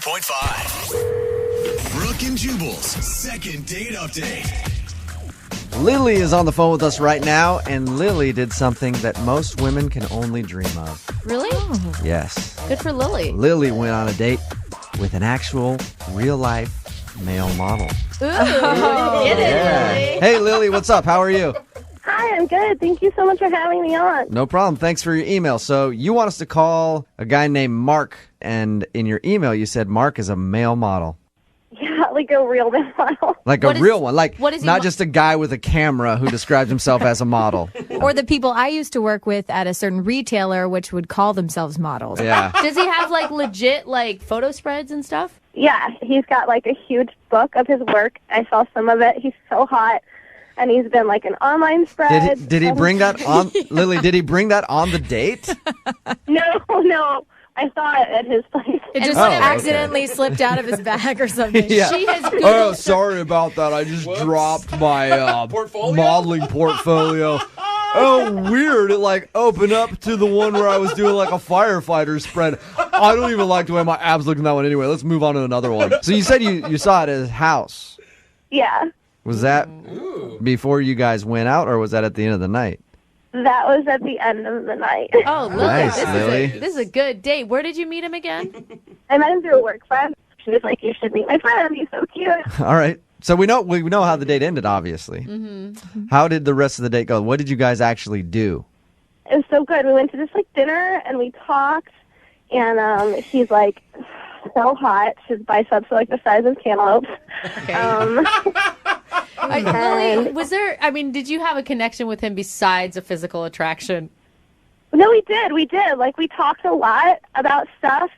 92.5. Brooke and Jubal's second date update. Lily is on the phone with us right now, and Lily did something that most women can only dream of. Really? Yes. Good for Lily. Lily went on a date with an actual, real-life male model. Ooh, get it, Lily. Hey, Lily, what's up? How are you? Hi, I'm good. Thank you so much for having me on. No problem. Thanks for your email. So you want us to call a guy named Mark, and in your email you said Mark is a male model. Yeah, like a real model. Like What a is- real one. Like what is he not just a guy with a camera who describes himself as a model. Or the people I used to work with at a certain retailer, which would call themselves models. Yeah. Does he have like legit like photo spreads and stuff? Yeah, he's got like a huge book of his work. I saw some of it. He's so hot. And he's been like an online spread. Did he bring that on? Lily, did he bring that on the date? No. I saw it at his place. It just okay. accidentally slipped out of his bag or something. Yeah. She has Googled. Oh, sorry about that. I just dropped my modeling portfolio. Oh, weird. It like opened up to the one where I was doing like a firefighter spread. I don't even like the way my abs look in that one anyway. Let's move on to another one. So you said you saw it at his house. Yeah, Was that before you guys went out, or was that at the end of the night? that was at the end of the night. Oh, Lily, Nice, this Lily. is a good date. Where did you meet him again? I met him through a work friend. She was like, "You should meet my friend. He's so cute." All right. So we know how the date ended, obviously. Mm-hmm. How did the rest of the date go? What did you guys actually do? It was so good. We went to this like dinner and we talked. And he's like so hot. His biceps are like the size of cantaloupes. Lily, was there? I mean, did you have a connection with him besides a physical attraction? No, we did. Like, we talked a lot about stuff.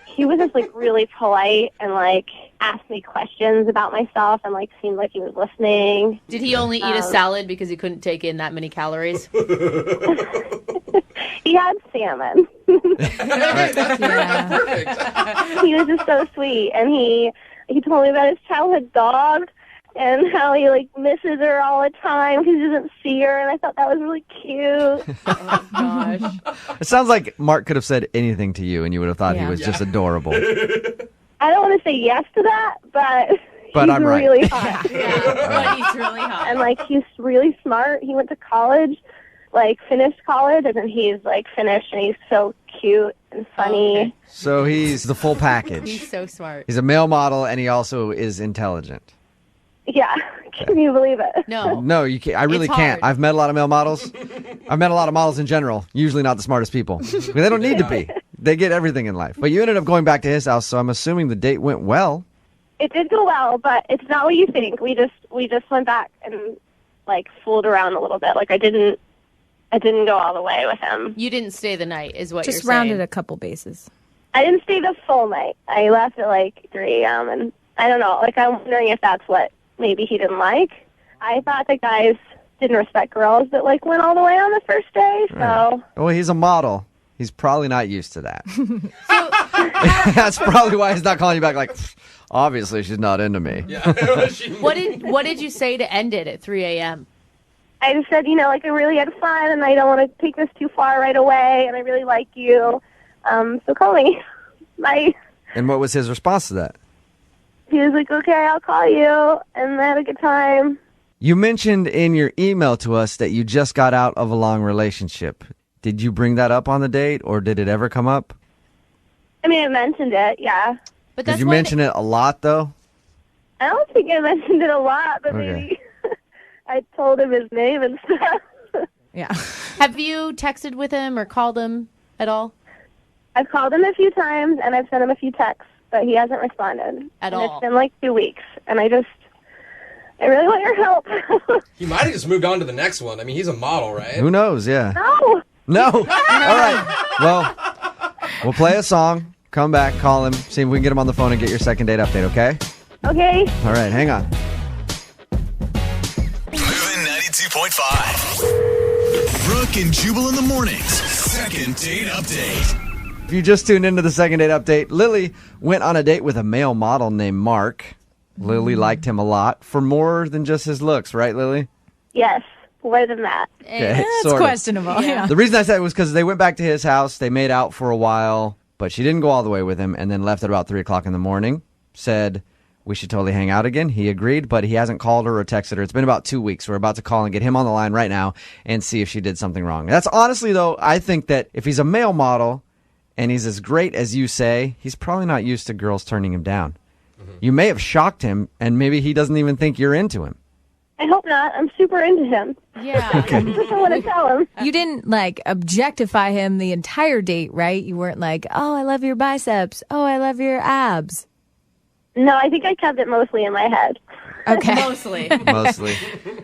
He was just, like, really polite and, like, asked me questions about myself and, like, seemed like he was listening. Did he only eat a salad because he couldn't take in that many calories? He had salmon. Yeah. He was just so sweet. And he told me about his childhood dog and how he, like, misses her all the time because he doesn't see her. And I thought that was really cute. Oh, gosh. It sounds like Mark could have said anything to you, and you would have thought he Yeah. was just adorable. I don't want to say yes to that, but But he's I'm right. really hot. But he's really hot. And, like, he's really smart. He went to college, like, finished college, and then he's, like, finished, and he's so cute and funny. Okay. So he's the full package. He's so smart. He's a male model, and he also is intelligent. Yeah. Can you believe it? No. No, you can't. I really It's can't. hard. I've met a lot of male models. I've met a lot of models in general. Usually not the smartest people. They don't need to be. They get everything in life. But you ended up going back to his house, so I'm assuming the date went well. It did go well, but it's not what you think. We just went back and, like, fooled around a little bit. Like, I didn't go all the way with him. You didn't stay the night, is what Just you're saying. rounded a couple bases. I didn't stay the full night. I left at, like, 3 a.m., and I don't know. Like, I'm wondering if that's what maybe he didn't like. I thought that guys didn't respect girls that, like, went all the way on the first day, so... Well, he's a model. He's probably not used to that. That's probably why he's not calling you back like, obviously she's not into me. What did you say to end it at 3 a.m.? I just said, like, I really had fun, and I don't want to take this too far right away, and I really like you. So call me. Bye. And what was his response to that? He was like, okay, I'll call you, and I had a good time. You mentioned in your email to us that you just got out of a long relationship. Did you bring that up on the date, or did it ever come up? I mean, I mentioned it, yeah. But Did you mention it a lot, though? I don't think I mentioned it a lot, but Okay. maybe I told him his name and stuff. Yeah. Have you texted with him or called him at all? I've called him a few times, and I've sent him a few texts, but he hasn't responded. At and all. It's been like 2 weeks, and I really want your help. He might have just moved on to the next one. I mean, he's a model, right? Who knows? Yeah. No. No. All right. Well, we'll play a song, come back, call him, see if we can get him on the phone and get your second date update, okay? Okay. All right, hang on. Moving 92.5. Brooke and Jubal in the mornings. Second date update. If you just tuned into the second date update, Lily went on a date with a male model named Mark. Lily liked him a lot for more than just his looks, right, Lily? Yes. More than that. Okay, That's sort of. questionable. Yeah. The reason I said it was because they went back to his house. They made out for a while. but she didn't go all the way with him and then left at about 3 o'clock in the morning, said we should totally hang out again. He agreed, but he hasn't called her or texted her. It's been about 2 weeks. We're about to call and get him on the line right now and see if she did something wrong. That's honestly, though, I think that if he's a male model and he's as great as you say, he's probably not used to girls turning him down. You may have shocked him, and maybe he doesn't even think you're into him. I hope not. I'm super into him. Yeah. I want to tell him. You didn't, objectify him the entire date, right? You weren't like, oh, I love your biceps. Oh, I love your abs. No, I think I kept it mostly in my head. Okay. Mostly. Mostly.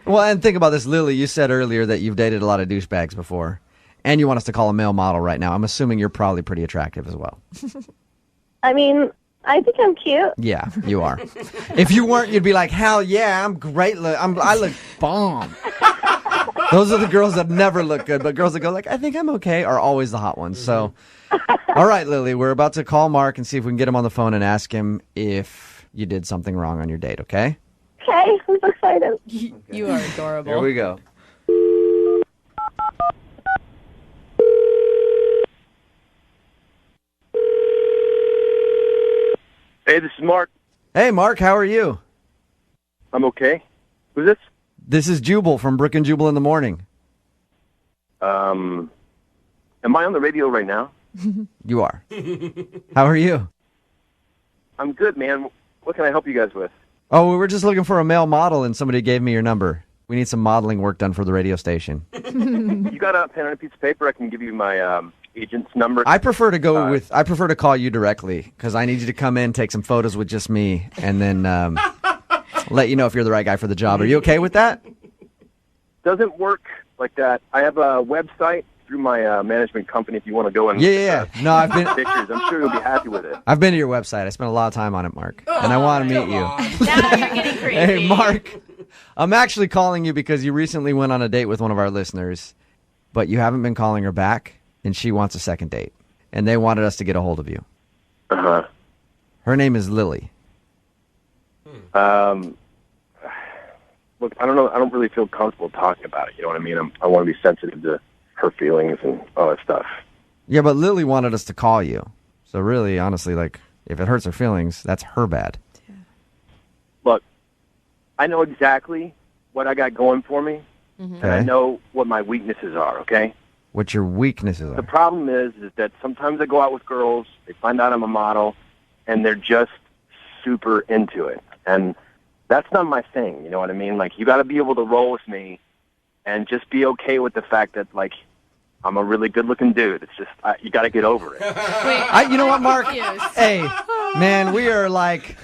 Well, and think about this, Lily. You said earlier that you've dated a lot of douchebags before, and you want us to call a male model right now. I'm assuming you're probably pretty attractive as well. I mean, I think I'm cute. Yeah, you are. If you weren't, you'd be like, hell yeah, I'm great. I look bomb. Those are the girls that never look good, but girls that go like, I think I'm okay, are always the hot ones. So, all right, Lily, we're about to call Mark and see if we can get him on the phone and ask him if you did something wrong on your date, okay? Okay, I'm so excited. You are adorable. Here we go. Hey, this is Mark. Hey, Mark, how are you? I'm okay. Who's this? This is Jubal from Brooke and Jubal in the Morning. Am I on the radio right now? You are. How are you? I'm good, man. What can I help you guys with? Oh, we were just looking for a male model, and somebody gave me your number. We need some modeling work done for the radio station. You got a pen and a piece of paper? I can give you my agent's number. I prefer to call you directly, because I need you to come in, take some photos with just me, and then let you know if you're the right guy for the job. Are you okay with that? Doesn't work like that. I have a website through my management company if you want to go and No, I've been pictures. I'm sure you'll be happy with it. I've been to your website. I spent a lot of time on it, Mark, and I want to meet you. Now you're getting creepy. Hey, Mark, I'm actually calling you because you recently went on a date with one of our listeners, but you haven't been calling her back, and she wants a second date, and they wanted us to get a hold of you. Uh-huh. Her name is Lily. Look, I don't know. I don't really feel comfortable talking about it. You know what I mean? I want to be sensitive to her feelings and all that stuff. Yeah, but Lily wanted us to call you. So really, honestly, if it hurts her feelings, that's her bad. Look, I know exactly what I got going for me, and I know what my weaknesses are, okay? What your weaknesses The are. problem is that sometimes I go out with girls, they find out I'm a model, and they're just super into it. And that's not my thing, you know what I mean? You got to be able to roll with me and just be okay with the fact that, I'm a really good-looking dude. It's just, you got to get over it. You know what, Mark? Hey, man, we are like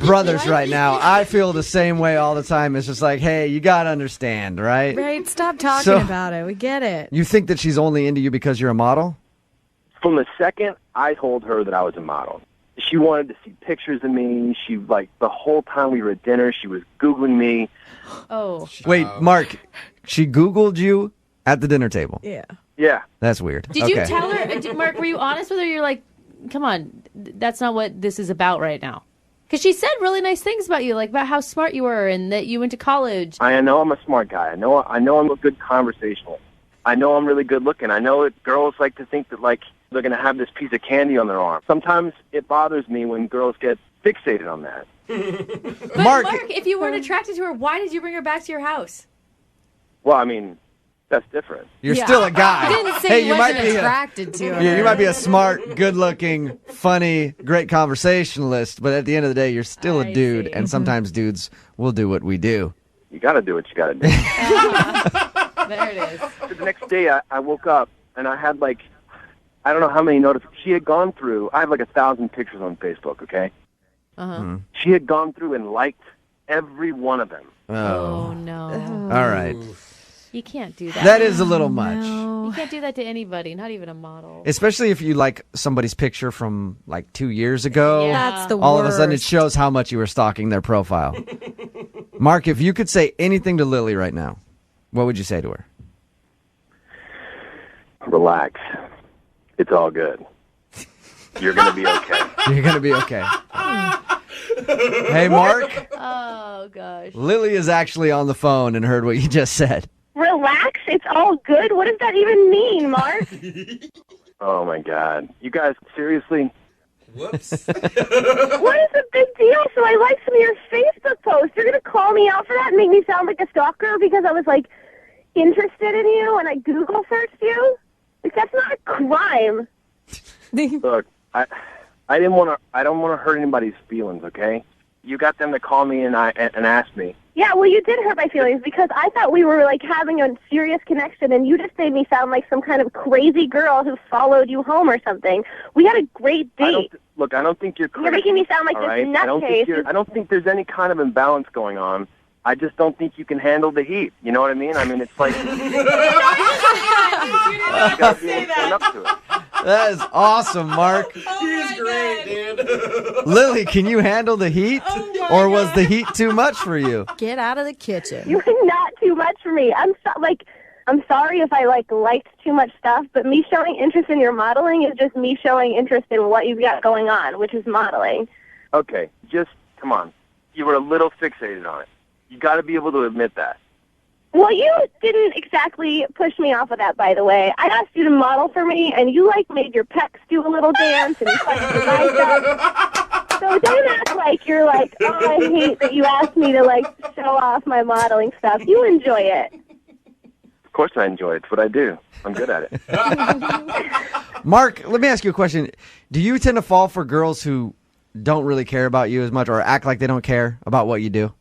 brothers right now. I feel the same way all the time. It's just hey, you got to understand, right? Right, stop talking about it. We get it. You think that she's only into you because you're a model? From the second I told her that I was a model, she wanted to see pictures of me. She, the whole time we were at dinner, she was Googling me. Oh. Wait, Mark, she Googled you at the dinner table? Yeah. Yeah. That's weird. Did you tell her, Mark, were you honest with her? You're like, come on, that's not what this is about right now. Because she said really nice things about you, about how smart you were and that you went to college. I know I'm a smart guy. I know I'm a good conversationalist. I know I'm really good looking. I know that girls like to think that, they're going to have this piece of candy on their arm. Sometimes it bothers me when girls get fixated on that. But Mark, if you weren't attracted to her, why did you bring her back to your house? Well, I mean, that's different. You're still a guy. You didn't say you wasn't might be attracted to her. Yeah, you might be a smart, good-looking, funny, great conversationalist, but at the end of the day, you're still a dude, and sometimes dudes will do what we do. You got to do what you got to do. There it is. So the next day, I woke up, and I had, I don't know how many notifications. She had gone through, I have 1,000 pictures on Facebook, okay? Uh-huh. She had gone through and liked every one of them. Oh, no. All right. You can't do that. That is a little much. You can't do that to anybody, not even a model. Especially if you like somebody's picture from 2 years ago. Yeah. That's the All worst. of a sudden it shows how much you were stalking their profile. Mark, if you could say anything to Lily right now, what would you say to her? Relax. It's all good. You're going to be okay. You're going to be okay. Hey, Mark. Oh, gosh. Lily is actually on the phone and heard what you just said. Relax? It's all good? What does that even mean, Mark? Oh, my God. You guys, seriously? Whoops. What is the big deal? So I liked some of your Facebook posts. You're going to call me out for that and make me sound like a stalker because I was, like, interested in you and I Google searched you? Like, that's not a crime. Look, I don't want to hurt anybody's feelings, okay? You got them to call me and ask me. Yeah, well, you did hurt my feelings because I thought we were, like, having a serious connection, and you just made me sound like some kind of crazy girl who followed you home or something. We had a great date. I don't think you're crazy. You're making me sound like this right? nutcase. I don't think there's any kind of imbalance going on. I just don't think you can handle the heat. You know what I mean? I mean, it's like... you gotta be able to stand up to it. That is awesome, Mark. He's great, dude. Lily, can you handle the heat? Or was the heat too much for you? Get out of the kitchen. You're not too much for me. I'm sorry if I liked too much stuff, but me showing interest in your modeling is just me showing interest in what you've got going on, which is modeling. Okay, just come on. You were a little fixated on it. You got to be able to admit that. Well, you didn't exactly push me off of that, by the way. I asked you to model for me, and you made your pecs do a little dance and flexed your biceps. So don't act like you're like, oh, I hate that you asked me to show off my modeling stuff. You enjoy it. Of course I enjoy it. It's what I do. I'm good at it. Mark, let me ask you a question. Do you tend to fall for girls who don't really care about you as much or act like they don't care about what you do?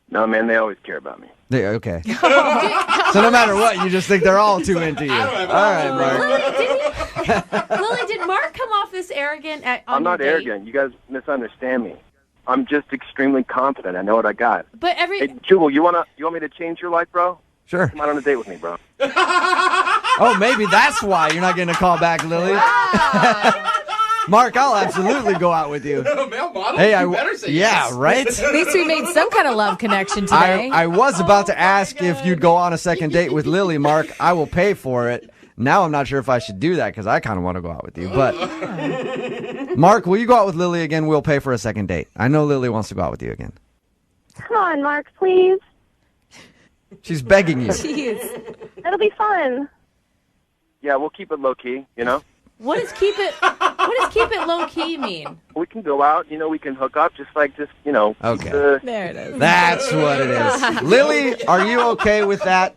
No, man, they always care about me. Okay. So no matter what, you just think they're all too into you. All right, Mark. Lily, did Mark come off this arrogant I'm not arrogant. You guys misunderstand me. I'm just extremely confident. I know what I got. But Hey, Jubal, you want me to change your life, bro? Sure. Come out on a date with me, bro. Oh, maybe that's why you're not getting a call back, Lily. Mark, I'll absolutely go out with you. Male model? Hey, You better say yes. right? At least we made some kind of love connection today. I was about to ask if you'd go on a second date with Lily, Mark. I will pay for it. Now I'm not sure if I should do that because I kind of want to go out with you. But, Mark, will you go out with Lily again? We'll pay for a second date. I know Lily wants to go out with you again. Come on, Mark, please. She's begging you. Jeez. It'll be fun. Yeah, we'll keep it low-key, you know? What does keep it low key mean? We can go out, we can hook up Okay. There it is. That's what it is. Lily, are you okay with that?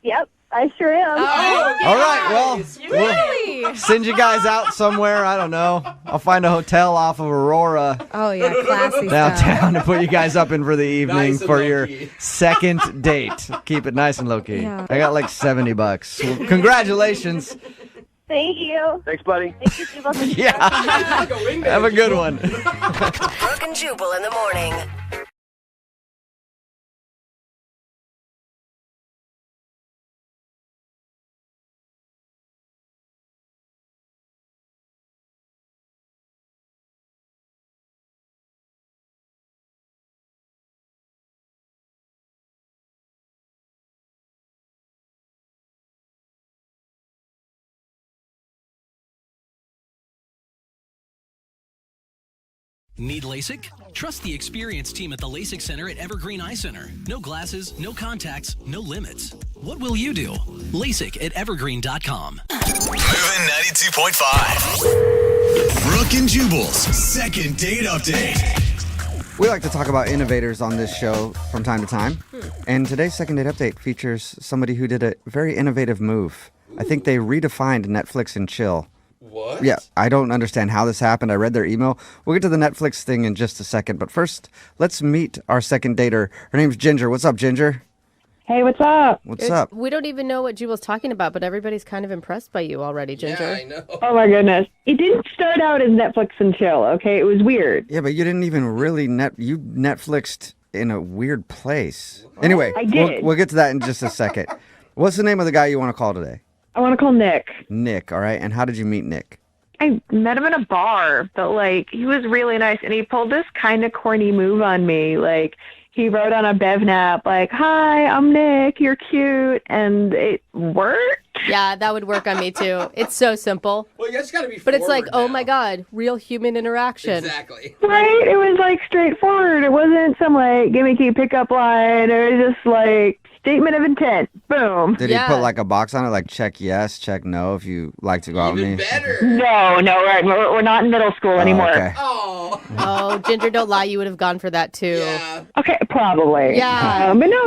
Yep, I sure am. All right, well, Really? we'll send you guys out somewhere. I don't know. I'll find a hotel off of Aurora Oh, yeah, classy downtown to put you guys up in for the evening Nice and for your low-key. second date. Keep it nice and low-key. Yeah. I got like $70. Well, congratulations. Thank you. Thanks, buddy. Thank you, Jubal. Yeah. Like a wingman. Have a good one. Brooke and Jubal in the morning. Need LASIK? Trust the experienced team at the LASIK Center at Evergreen Eye Center. No glasses, no contacts, no limits. What will you do? LASIK at evergreen.com. Moving 92.5. Brooke and Jubal's second date update. We like to talk about innovators on this show from time to time. And today's second date update features somebody who did a very innovative move. I think they redefined Netflix and chill. What? Yeah, I don't understand how this happened. I read their email. We'll get to the Netflix thing in just a second. But first, let's meet our second dater. Her name's Ginger. What's up, Ginger? Hey, what's up? What's up? We don't even know what Jubal's talking about, but everybody's kind of impressed by you already, Ginger. Yeah, I know. Oh my goodness. It didn't start out as Netflix and chill, okay? It was weird. Yeah, but you didn't even really you Netflixed in a weird place. Anyway, I did. We'll get to that in just a second. What's the name of the guy you want to call today? I want to call Nick. Nick, all right. And how did you meet Nick? I met him in a bar, but he was really nice, and he pulled this kind of corny move on me. He wrote on a BevNap, "Hi, I'm Nick, you're cute," and it worked. Yeah, that would work on me too. It's so simple. Well, you guys gotta be But it's like, forward oh now. my God, real human interaction. Exactly. Right? It was straightforward. It wasn't some gimmicky pickup line. It was just Statement of intent. Boom. Did he put like a box on it, like check yes, check no if you like to go out with me? Better. No, we're not in middle school anymore. Okay. Oh, Ginger, don't lie. You would have gone for that too. Yeah. Okay, probably. Yeah. But no,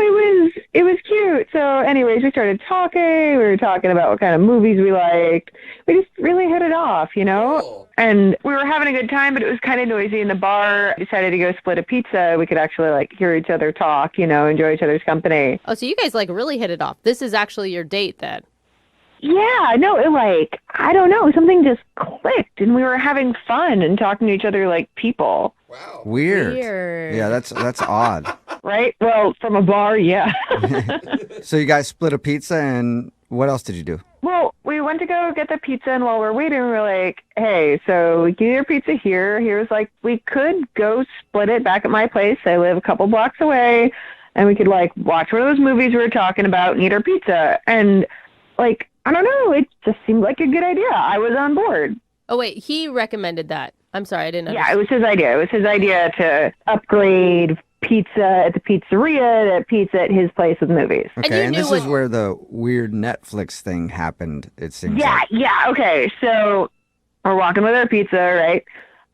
it was cute. So anyways, we started talking. We were talking about what kind of movies we liked. We just really hit it off, you know? Cool. And we were having a good time, but it was kind of noisy in the bar. Decided to go split a pizza. We could actually like hear each other talk, you know, enjoy each other's company. Oh, so you guys like really hit it off. This is actually your date then. Yeah, no, I don't know, something just clicked and we were having fun and talking to each other like people. Wow. Weird. Weird. Yeah, that's odd. Right? Well, from a bar, yeah. So you guys split a pizza, and what else did you do? Well, we went to go get the pizza, and while we're waiting, we're like, hey, so we get your pizza here. He was like, we could go split it back at my place. I live a couple blocks away, and we could, like, watch one of those movies we were talking about and eat our pizza. And, like, I don't know, it just seemed like a good idea. I was on board. Oh, wait, he recommended that. I'm sorry, I didn't understand. Yeah, it was his idea. It was his idea to upgrade pizza at the pizzeria to pizza at his place with movies. Okay, and this is where the weird Netflix thing happened, it seems Yeah, like. yeah, okay. So we're walking with our pizza, right?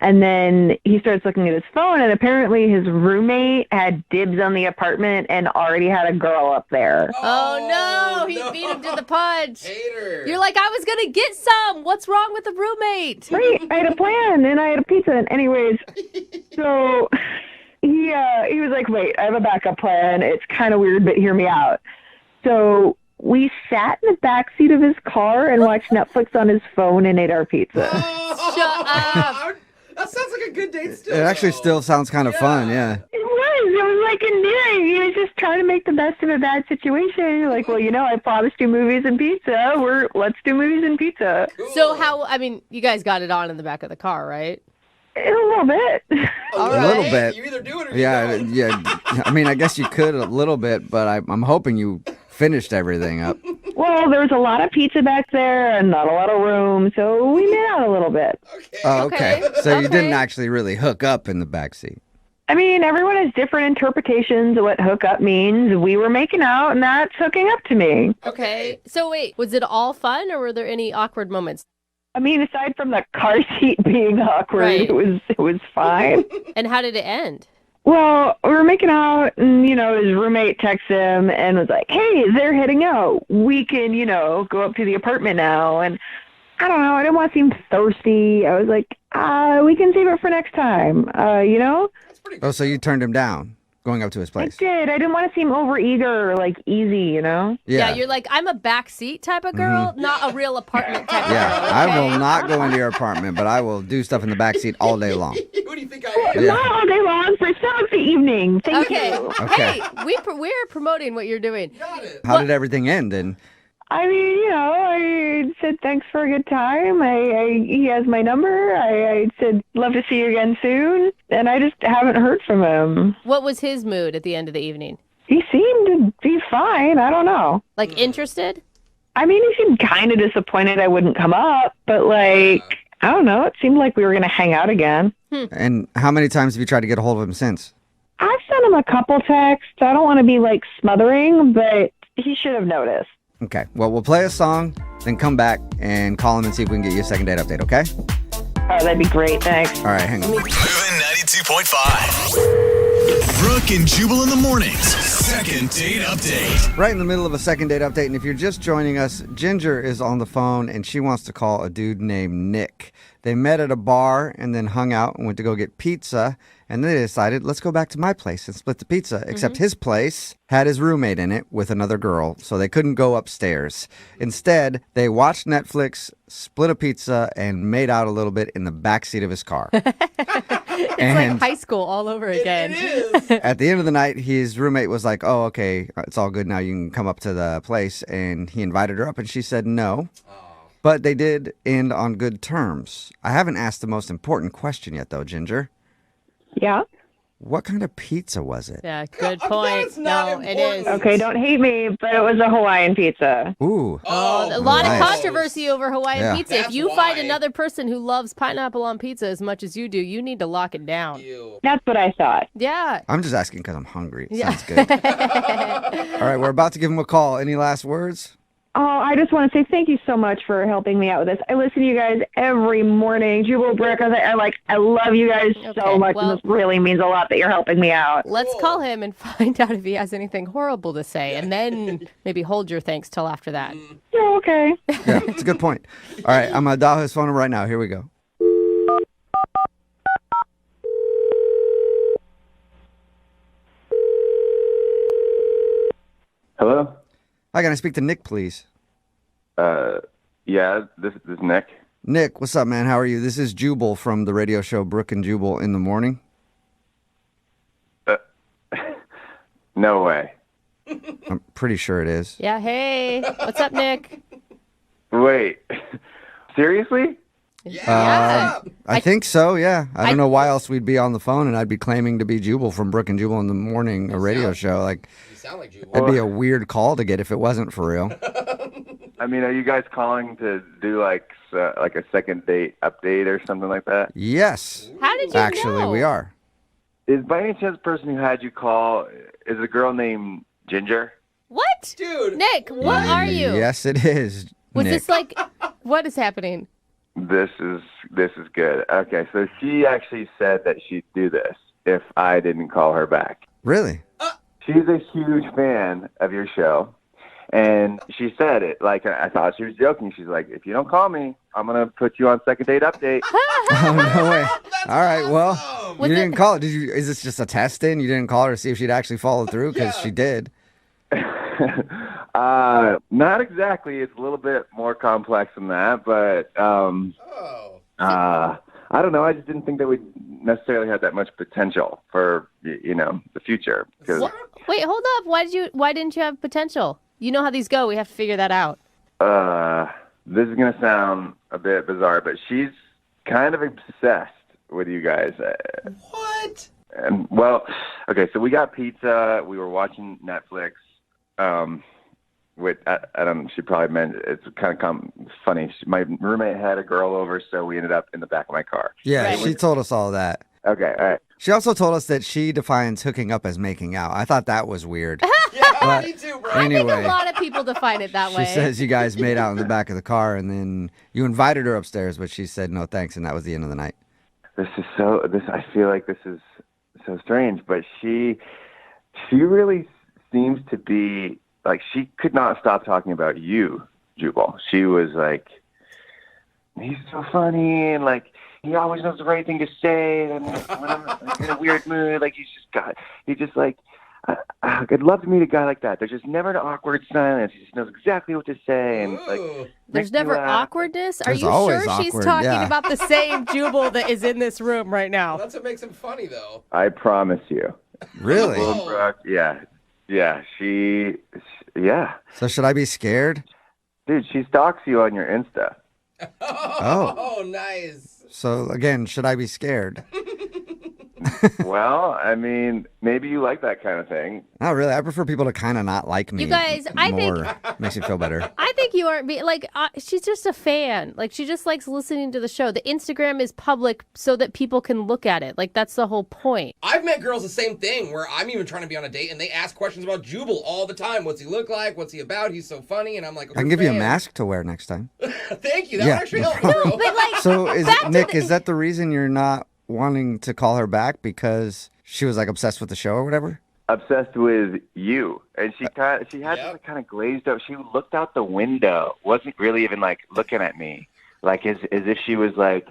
And then he starts looking at his phone, and apparently his roommate had dibs on the apartment and already had a girl up there. Oh, no, he beat him to the punch. Hater. You're like, I was going to get some. What's wrong with the roommate? Right, I had a plan, and I had a pizza. And anyways, so he was like, wait, I have a backup plan. It's kind of weird, but hear me out. So we sat in the backseat of his car and watched Netflix on his phone and ate our pizza. Shut up. That sounds like a good date still. It actually still sounds kind of fun, yeah. It was like endearing. He was just trying to make the best of a bad situation. You're like, well, you know, I promised you movies and pizza. Let's do movies and pizza. Cool. So you guys got it on in the back of the car, right? A little bit. All A little right. bit. You either do it or you Yeah, don't. yeah. I mean, I guess you could a little bit, but I'm hoping you finished everything up. Well, there was a lot of pizza back there and not a lot of room, so we made out a little bit. Oh, okay. So you Okay. didn't actually really hook up in the backseat. I mean, everyone has different interpretations of what hook up means. We were making out, and that's hooking up to me. Okay. So wait, was it all fun or were there any awkward moments? I mean, aside from the car seat being awkward, Right. it was fine. And how did it end? Well, we were making out, and, you know, his roommate texted him and was like, hey, they're heading out. We can, you know, go up to the apartment now. And I don't know, I didn't want to seem thirsty. I was like, we can save it for next time, you know? Oh, so you turned him down going up to his place? I did. I didn't want to seem overeager or, like, easy, you know? Yeah, you're like, I'm a backseat type of girl, not a real apartment type of girl. Yeah, I okay? will not go into your apartment, but I will do stuff in the backseat all day long. Who do you think I am? Yeah. Not all day long, for some of the evening. Thank Okay. you. Okay. Hey, we're promoting what you're doing. Got it. How did everything end? And I mean, you know, I said thanks for a good time. He has my number. I said love to see you again soon, and I just haven't heard from him. What was his mood at the end of the evening? He seemed to be fine. I don't know. Like interested? I mean, he seemed kind of disappointed I wouldn't come up, but like, I don't know. It seemed like we were going to hang out again. and how many times have you tried to get a hold of him since? I've sent him a couple texts. I don't want to be like smothering, but he should have noticed. Okay, well, we'll play a song, then come back and call him and see if we can get you a second date update, okay? Oh, that'd be great. Thanks. All right, hang on. Moving 92.5. Brooke and Jubal in the mornings. Second date update. Right in the middle of a second date update, and if you're just joining us, Ginger is on the phone, and she wants to call a dude named Nick. They met at a bar and then hung out and went to go get pizza, and then they decided, let's go back to my place and split the pizza, except his place had his roommate in it with another girl, so they couldn't go upstairs. Instead, they watched Netflix, split a pizza, and made out a little bit in the backseat of his car. It's like high school all over again. It is. At the end of the night, his roommate was like, oh, okay, it's all good now. You can come up to the place. And he invited her up, and she said no. But they did end on good terms. I haven't asked the most important question yet, though, Ginger. Yeah. what kind of pizza was it? Yeah, good point. No, it is. Okay, don't hate me, but it was a Hawaiian pizza. Ooh. A lot nice. of controversy over Hawaiian Yeah. pizza. If you find another person who loves pineapple on pizza as much as you do, you need to lock it down. That's what I thought. Yeah. I'm just asking because I'm hungry. Yeah. Sounds good. All right, we're about to give him a call. Any last words? Oh, I just want to say thank you so much for helping me out with this. I listen to you guys every morning. Jubal Brooke, I love you guys so much, and this really means a lot that you're helping me out. Let's call him and find out if he has anything horrible to say, and then maybe hold your thanks till after that. Oh, okay. Yeah, that's a good point. All right, I'm going to dial his phone number right now. Here we go. Hello? Hi, can I speak to Nick, please? Yeah, this is Nick. Nick, what's up, man? How are you? This is Jubal from the radio show Brooke and Jubal in the Morning. No way. I'm pretty sure it is. Yeah, hey. What's up, Nick? Wait. Seriously? I think so, yeah. I don't know why else we'd be on the phone and I'd be claiming to be Jubal from Brooke and Jubal in the Morning, a radio show. Like, You sound like Jubal. it'd be a weird call to get if it wasn't for real. I mean, are you guys calling to do like a second date update or something like that? Yes. How did you Actually, know? we are. Is by any chance the person who had you call is a girl named Ginger? What? Dude. Nick, what are you? Yes, it is. Was Nick. this like, what is happening? This is good. Okay, so she actually said that she'd do this if I didn't call her back. Really? She's a huge fan of your show, and she said it like I thought she was joking. She's like, "If you don't call me, I'm gonna put you on second date update." Oh, no way. All right, well, Was you it- didn't call it. Did you? Is this just a test in? You didn't call her to see if she'd actually follow through? Because she did. Not exactly. It's a little bit more complex than that, but I don't know. I just didn't think that we necessarily had that much potential for the future. 'Cause, Wait, hold up. Why didn't you have potential? You know how these go. We have to figure that out. this is gonna sound a bit bizarre, but she's kind of obsessed with you guys. What? And well, okay, so we got pizza. We were watching Netflix. With I don't know, she probably meant it's kind of funny. My roommate had a girl over, so we ended up in the back of my car. Yeah, Right. she told us all that. Okay, all right. She also told us that she defines hooking up as making out. I thought that was weird. Yeah, me too, bro. I think Anyway, a lot of people define it that she way. says you guys made out in the back of the car, and then you invited her upstairs, but she said no thanks, and that was the end of the night. I feel like this is so strange, but she really seems to be like she could not stop talking about you, Jubal. She was like, he's so funny, and like he always knows the right thing to say, and when I'm in a weird mood, like I'd love to meet a guy like that. There's just never an awkward silence. He just knows exactly what to say, and like There's makes me never laugh. awkwardness? Are There's you always sure she's awkward, talking yeah. about the same Jubal that is in this room right now? That's what makes him funny, though. I promise you. Really? Oh. Brooke, yeah. So should I be scared? Dude, she stalks you on your Insta. Oh, nice. So again, should I be scared? Well, I mean, maybe you like that kind of thing. Not really. I prefer people to kind of not like me. You guys, I think- more. Makes me feel better. I think you aren't being like she's just a fan. Like she just likes listening to the show. The Instagram is public so that people can look at it. Like that's the whole point. I've met girls the same thing where I'm even trying to be on a date and they ask questions about Jubal all the time. What's he look like? What's he about? He's so funny. And I'm like, I can give you a mask to wear next time. Thank you. That Yeah, would actually no help me, bro. But like So is back to Nick, the- is that the reason you're not wanting to call her back because she was like obsessed with the show or whatever? Obsessed with you. And she had this kind of glazed up. She looked out the window, wasn't really even like looking at me. Like as if she was like,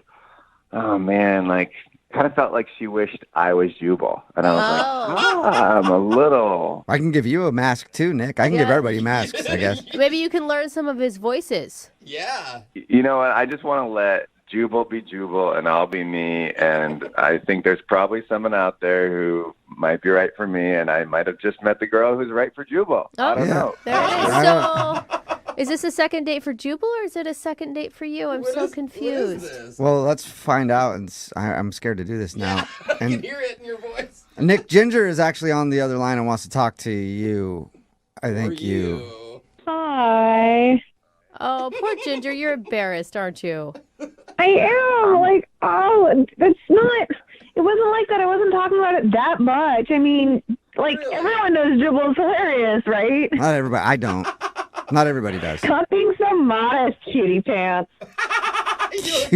oh man, like kind of felt like she wished I was Jubal. And I was like, I'm a little. I can give you a mask too, Nick. I can give everybody masks, I guess. maybe you can learn some of his voices. Yeah. You know what? I just want to let Jubal be Jubal and I'll be me. And I think there's probably someone out there who might be right for me. And I might have just met the girl who's right for Jubal. I don't know. There it is. Right So, is this a second date for Jubal or is it a second date for you? I'm so confused. Well, let's find out. And I'm scared to do this now. I can And hear it in your voice. Nick, Ginger is actually on the other line and wants to talk to you. I think you. Hi. Oh, poor Ginger, you're embarrassed, aren't you? I am. Like, it's not. It wasn't like that. I wasn't talking about it that much. I mean, like, everyone knows Jubal's hilarious, right? Not everybody. I don't. Not everybody does. Stop being so modest, cutie pants.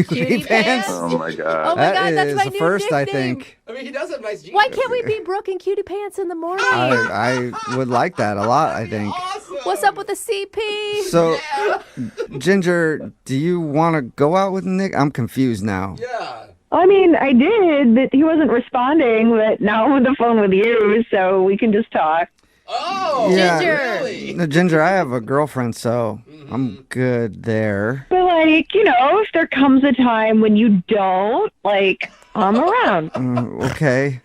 Cutie pants? Oh my god. Oh my God, that's is my the new first, I nickname. think. I mean, he does have nice jeans. Why can't we be Brooke in cutie pants in the morning? I would like that a lot, I think. Awesome. What's up with the CP? So, Ginger, do you want to go out with Nick? I'm confused now. Yeah. I mean, I did, but he wasn't responding, but now I'm on the phone with you, so we can just talk. Oh, Yeah. really? No, Ginger, I have a girlfriend, so I'm good there. But, like, you know, if there comes a time when you don't, like, I'm around. Okay.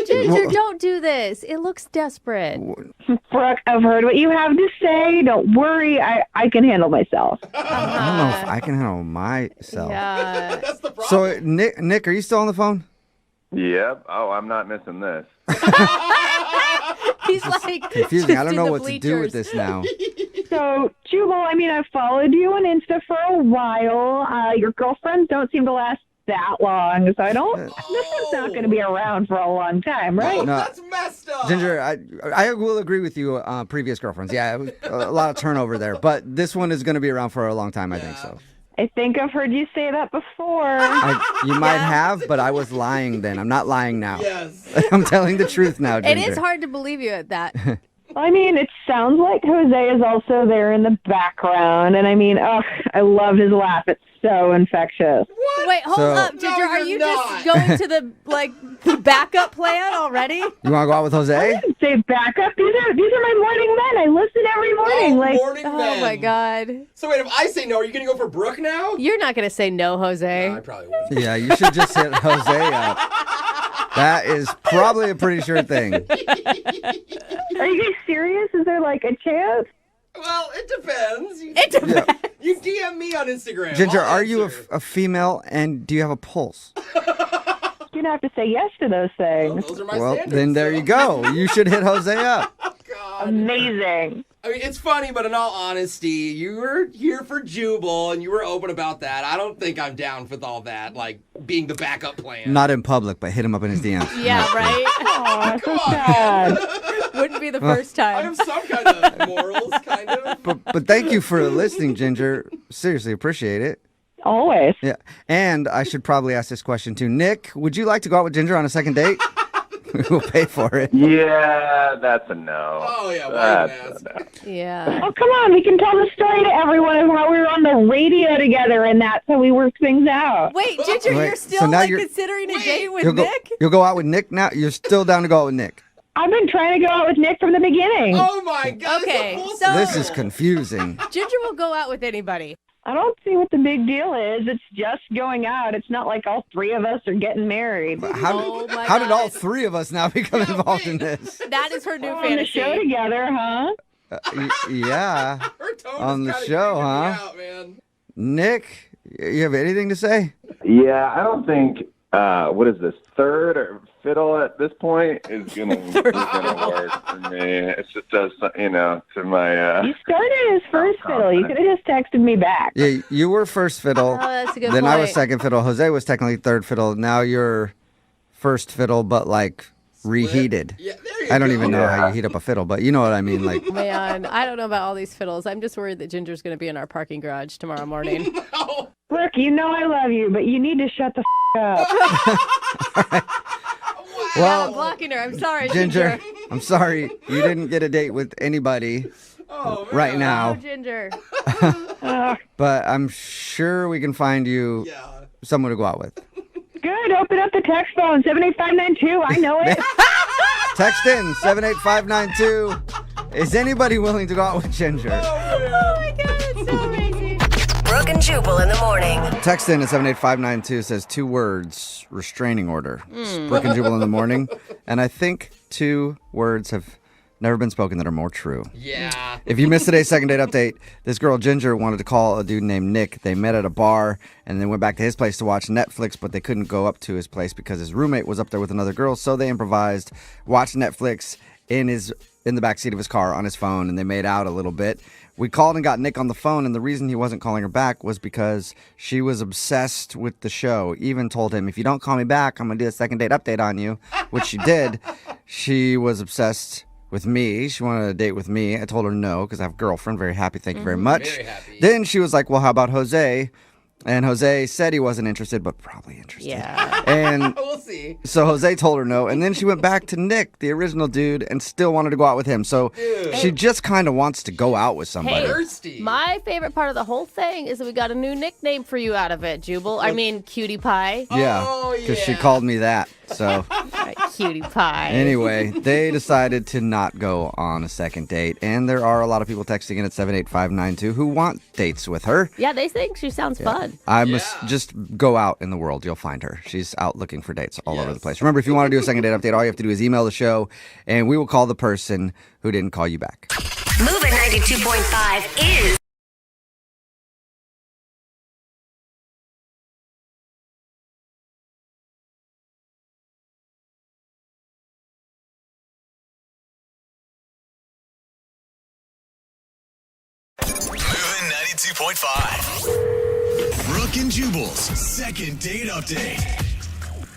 Ginger, don't do this. It looks desperate. Brooke, I've heard what you have to say. Don't worry. I can handle myself. I don't know if I can handle myself. Yeah. That's the problem. So, Nick, are you still on the phone? Yep. Oh, I'm not missing this. He's like Confusing. I don't just know in what the to do with bleachers. this now. So, Jubal, I mean, I've followed you on Insta for a while. Your girlfriends don't seem to last that long, so I don't. This one's not going to be around for a long time, right? No. That's messed up. Ginger, I will agree with you. Previous girlfriends, yeah, it was a lot of turnover there, but this one is going to be around for a long time. I think so. I think I've heard you say that before. You might have, but I was lying then. I'm not lying now. Yes. I'm telling the truth now, Ginger. It is hard to believe you at that. I mean, it sounds like Jose is also there in the background, and I mean, I love his laugh. It's so infectious. What? Wait, hold So- up, Ginger. No, Are you're you not. just going to the backup plan already? You want to go out with Jose? Say backup. These are my morning men. I listen every morning. Oh, like, morning Oh men. my God. So wait, if I say no, are you going to go for Brooke now? You're not going to say no, Jose. I probably would. Yeah, you should just hit Jose up. That is probably a pretty sure thing. are you guys serious? Is there like a chance? Well, it depends. It depends. Yeah. You DM me on Instagram. Ginger, I'll are you answer. a female, and do you have a pulse? You're gonna have to say yes to those Well, things. those are my Well, standards. then there so- you go. You should hit Jose up. God. Amazing. I mean, it's funny, but in all honesty, you were here for Jubal, and you were open about that. I don't think I'm down with all that, like being the backup plan. Not in public, but hit him up in his DMs. Yeah, right? Aw, so Come on, sad. man. Wouldn't be the first I time. have some kind of morals, kind of. But thank you for listening, Ginger. Seriously, appreciate it. Always. Yeah. And I should probably ask this question too. Nick, would you like to go out with Ginger on a second date? We'll pay for it. Yeah, that's a no. Oh, yeah, why That's even a ask? no. Yeah. Oh, come on. We can tell the story to everyone of how we were on the radio together, and that's how we worked things out. Wait, Ginger, Wait, you're so still now like you're- considering a date with You'll go, Nick? you'll go out with Nick now? You're still down to go out with Nick? I've been trying to go out with Nick from the beginning. Oh, my God. it's a Okay, full so- This circle. is confusing. Ginger will go out with anybody. I don't see what the big deal is. It's just going out. It's not like all three of us are getting married. Oh, my How did all God. three of us now become involved in this? That is her new We're on the show fantasy. together, huh? Yeah. Her tone On is the kinda show, creeping me huh? out, man. Nick, you have anything to say? Yeah, I don't think what is this, third or fiddle at this point is gonna work for me. It just does, to my. You started as first fiddle. You could have just texted me back. Yeah, you were first fiddle. Oh, that's a good Then point. I was second fiddle. Jose was technically third fiddle. Now you're first fiddle, but like reheated. Yeah, there you I don't go. even know how you heat up a fiddle, but you know what I mean. Like, Man, I don't know about all these fiddles. I'm just worried that Ginger's going to be in our parking garage tomorrow morning. Oh, Brooke, you know I love you, but you need to shut the up. I'm well, blocking her. I'm sorry, Ginger, I'm sorry you didn't get a date with anybody oh, man. right Oh, now, Ginger. but I'm sure we can find you Yeah. someone to go out with. Good. Open up the text phone, 78592. I know it. Text in 78592. Is anybody willing to go out with Ginger? Oh, my God. It's so amazing. Brooke and Jubal in the morning. Text in at 78592 says 2 words, restraining order. It's Brooke and Jubal in the morning. And I think 2 words have never been spoken that are more true. Yeah. If you missed today's second date update, this girl, Ginger, wanted to call a dude named Nick. They met at a bar and then went back to his place to watch Netflix, but they couldn't go up to his place because his roommate was up there with another girl, so they improvised, watched Netflix in the backseat of his car on his phone, and they made out a little bit. We called and got Nick on the phone, and the reason he wasn't calling her back was because she was obsessed with the show. Even told him, if you don't call me back, I'm going to do a second date update on you, which she did. She was obsessed with me. She wanted a date with me. I told her no because I have a girlfriend. Very happy. Thank you very much. Very happy. Then she was like, well, how about Jose? And Jose said he wasn't interested, but probably interested. Yeah. And We'll see. so Jose told her no. And then she went back to Nick, the original dude, and still wanted to go out with him. So she just kind of wants to go out with somebody. Thirsty. My favorite part of the whole thing is that we got a new nickname for you out of it, Jubal. I mean, Cutie Pie. Yeah, Oh, because she yeah. called me that. So All right, Cutie Pie. anyway, they decided to not go on a second date. And there are a lot of people texting in at 78592 who want dates with her. Yeah, they think she sounds fun. I must just go out in the world. You'll find her. She's out looking for dates all over the place. Remember, if you want to do a second date update, all you have to do is email the show, and we will call the person who didn't call you back. Moving 92.5 is Moving 92.5. Brooke and Jubal's second date update.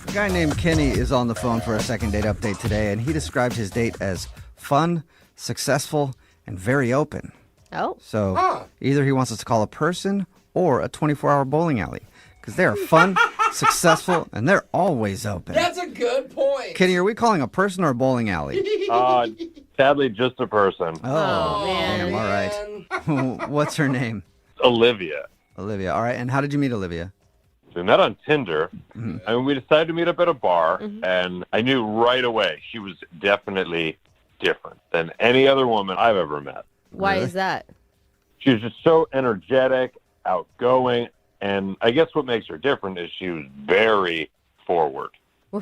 A guy named Kenny is on the phone for a second date update today, and he described his date as fun, successful, and very open. Oh. So either he wants us to call a person or a 24-hour bowling alley, because they are fun, successful, and they're always open. That's a good point. Kenny, are we calling a person or a bowling alley? Sadly, just a person. Oh, man. damn, all right. What's her name? Olivia. Olivia. All right, and how did you meet Olivia? So we met on Tinder, and we decided to meet up at a bar, and I knew right away she was definitely different than any other woman I've ever met. Why Really? is that? She was just so energetic, outgoing, and I guess what makes her different is she was very forward. You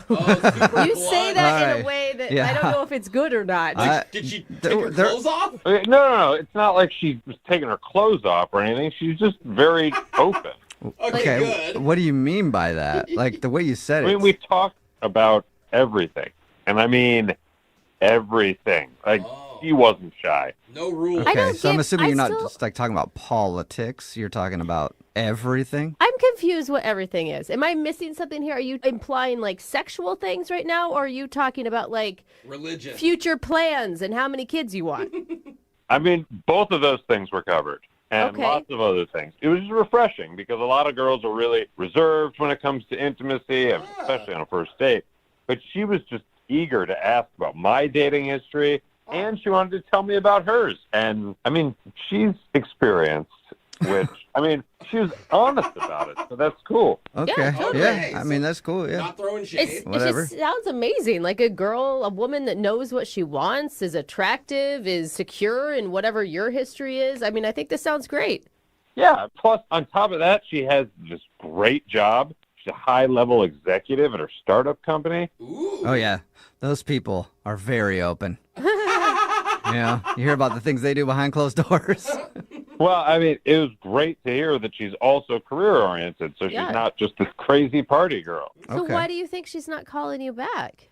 say that in Right. a way that Yeah. I don't know if it's good or not. Did she take her clothes off? Okay, no. It's not like she was taking her clothes off or anything. She's just very open. Okay, good. What do you mean by that? Like the way you said I it. mean, we talked about everything, and I mean everything. Like, she wasn't shy. No rules. I Okay, don't so I'm get- assuming I you're not still- just like talking about politics. You're talking about everything. I'm confused what everything is. Am I missing something here? Are you implying like sexual things right now, or are you talking about like Religion. future plans and how many kids you want? I mean, both of those things were covered, and Okay. lots of other things. It was just refreshing because a lot of girls are really reserved when it comes to intimacy, and especially on a first date. But she was just eager to ask about my dating history, and she wanted to tell me about hers. And, I mean, she's experienced, which, I mean, she was honest about it, so that's cool. Okay. totally. Yeah. I mean, that's cool. Yeah. Not throwing shade. It Whatever. just sounds amazing. Like a girl, a woman that knows what she wants, is attractive, is secure in whatever your history is. I mean, I think this sounds great. Yeah, plus, on top of that, she has this great job. She's a high-level executive at her startup company. Ooh. Oh yeah. Those people are very open. Yeah. You hear about the things they do behind closed doors. Well, I mean, it was great to hear that she's also career-oriented, so she's Yeah. not just this crazy party girl. So Okay. why do you think she's not calling you back?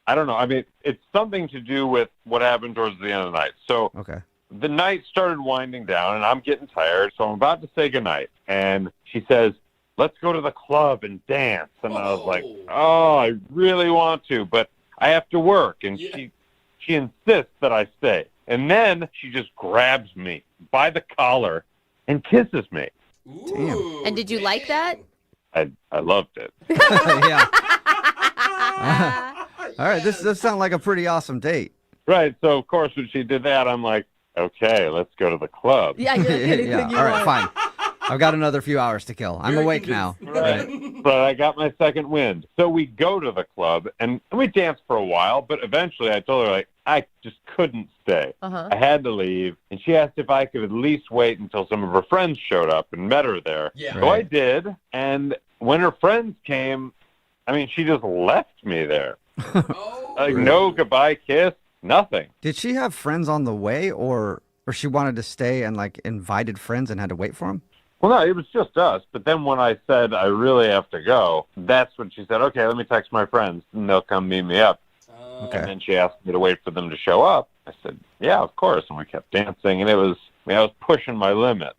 I don't know. I mean, it's something to do with what happened towards the end of the night. So Okay. the night started winding down, and I'm getting tired, so I'm about to say goodnight. And she says, let's go to the club and dance. And I was like, oh, I really want to, but I have to work. And she insists that I stay. And then she just grabs me by the collar and kisses me. Ooh, And did you like that? I loved it. Yeah. All right. This does sound like a pretty awesome date. Right. So, of course, when she did that, I'm like, okay, let's go to the club. Yeah, you're anything Yeah. you All right. want. Fine. I've got another few hours to kill. I'm Very awake now. Right. But I got my second wind. So we go to the club, and we danced for a while, but eventually I told her, like, I just couldn't stay. Uh-huh. I had to leave, and she asked if I could at least wait until some of her friends showed up and met her there. Yeah. So I did, and when her friends came, I mean, she just left me there. Oh, Like, no goodbye kiss. nothing. Did she have friends on the way, or she wanted to stay and like invited friends and had to wait for them? Well, no, it was just us. But then when I said I really have to go, that's when she said, okay, let me text my friends and they'll come meet me up. Okay. And then she asked me to wait for them to show up. I said, yeah, of course. And we kept dancing, and I was pushing my limit.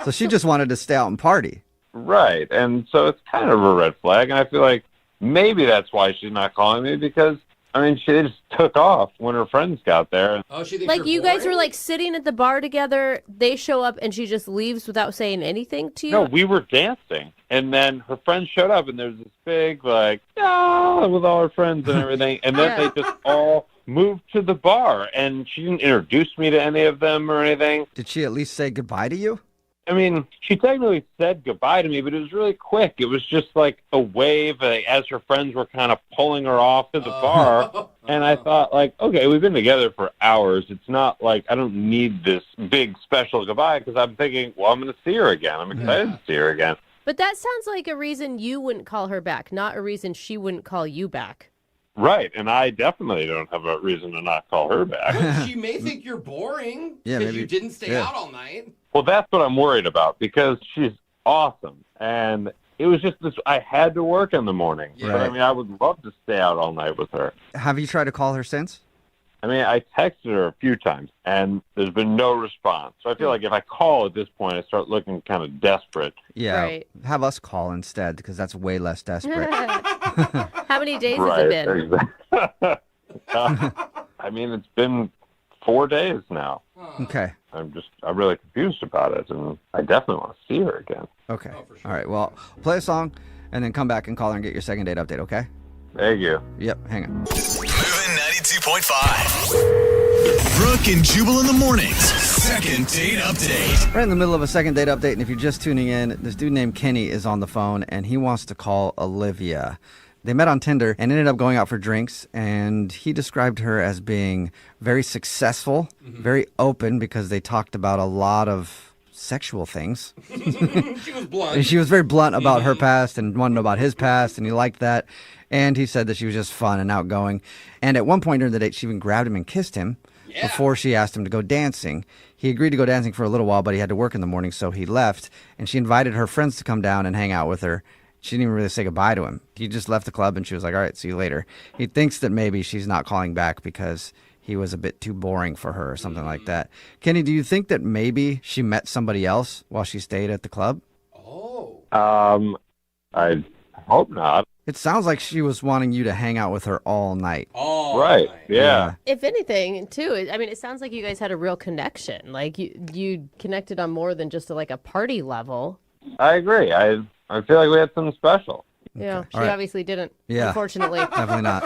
So she just wanted to stay out and party. Right. And so it's kind of a red flag. And I feel like maybe that's why she's not calling me, because, I mean, she just took off when her friends got there. Oh, she thinks Like, you're you guys boring? were, like, sitting at the bar together, they show up, and she just leaves without saying anything to you? No, we were dancing. And then her friends showed up, and there's this big, like, with all her friends and everything. And then they just all moved to the bar. And she didn't introduce me to any of them or anything. Did she at least say goodbye to you? I mean, she technically said goodbye to me, but it was really quick. It was just like a wave as her friends were kind of pulling her off to the bar. And I thought, like, okay, we've been together for hours. It's not like I don't need this big special goodbye, because I'm thinking, well, I'm going to see her again. I'm excited to see her again. But that sounds like a reason you wouldn't call her back, not a reason she wouldn't call you back. Right, and I definitely don't have a reason to not call her back. Well, she may think you're boring because you didn't stay out all night. Well, that's what I'm worried about, because she's awesome. And it was just this, I had to work in the morning. Yeah. But, I mean, I would love to stay out all night with her. Have you tried to call her since? I mean, I texted her a few times, and there's been no response. So I feel like if I call at this point, I start looking kind of desperate. Yeah. Right. Have us call instead, because that's way less desperate. How many days has it been? I mean, it's been 4 days now. Okay. I'm really confused about it, and I definitely want to see her again. Okay. All right. Well, play a song and then come back and call her and get your second date update, okay? Thank you. Yep. Hang on. Moving 92.5. Brooke and Jubal in the mornings. Second date update. We're in the middle of a second date update, and if you're just tuning in, this dude named Kenny is on the phone, and he wants to call Olivia. They met on Tinder and ended up going out for drinks, and he described her as being very successful, very open, because they talked about a lot of sexual things. She was blunt. And she was very blunt about her past and wanted to know about his past, and he liked that. And he said that she was just fun and outgoing. And at one point during the date, she even grabbed him and kissed him before she asked him to go dancing. He agreed to go dancing for a little while, but he had to work in the morning, so he left. And she invited her friends to come down and hang out with her. She didn't even really say goodbye to him. He just left the club, and she was like, all right, see you later. He thinks that maybe she's not calling back because he was a bit too boring for her or something like that. Kenny, do you think that maybe she met somebody else while she stayed at the club? I hope not. It sounds like she was wanting you to hang out with her all night. Right, yeah. If anything, too, I mean, it sounds like you guys had a real connection. Like, you connected on more than just a party level. I agree. I feel like we had something special. Yeah, she All right. obviously didn't, Yeah. unfortunately. Definitely not.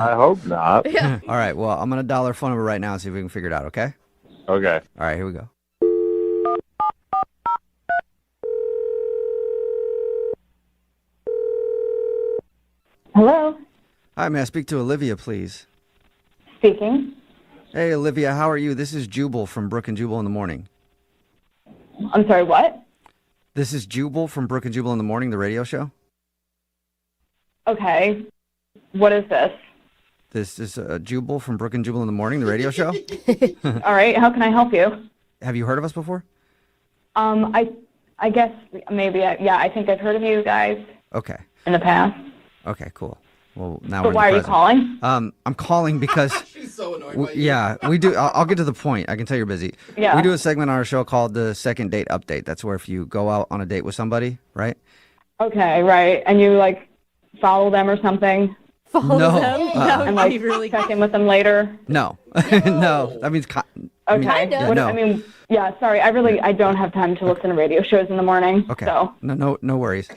I hope not. Yeah. All right, well, I'm going to dial her phone number right now and see if we can figure it out, okay? Okay. All right, here we go. Hello, Hi, may I speak to Olivia, please? speaking. Hey, Olivia, how are you? This is Jubal from Brooke and Jubal in the Morning. I'm sorry, what? This is Jubal from Brooke and Jubal in the Morning, the radio show. Okay, what is this? This is Jubal from Brooke and Jubal in the Morning, the radio show. All right, how can I help you? Have you heard of us before? I guess maybe, I think I've heard of you guys Okay. in the past. Okay, cool. Well, now But we're why in are the you present. calling? I'm calling because She's so annoyed by you. yeah, we do. I'll get to the point. I can tell you're busy. Yeah. We do a segment on our show called the Second Date Update. That's where if you go out on a date with somebody, right? Okay, right. And you, follow them or something? Follow No. them? And, That would be really check in with them later? No, no. That means Okay. Kind of. What- No. I mean, yeah, sorry. I don't have time to listen to radio shows in the morning. Okay. So, No worries.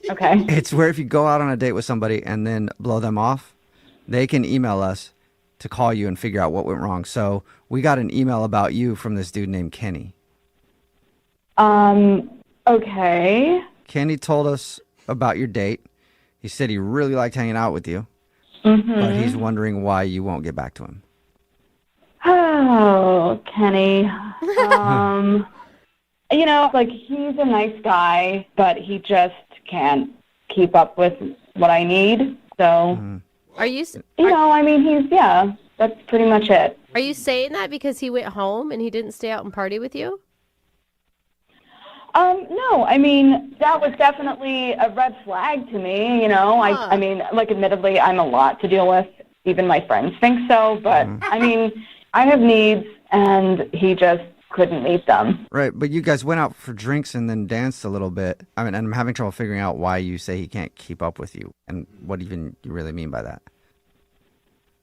okay. It's where if you go out on a date with somebody and then blow them off, they can email us to call you and figure out what went wrong. So we got an email about you from this dude named Kenny. Okay. Kenny told us about your date. He said he really liked hanging out with you, Mm-hmm. but he's wondering why you won't get back to him. Oh, Kenny. He's a nice guy, but he just can't keep up with what I need. So, Are you? I mean, that's pretty much it. Are you saying that because he went home and he didn't stay out and party with you? No, I mean, that was definitely a red flag to me, I mean, like, admittedly, I'm a lot to deal with. Even my friends think so, but, I mean, I have needs, and he just couldn't meet them. Right, but you guys went out for drinks and then danced a little bit. I mean, and I'm having trouble figuring out why you say he can't keep up with you, and what even you really mean by that.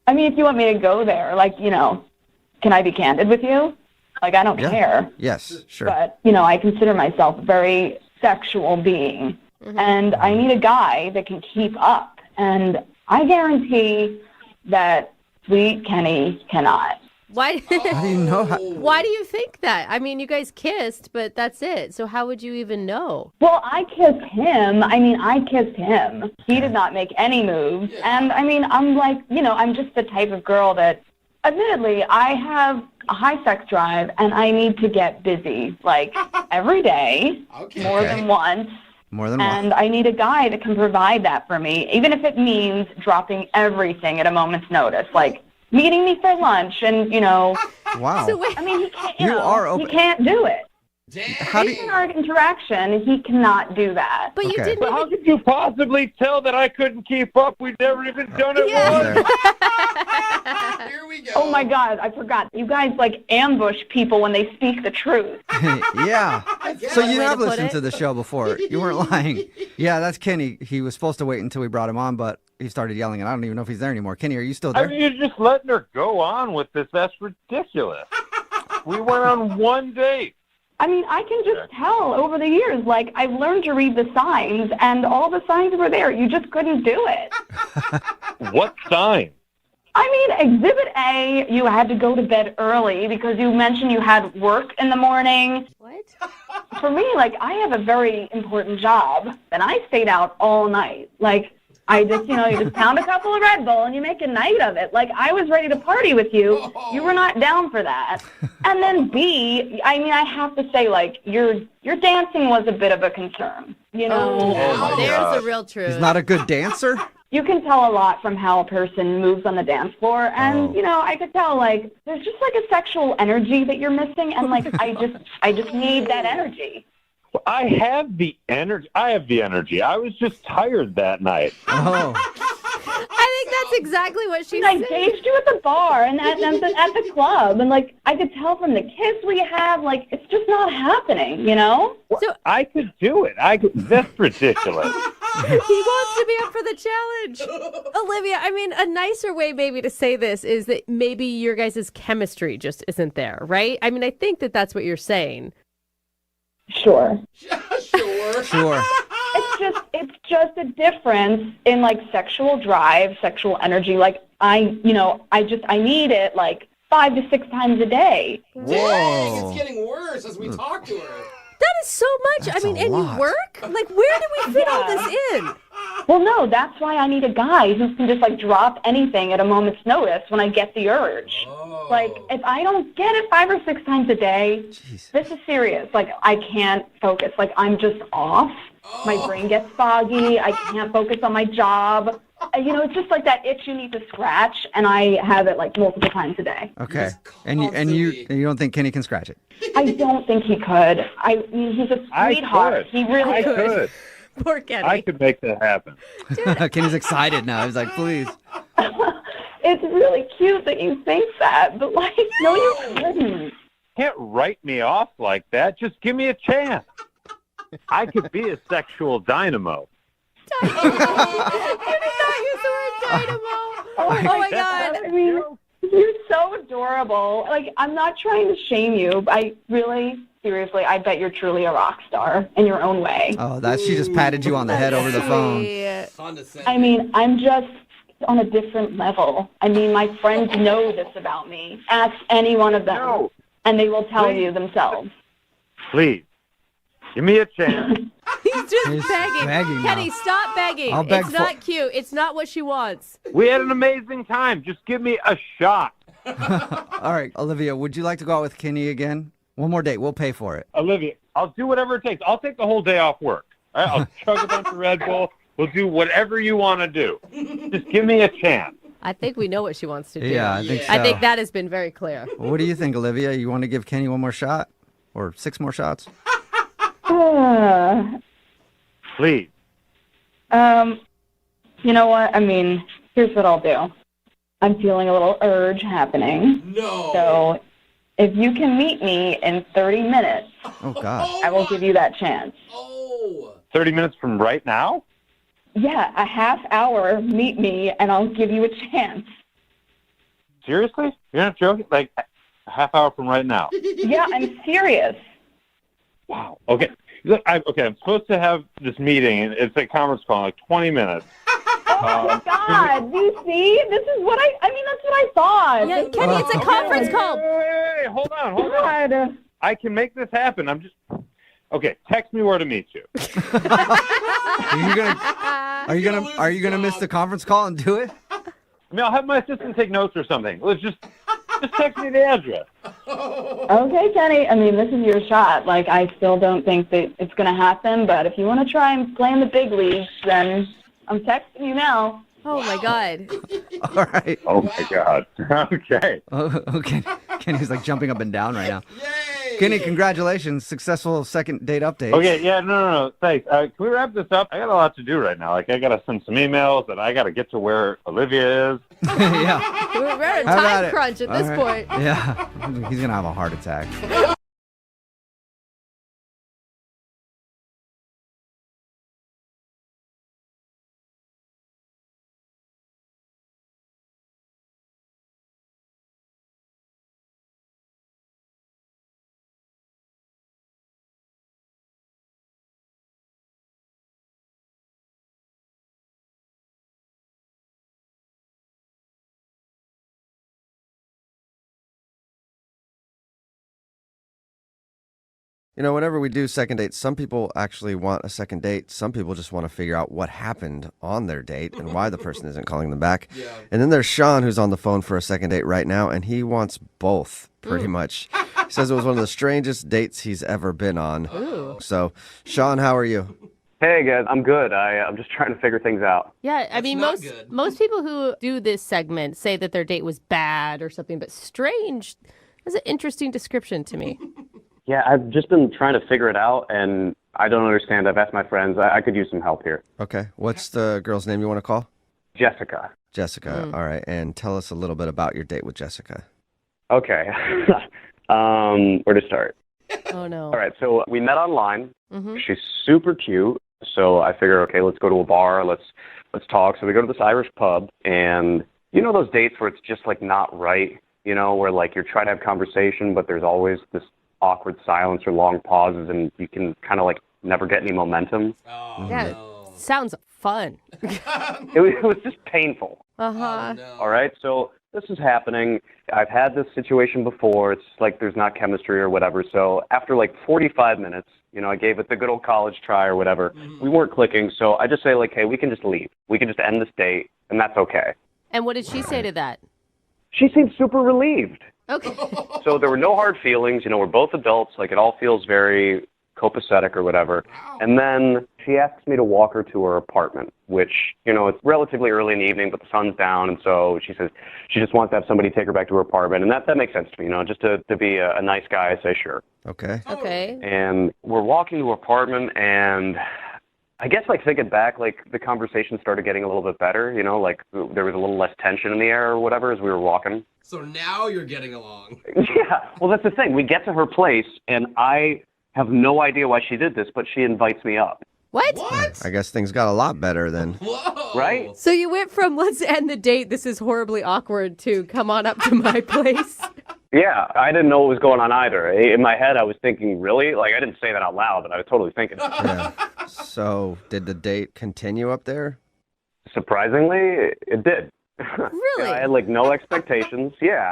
I mean, if you want me to go there, like, can I be candid with you? Like, I don't care. Yes, sure. But, I consider myself a very sexual being. And I need a guy that can keep up. And I guarantee that sweet Kenny cannot. Why? How do you know? Why do you think that? I mean, you guys kissed, but that's it. So how would you even know? Well, I kissed him. I kissed him. He did not make any moves. And, I mean, I'm like, I'm just the type of girl that, admittedly, I have a high sex drive, and I need to get busy, like, every day, more than once. More than once. And I need a guy that can provide that for me, even if it means dropping everything at a moment's notice, like meeting me for lunch and, Wow. So wait, I mean, he can't, You are open. he can't do it. How do In you... our interaction, he cannot do that. but you Okay. didn't But how could you possibly tell that I couldn't keep up? We've never even done it once. Here we go. Oh, my God, I forgot. You guys, like, ambush people when they speak the truth. Yeah. guess. So you Way to have put listened it. to the show before. You weren't lying. Yeah, that's Kenny. He was supposed to wait until we brought him on, but he started yelling, and I don't even know if he's there anymore. Kenny, are you still I there? mean, you're just letting her go on with this. That's ridiculous. We went on one date. I mean, I can just tell over the years, like, I've learned to read the signs, and all the signs were there. You just couldn't do it. What sign? I mean, Exhibit A, you had to go to bed early because you mentioned you had work in the morning. What? For me, like, I have a very important job, and I stayed out all night. Like, I just, you just pound a couple of Red Bull and you make a night of it. Like, I was ready to party with you. You were not down for that. And then B, I mean, I have to say, like, your dancing was a bit of a concern. Oh, my There's God. the real truth. He's not a good dancer? You can tell a lot from how a person moves on the dance floor. And, Oh. I could tell, like, there's just, like, a sexual energy that you're missing. And, like, I just need that energy. I have the energy. I was just tired that night. Oh. I think that's exactly what she And I said. engaged you at the bar and at the club. And, like, I could tell from the kiss we have, like, it's just not happening, Well, I could do it. That's ridiculous. He wants to be up for the challenge. Olivia, I mean, a nicer way maybe to say this is that maybe your guys' chemistry just isn't there, right? I mean, I think that that's what you're saying. Sure. Sure. It's just a difference in, like, sexual drive, sexual energy. Like, I need it, like, 5 to 6 times a day. Dang, Whoa. it's getting worse as we talk to her. That is so much. That's I mean, a and lot. you work? Like, where do we fit all this in? Well, no, that's why I need a guy who can just, like, drop anything at a moment's notice when I get the urge. Oh. Like, if I don't get it 5 or 6 times a day, Jeez. this is serious. Like, I can't focus. Like, I'm just off. My brain gets foggy. I can't focus on my job. It's just like that itch you need to scratch, and I have it, like, multiple times a day. Okay. Just And you don't think Kenny can scratch it? I don't think he could. I mean, he's a I sweetheart. could. He really I could. could. Poor Kenny. I could make that happen. Kenny's excited now. He's like, please. It's really cute that you think that, but, like, no, you couldn't. Can't write me off like that. Just give me a chance. I could be a sexual dynamo. You did not use the word dynamo. Oh my God. I mean, you're so adorable. Like, I'm not trying to shame you, but I really, seriously, I bet you're truly a rock star in your own way. Oh, she just patted you on the head over the phone. Sweet. Condescending. I mean, I'm just on a different level. I mean, my friends know this about me. Ask any one of them, No. and they will tell Please. you themselves. Please, give me a chance. He's just He's begging. begging Kenny, now. stop begging. I'll beg It's for- not cute. It's not what she wants. We had an amazing time. Just give me a shot. All right, Olivia, would you like to go out with Kenny again? One more date. We'll pay for it. Olivia, I'll do whatever it takes. I'll take the whole day off work. All right, I'll chug a bunch of Red Bull. We'll do whatever you want to do. Just give me a chance. I think we know what she wants to do. Yeah, I think so. I think that has been very clear. Well, what do you think, Olivia? You want to give Kenny one more shot? Or 6 more shots? Please. You know what? I mean, here's what I'll do. I'm feeling a little urge happening. No. So if you can meet me in 30 minutes, Oh, God. I will give you that chance. Oh. 30 minutes from right now? Yeah, a half hour, meet me, and I'll give you a chance. Seriously? You're not joking? Like, a half hour from right now? Yeah, I'm serious. Wow. Okay. Look, I'm supposed to have this meeting, and it's a conference call in like 20 minutes. Oh, my God. Do you see? This is what I mean, that's what I thought. Yeah, Kenny, it's a conference call. Wait, hold on. I can make this happen. Okay, text me where to meet you. Are you gonna miss the conference call and do it? I mean, I'll have my assistant take notes or something. Let's just text me the address. Okay, Kenny. I mean, this is your shot. Like, I still don't think that it's going to happen, but if you want to try and play in the big leagues, then I'm texting you now. Oh, my God. All right. Oh, my God. Okay. Oh, okay. Kenny's like jumping up and down right now. Kenny, congratulations. Successful second date update. Okay, yeah, no. Thanks. Can we wrap this up? I got a lot to do right now. Like, I got to send some emails, and I got to get to where Olivia is. Yeah. We're at a How about time it? crunch at All this right. point. Yeah. He's going to have a heart attack. You know, whenever we do second dates, some people actually want a second date. Some people just want to figure out what happened on their date and why the person isn't calling them back. Yeah. And then there's Sean, who's on the phone for a second date right now, and he wants both, pretty much. He says it was one of the strangest dates he's ever been on. Ooh. So, Sean, how are you? Hey, guys. I'm good. I'm just trying to figure things out. Yeah, I mean, most people who do this segment say that their date was bad or something, but strange is an interesting description to me. Yeah, I've just been trying to figure it out, and I don't understand. I've asked my friends. I could use some help here. Okay. What's the girl's name you want to call? Jessica. Jessica. All right. And tell us a little bit about your date with Jessica. Okay. Where to start? Oh, no. All right, so we met online. Mm-hmm. She's super cute, so I figure, okay, let's go to a bar. Let's talk. So we go to this Irish pub, and you know those dates where it's just, like, not right, you know, where, like, you're trying to have conversation, but there's always this awkward silence or long pauses, and you can kind of like never get any momentum. Oh, yeah, no. Sounds fun. It was just painful. Uh-huh. Oh, no. All right, so this is happening. I've had this situation before. It's like there's not chemistry or whatever. So after like 45 minutes, you know, I gave it the good old college try or whatever. Mm-hmm. We weren't clicking, so I just say like, hey, we can just leave. We can just end this date, and that's okay. And what did she say to that? She seemed super relieved. Okay. So there were no hard feelings. You know, we're both adults. Like, it all feels very copacetic or whatever. Wow. And then she asks me to walk her to her apartment, which, you know, it's relatively early in the evening, but the sun's down. And so she says she just wants to have somebody take her back to her apartment. And that makes sense to me, you know, just to be a nice guy, I say sure. Okay. Okay. And we're walking to her apartment, and I guess, like, thinking back, like, the conversation started getting a little bit better, you know, like, there was a little less tension in the air or whatever as we were walking. So now you're getting along. Yeah, well, that's the thing. We get to her place, and I have no idea why she did this, but she invites me up. What? I guess things got a lot better then. Whoa. Right? So you went from let's end the date, this is horribly awkward, to come on up to my place. Yeah, I didn't know what was going on either. In my head, I was thinking, really? Like, I didn't say that out loud, but I was totally thinking. Yeah. So, did the date continue up there? Surprisingly, it did. Really? I had, like, no expectations. Yeah,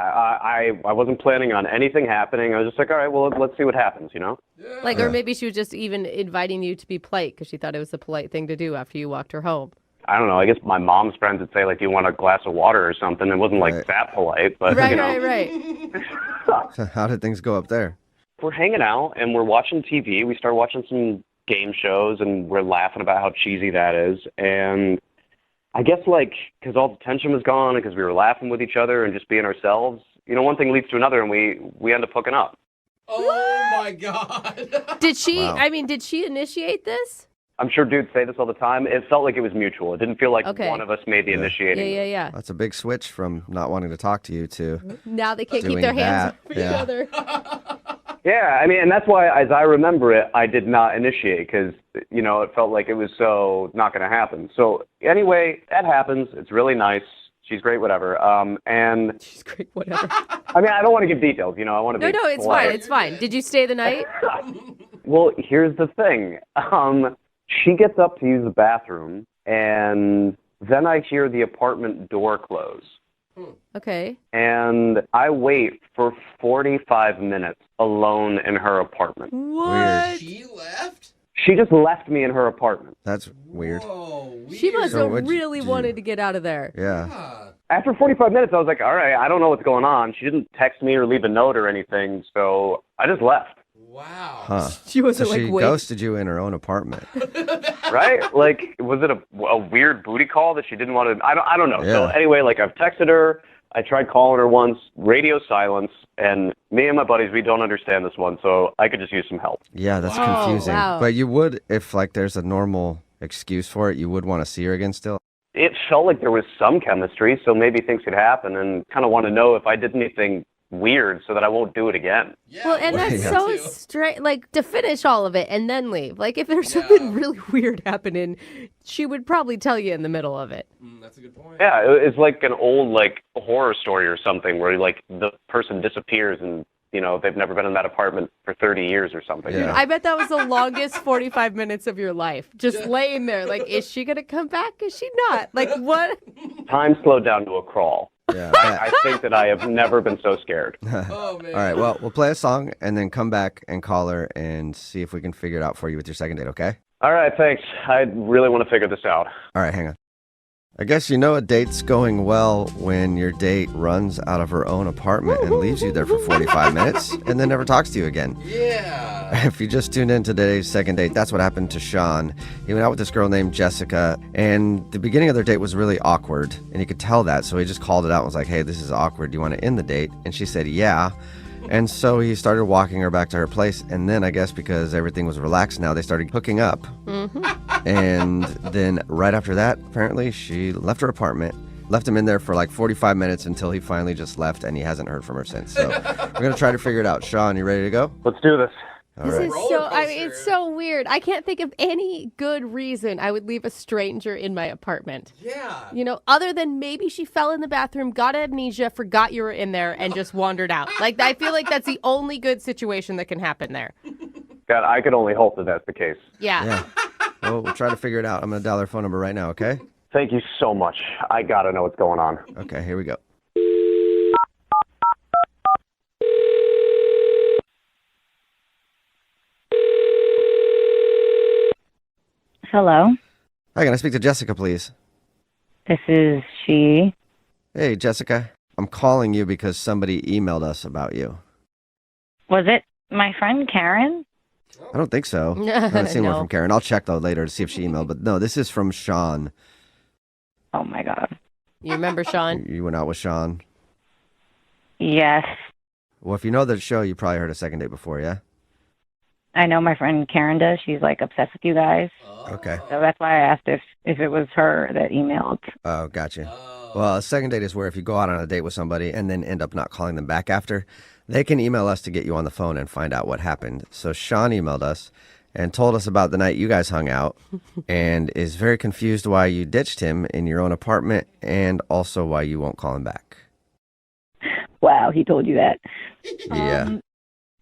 I wasn't planning on anything happening. I was just like, all right, well, let's see what happens, you know? Like, or maybe she was just even inviting you to be polite because she thought it was the polite thing to do after you walked her home. I don't know. I guess my mom's friends would say, like, do you want a glass of water or something? It wasn't, like, that polite, but, right, you know. Right. So how did things go up there? We're hanging out, and we're watching TV. We start watching some game shows, and we're laughing about how cheesy that is. And I guess, like, because all the tension was gone and because we were laughing with each other and just being ourselves, one thing leads to another, and we end up hooking up. Oh, my God. Did she, Wow. did she initiate this? I'm sure dudes say this all the time. It felt like it was mutual. It didn't feel like Okay. one of us made the initiating. Yeah. That's a big switch from not wanting to talk to you to Now they can't keep doing their hands that. off each Yeah. other. Yeah, I mean, and that's why, as I remember it, I did not initiate because, it felt like it was so not going to happen. So anyway, that happens. It's really nice. She's great, whatever. And she's great, whatever. I mean, I don't want to give details. I want to be No, it's polite. fine. It's fine. Did you stay the night? Well, here's the thing. She gets up to use the bathroom, and then I hear the apartment door close. Okay. And I wait for 45 minutes alone in her apartment. What? She left? She just left me in her apartment. That's weird. Whoa, She must So have what'd really you- wanted to get out of there. Yeah. After 45 minutes, I was like, all right, I don't know what's going on. She didn't text me or leave a note or anything, so I just left. Wow. Huh. She wasn't so she wait. ghosted you in her own apartment. Right? Like, was it a weird booty call that she didn't want to? I don't know. So Yeah. anyway, like, I've texted her. I tried calling her once, radio silence, and me and my buddies, we don't understand this one, so I could just use some help. Yeah, that's Oh, confusing. wow. But you would, if like there's a normal excuse for it, you would want to see her again still. It felt like there was some chemistry, so maybe things could happen, and kind of want to know if I did anything weird so that I won't do it again. Yeah, Well, and that's Yeah. so strange. Like, to finish all of it and then leave. Like, if there's something really weird happening, she would probably tell you in the middle of it. That's a good point. Yeah, it's like an old, like, horror story or something where, like, the person disappears and, they've never been in that apartment for 30 years or something. Yeah. I bet that was the longest 45 minutes of your life. Just laying there. Like, is she going to come back? Is she not? Like, what? Time slowed down to a crawl. Yeah. I think that I have never been so scared. Oh, man. All right, well, we'll play a song and then come back and call her and see if we can figure it out for you with your second date, okay? All right, thanks. I really want to figure this out. All right, hang on. I guess you know a date's going well when your date runs out of her own apartment and leaves you there for 45 minutes and then never talks to you again. Yeah. If you just tuned in to today's second date, that's what happened to Sean. He went out with this girl named Jessica, and the beginning of their date was really awkward, and he could tell that, so he just called it out and was like, hey, this is awkward. Do you want to end the date? And she said, yeah. And so he started walking her back to her place, and then I guess because everything was relaxed now, they started hooking up. Mm-hmm. And then right after that, apparently, she left her apartment, left him in there for like 45 minutes until he finally just left, and he hasn't heard from her since. So we're going to try to figure it out. Sean, you ready to go? Let's do this. All This right. is so, it's so weird. I can't think of any good reason I would leave a stranger in my apartment. Yeah. Other than maybe she fell in the bathroom, got amnesia, forgot you were in there, and just wandered out. Like, I feel like that's the only good situation that can happen there. God, I could only hope that that's the case. Yeah. Well, we'll try to figure it out. I'm going to dial their phone number right now, okay? Thank you so much. I got to know what's going on. Okay, here we go. Hello, Hi, can I speak to Jessica, please? this is she. Hey, Jessica. I'm calling you because somebody emailed us about you. Was it my friend Karen? I don't think so. I haven't seen one No. from Karen. I'll check, though, later to see if she emailed. But no, this is from Sean. Oh my God. You remember Sean? You went out with Sean. Yes, Well, if you know the show, you probably heard a second date before, yeah? I know my friend Karen does. She's like obsessed with you guys. Okay. So that's why I asked if it was her that emailed. Oh, gotcha. Well, a second date is where if you go out on a date with somebody and then end up not calling them back after, they can email us to get you on the phone and find out what happened. So Sean emailed us and told us about the night you guys hung out and is very confused why you ditched him in your own apartment and also why you won't call him back. Wow, he told you that. Yeah.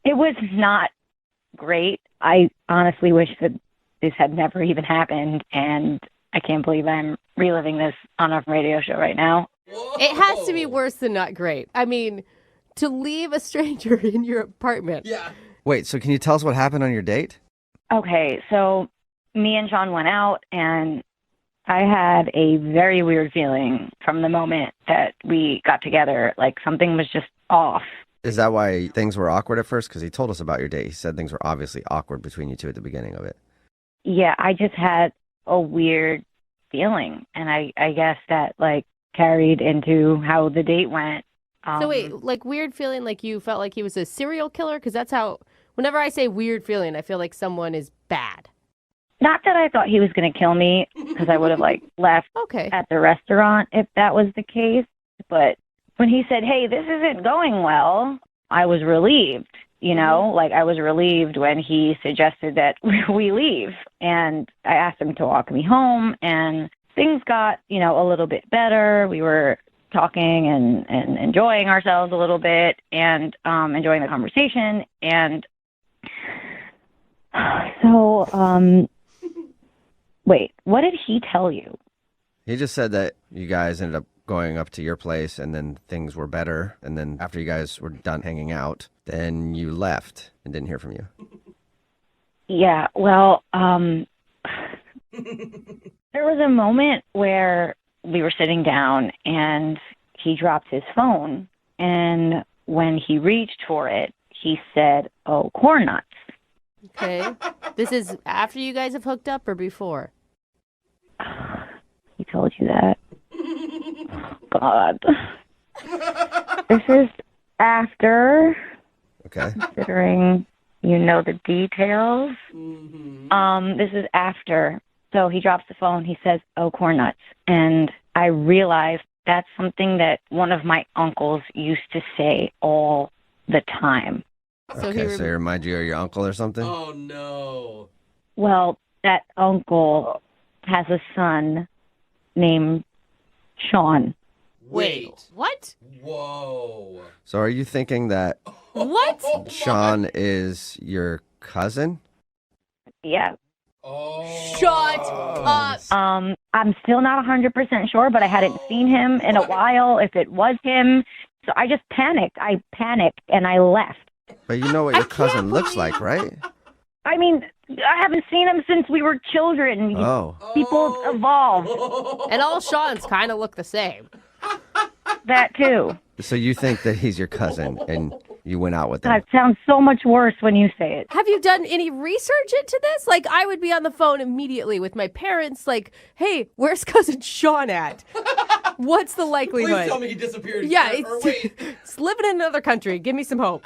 It was not great. I honestly wish that this had never even happened, and I can't believe I'm reliving this on a radio show right now. It has to be worse than not great. I mean, to leave a stranger in your apartment. Yeah. Wait, so can you tell us what happened on your date? Okay, so me and Sean went out, and I had a very weird feeling from the moment that we got together. Like something was just off. Is that why things were awkward at first? Because he told us about your date. He said things were obviously awkward between you two at the beginning of it. yeah, I just had a weird feeling. And I guess that, like, carried into how the date went. So wait, like weird feeling like you felt like he was a serial killer? Because that's how, whenever I say weird feeling, I feel like someone is bad. Not that I thought he was going to kill me, because I would have, like, left at the restaurant if that was the case. But when he said, hey, this isn't going well, I was relieved, you know? Like, I was relieved when he suggested that we leave. And I asked him to walk me home, and things got, you know, a little bit better. We were talking and enjoying ourselves a little bit and enjoying the conversation. And so, wait, what did he tell you? He just said that you guys ended up going up to your place and then things were better. And then after you guys were done hanging out, then you left and didn't hear from you. Yeah, well, there was a moment where we were sitting down and he dropped his phone. And when he reached for it, he said, oh, corn nuts. Okay. This is after you guys have hooked up or before? He told you that? Oh, God. This is after. Okay. Considering you know the details. This is after. So he drops the phone. He says, oh, corn nuts. And I realized that's something that one of my uncles used to say all the time. So he remind you of your uncle or something? Oh, no. Well, that uncle has a son named Sean. Wait. What? Whoa. So are you thinking that What? Sean is your cousin? Yeah. Shut up. I'm still not 100% sure, but I hadn't seen him in a while if it was him. So I just panicked. I panicked and I left. But you know what your cousin looks like, right? I mean, I haven't seen him since we were children. Oh. People evolve. And all Sean's kind of look the same. That too. So you think that he's your cousin and you went out with him? That sounds so much worse when you say it. Have you done any research into this? Like, I would be on the phone immediately with my parents, like, hey, where's cousin Sean at? What's the likelihood? Please tell me he disappeared. Yeah, it's living in another country. Give me some hope.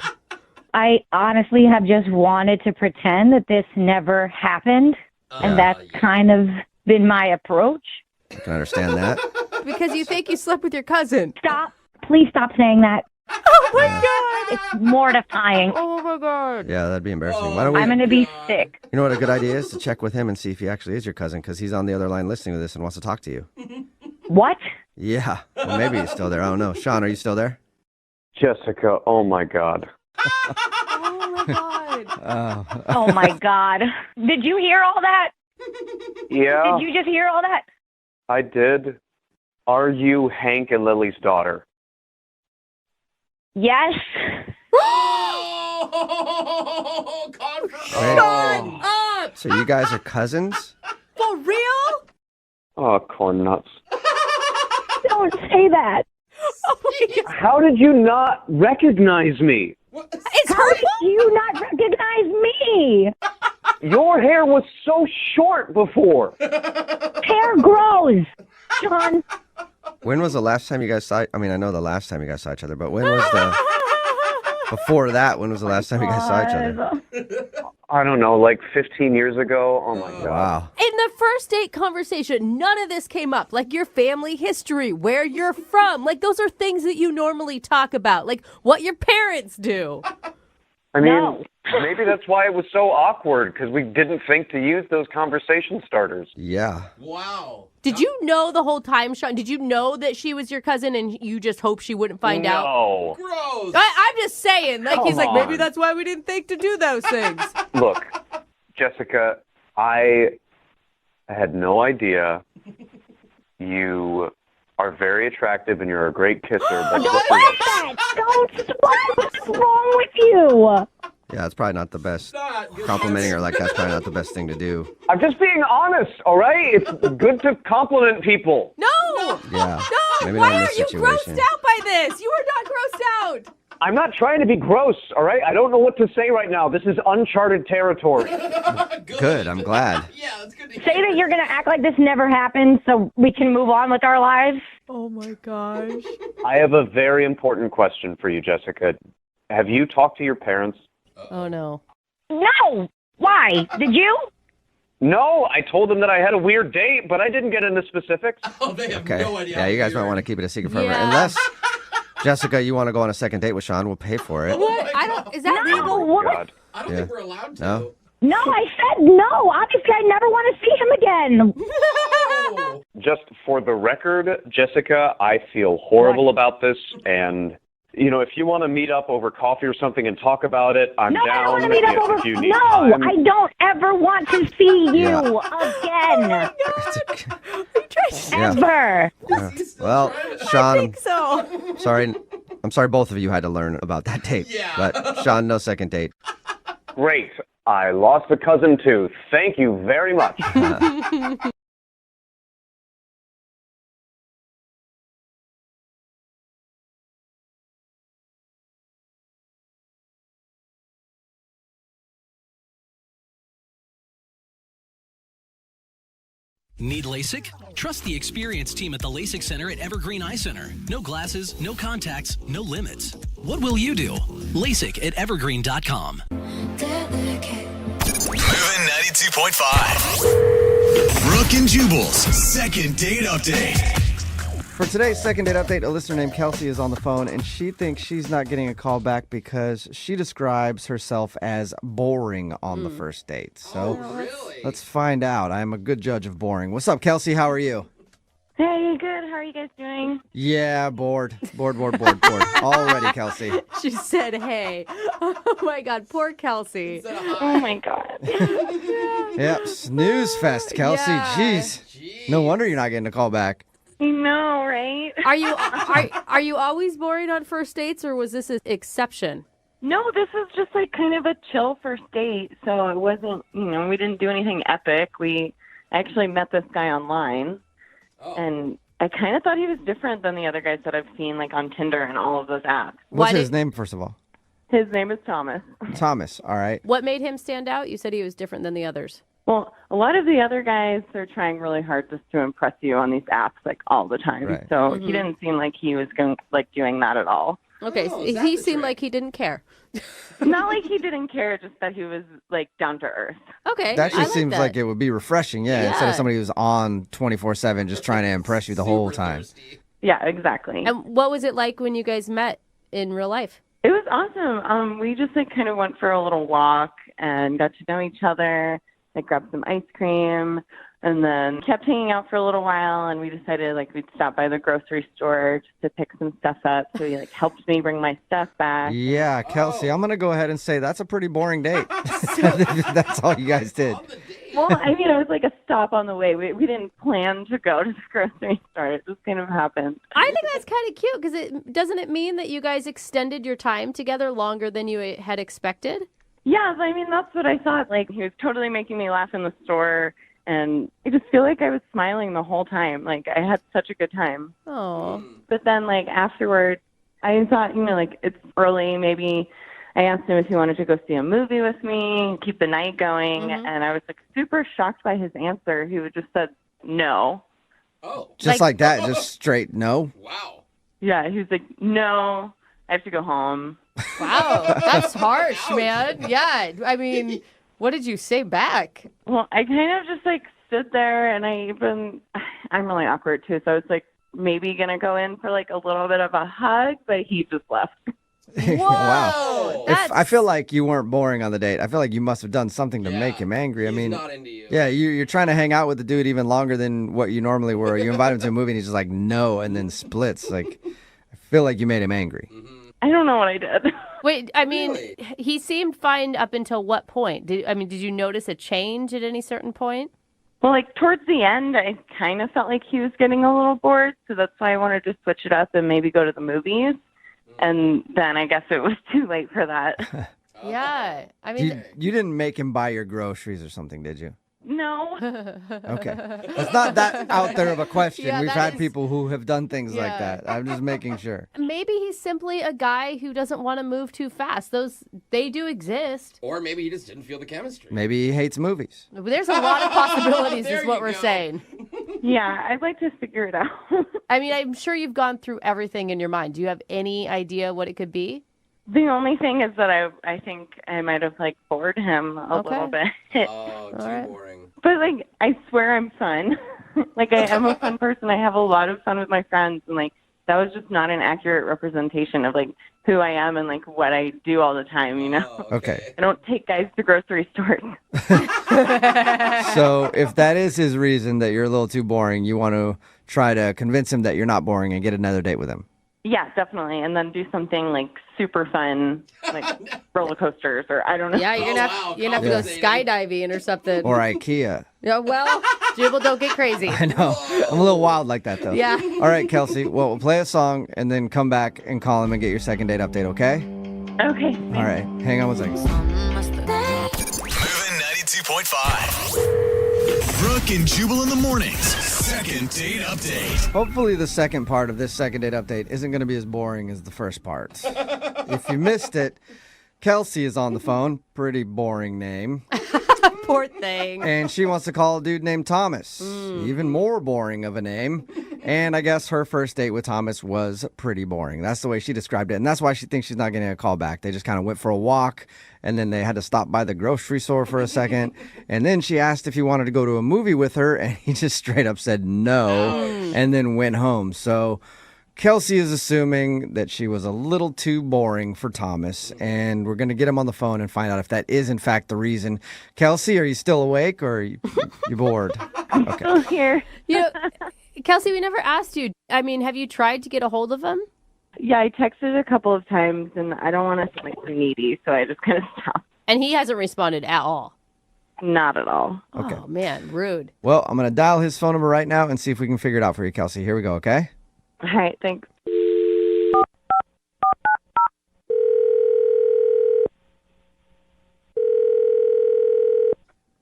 I honestly have just wanted to pretend that this never happened. And that's kind of been my approach. I can understand that. Because you think you slept with your cousin. Stop. Please stop saying that. Oh, my God. It's mortifying. Oh, my God. Yeah, that'd be embarrassing. Why don't we? I'm going to be sick. You know what a good idea is? To check with him and see if he actually is your cousin, because he's on the other line listening to this and wants to talk to you. What? Yeah. Well, maybe he's still there. I don't know. Sean, are you still there? Jessica, oh my God. Oh, my God. Oh, my God. Did you hear all that? Yeah, Did you just hear all that? I did. Are you Hank and Lily's daughter? Yes. Shut up. So you guys are cousins? For real? Oh, corn nuts. Don't say that. How did you not recognize me? It's How did you not recognize me? Your hair was so short before. Hair grows, John. When was the last time you guys saw? I mean, I know the last time you guys saw each other, but when was the? Before that, when was the last time you guys saw each other? I don't know, like 15 years ago. Oh my God. Wow. In the first date conversation, none of this came up. Like your family history, where you're from. Like those are things that you normally talk about. Like what your parents do. I mean, No. maybe that's why it was so awkward, because we didn't think to use those conversation starters. Yeah. Wow. Did you know the whole time, Sean? Did you know that she was your cousin and you just hoped she wouldn't find out? No. Gross. I'm just saying. Like he's Come like, maybe on. that's why we didn't think to do those things. Look, Jessica, I had no idea. You are very attractive and you're a great kisser. But Don't like that. Don't. What's wrong with you? Yeah, it's probably not the best. Not good. Complimenting her like that's probably not the best thing to do. I'm just being honest, all right? It's good to compliment people. No. Yeah. No. Maybe Why not in are this you situation. grossed out by this? You are not grossed out. I'm not trying to be gross, all right? I don't know what to say right now. This is uncharted territory. Good, I'm glad. Say that you're going to act like this never happened so we can move on with our lives. Oh my gosh. I have a very important question for you, Jessica. Have you talked to your parents? Oh no. No! Why? Did you? No, I told them that I had a weird date, but I didn't get into specifics. Oh, they have Okay. no idea. Yeah, you guys might want to keep it a secret forever. Yeah. Unless, Jessica, you want to go on a second date with Sean, we'll pay for it. What? I don't. Is that No, legal? what? God. I don't Yeah. think we're allowed to. No? No, I said no. Obviously, I never want to see him again. Oh. Just for the record, Jessica, I feel horrible about this, and if you want to meet up over coffee or something and talk about it, I'm No, I down. don't want to meet up If over. you need No, time. I don't ever want to see you Yeah. again. Yeah. Ever. Well, I Sean, think so. I'm sorry both of you had to learn about that date. Yeah. But Sean, no second date. Great. I lost a cousin, too. Thank you very much. Need LASIK? Trust the experienced team at the LASIK Center at Evergreen Eye Center. No glasses, no contacts, no limits. What will you do? LASIK at evergreen.com. Moving 92.5. Brooke and Jubal's second date update. For today's second date update, a listener named Kelsey is on the phone, and she thinks she's not getting a call back because she describes herself as boring on the first date. So let's find out. I'm a good judge of boring. What's up, Kelsey? How are you? Hey, good. How are you guys doing? Yeah, bored. Bored. Already, Kelsey. She said, "Hey." Oh my God, poor Kelsey. Oh my God. Yep, snooze fest, Kelsey. Yeah. Jeez. No wonder you're not getting a call back. I know, right? Are you always boring on first dates, or was this an exception? No, this is just like kind of a chill first date. So it wasn't, we didn't do anything epic. We actually met this guy online, and I kind of thought he was different than the other guys that I've seen like on Tinder and all of those apps. What's his name, first of all? His name is Thomas. Thomas, all right. What made him stand out? You said he was different than the others. Well, a lot of the other guys are trying really hard just to impress you on these apps like all the time. Right. So he didn't seem like he was doing that at all. Okay, so he seemed like he didn't care. Not like he didn't care, just that he was like down to earth. Okay, That I just seems that. like it would be refreshing, yeah, instead of somebody who's on 24/7 just trying to impress you the whole time. Yeah, exactly. And what was it like when you guys met in real life? It was awesome. We just like kind of went for a little walk and got to know each other. I grabbed some ice cream and then kept hanging out for a little while, and we decided like we'd stop by the grocery store just to pick some stuff up. So he like helped me bring my stuff back. Yeah, Kelsey, I'm going to go ahead and say that's a pretty boring date. That's all you guys did. Well, I mean, it was like a stop on the way. We didn't plan to go to the grocery store. It just kind of happened. I think that's kind of cute because doesn't it mean that you guys extended your time together longer than you had expected? Yeah, I mean, that's what I thought. Like, he was totally making me laugh in the store, and I just feel like I was smiling the whole time. Like, I had such a good time. Oh. But then, like, afterward, I thought, like, it's early. Maybe I asked him if he wanted to go see a movie with me, keep the night going, and I was, like, super shocked by his answer. He would just said no. Oh. Just like that, just straight no? Wow. Yeah, he was like, no, I have to go home. Wow, that's harsh, man. Yeah, I mean, what did you say back? Well, I kind of just like stood there, and I'm really awkward too, so I was like maybe gonna go in for like a little bit of a hug, but he just left. Wow. I feel like you weren't boring on the date. I feel like you must have done something to make him angry. I mean, not into you. Yeah, you're trying to hang out with the dude even longer than what you normally were. You invite him to a movie, and he's just like no, and then splits. Like, I feel like you made him angry. I don't know what I did. Wait, I mean, he seemed fine up until what point? Did you notice a change at any certain point? Well, like towards the end, I kind of felt like he was getting a little bored, so that's why I wanted to switch it up and maybe go to the movies. And then I guess it was too late for that. Yeah, I mean, You didn't make him buy your groceries or something, did you? No. Okay. That's not that out there of a question. Yeah, We've that had is- people who have done things like Yeah. that. I'm just making sure. Maybe he's simply a guy who doesn't want to move too fast. They do exist. Or maybe he just didn't feel the chemistry. Maybe he hates movies. There's a lot of possibilities, There is what you we're go. saying. Yeah, I'd like to figure it out. I mean, I'm sure you've gone through everything in your mind. Do you have any idea what it could be? The only thing is that I think I might have like bored him a little bit. Oh, too right. boring. But like I swear I'm fun. Like I am a fun person. I have a lot of fun with my friends, and like that was just not an accurate representation of like who I am and like what I do all the time, you know? Okay. I don't take guys to grocery stores. So if that is his reason that you're a little too boring, you want to try to convince him that you're not boring and get another date with him. Yeah, definitely. And then do something like super fun, like roller coasters or I don't know. Yeah, you're gonna have to go skydiving or something. Or IKEA. Yeah, well, Jubal, don't get crazy. I know. I'm a little wild like that, though. Yeah. All right, Kelsey. Well, we'll play a song and then come back and call him and get your second date update, okay? Okay. All right. Hang on one second. Moving 92.5. Brooke and Jubal in the mornings. Second date update. Hopefully the second part of this second date update isn't going to be as boring as the first part. If you missed it, Kelsey is on the phone. Pretty boring name. Poor thing. And she wants to call a dude named Thomas. Even more boring of a name. And I guess her first date with Thomas was pretty boring. That's the way she described it. And that's why she thinks she's not getting a call back. They just kind of went for a walk, and then they had to stop by the grocery store for a second. And then she asked if he wanted to go to a movie with her, and he just straight up said no, and then went home. So Kelsey is assuming that she was a little too boring for Thomas, and we're going to get him on the phone and find out if that is, in fact, the reason. Kelsey, are you still awake, or are you bored? I'm still here. You know, Kelsey, we never asked you. I mean, have you tried to get a hold of him? Yeah, I texted a couple of times, and I don't want to seem like needy, so I just kind of stopped. And he hasn't responded at all. Not at all. Okay. Oh, man, rude. Well, I'm going to dial his phone number right now and see if we can figure it out for you, Kelsey. Here we go, okay? All right, thanks.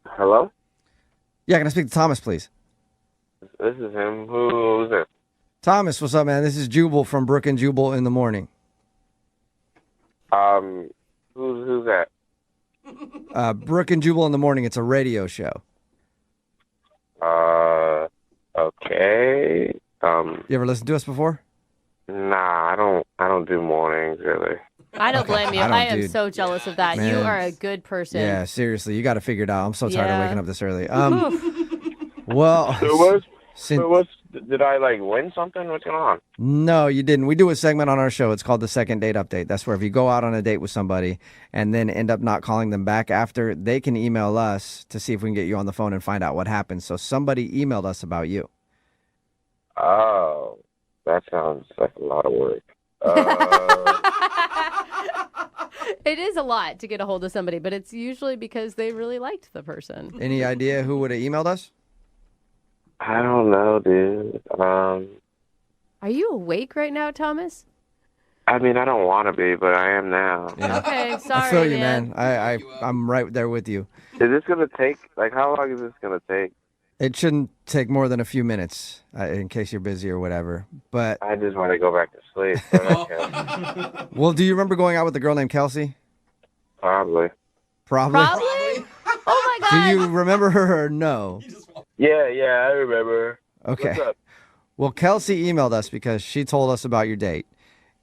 Hello? Yeah, can I speak to Thomas, please? This is him. Who's this? Thomas, what's up, man? This is Jubal from Brooke and Jubal in the morning. Who's that? Brooke and Jubal in the morning. It's a radio show. Okay. You ever listened to us before? Nah, I don't do mornings really. I don't blame you. I I, don't, am dude. so jealous of that. You Man. are a good person. Yeah, seriously, you got to figure it out. I'm so tired of Yeah. waking up this early. Well, Did I like win something? What's going on? no, you didn't. We do a segment on our show. It's called the second date update. That's where if you go out on a date with somebody and then end up not calling them back after, they can email us to see if we can get you on the phone and find out what happened. So somebody emailed us about you. Oh, that sounds like a lot of work. It is a lot to get a hold of somebody, but it's usually because they really liked the person. Any idea who would have emailed us? I don't know, dude. Are you awake right now, Thomas? I mean, I don't want to be, but I am now. Okay, sorry, I feel you, man. I'm right there with you. Is this gonna take? Like, how long is this gonna take? It shouldn't take more than a few minutes, in case you're busy or whatever. But I just want to go back to sleep. But okay. well, do you remember going out with a girl named Kelsey? Probably. Probably. Oh my Do God. you remember her or no? Yeah, I remember. Okay. What's up? Well, Kelsey emailed us because she told us about your date.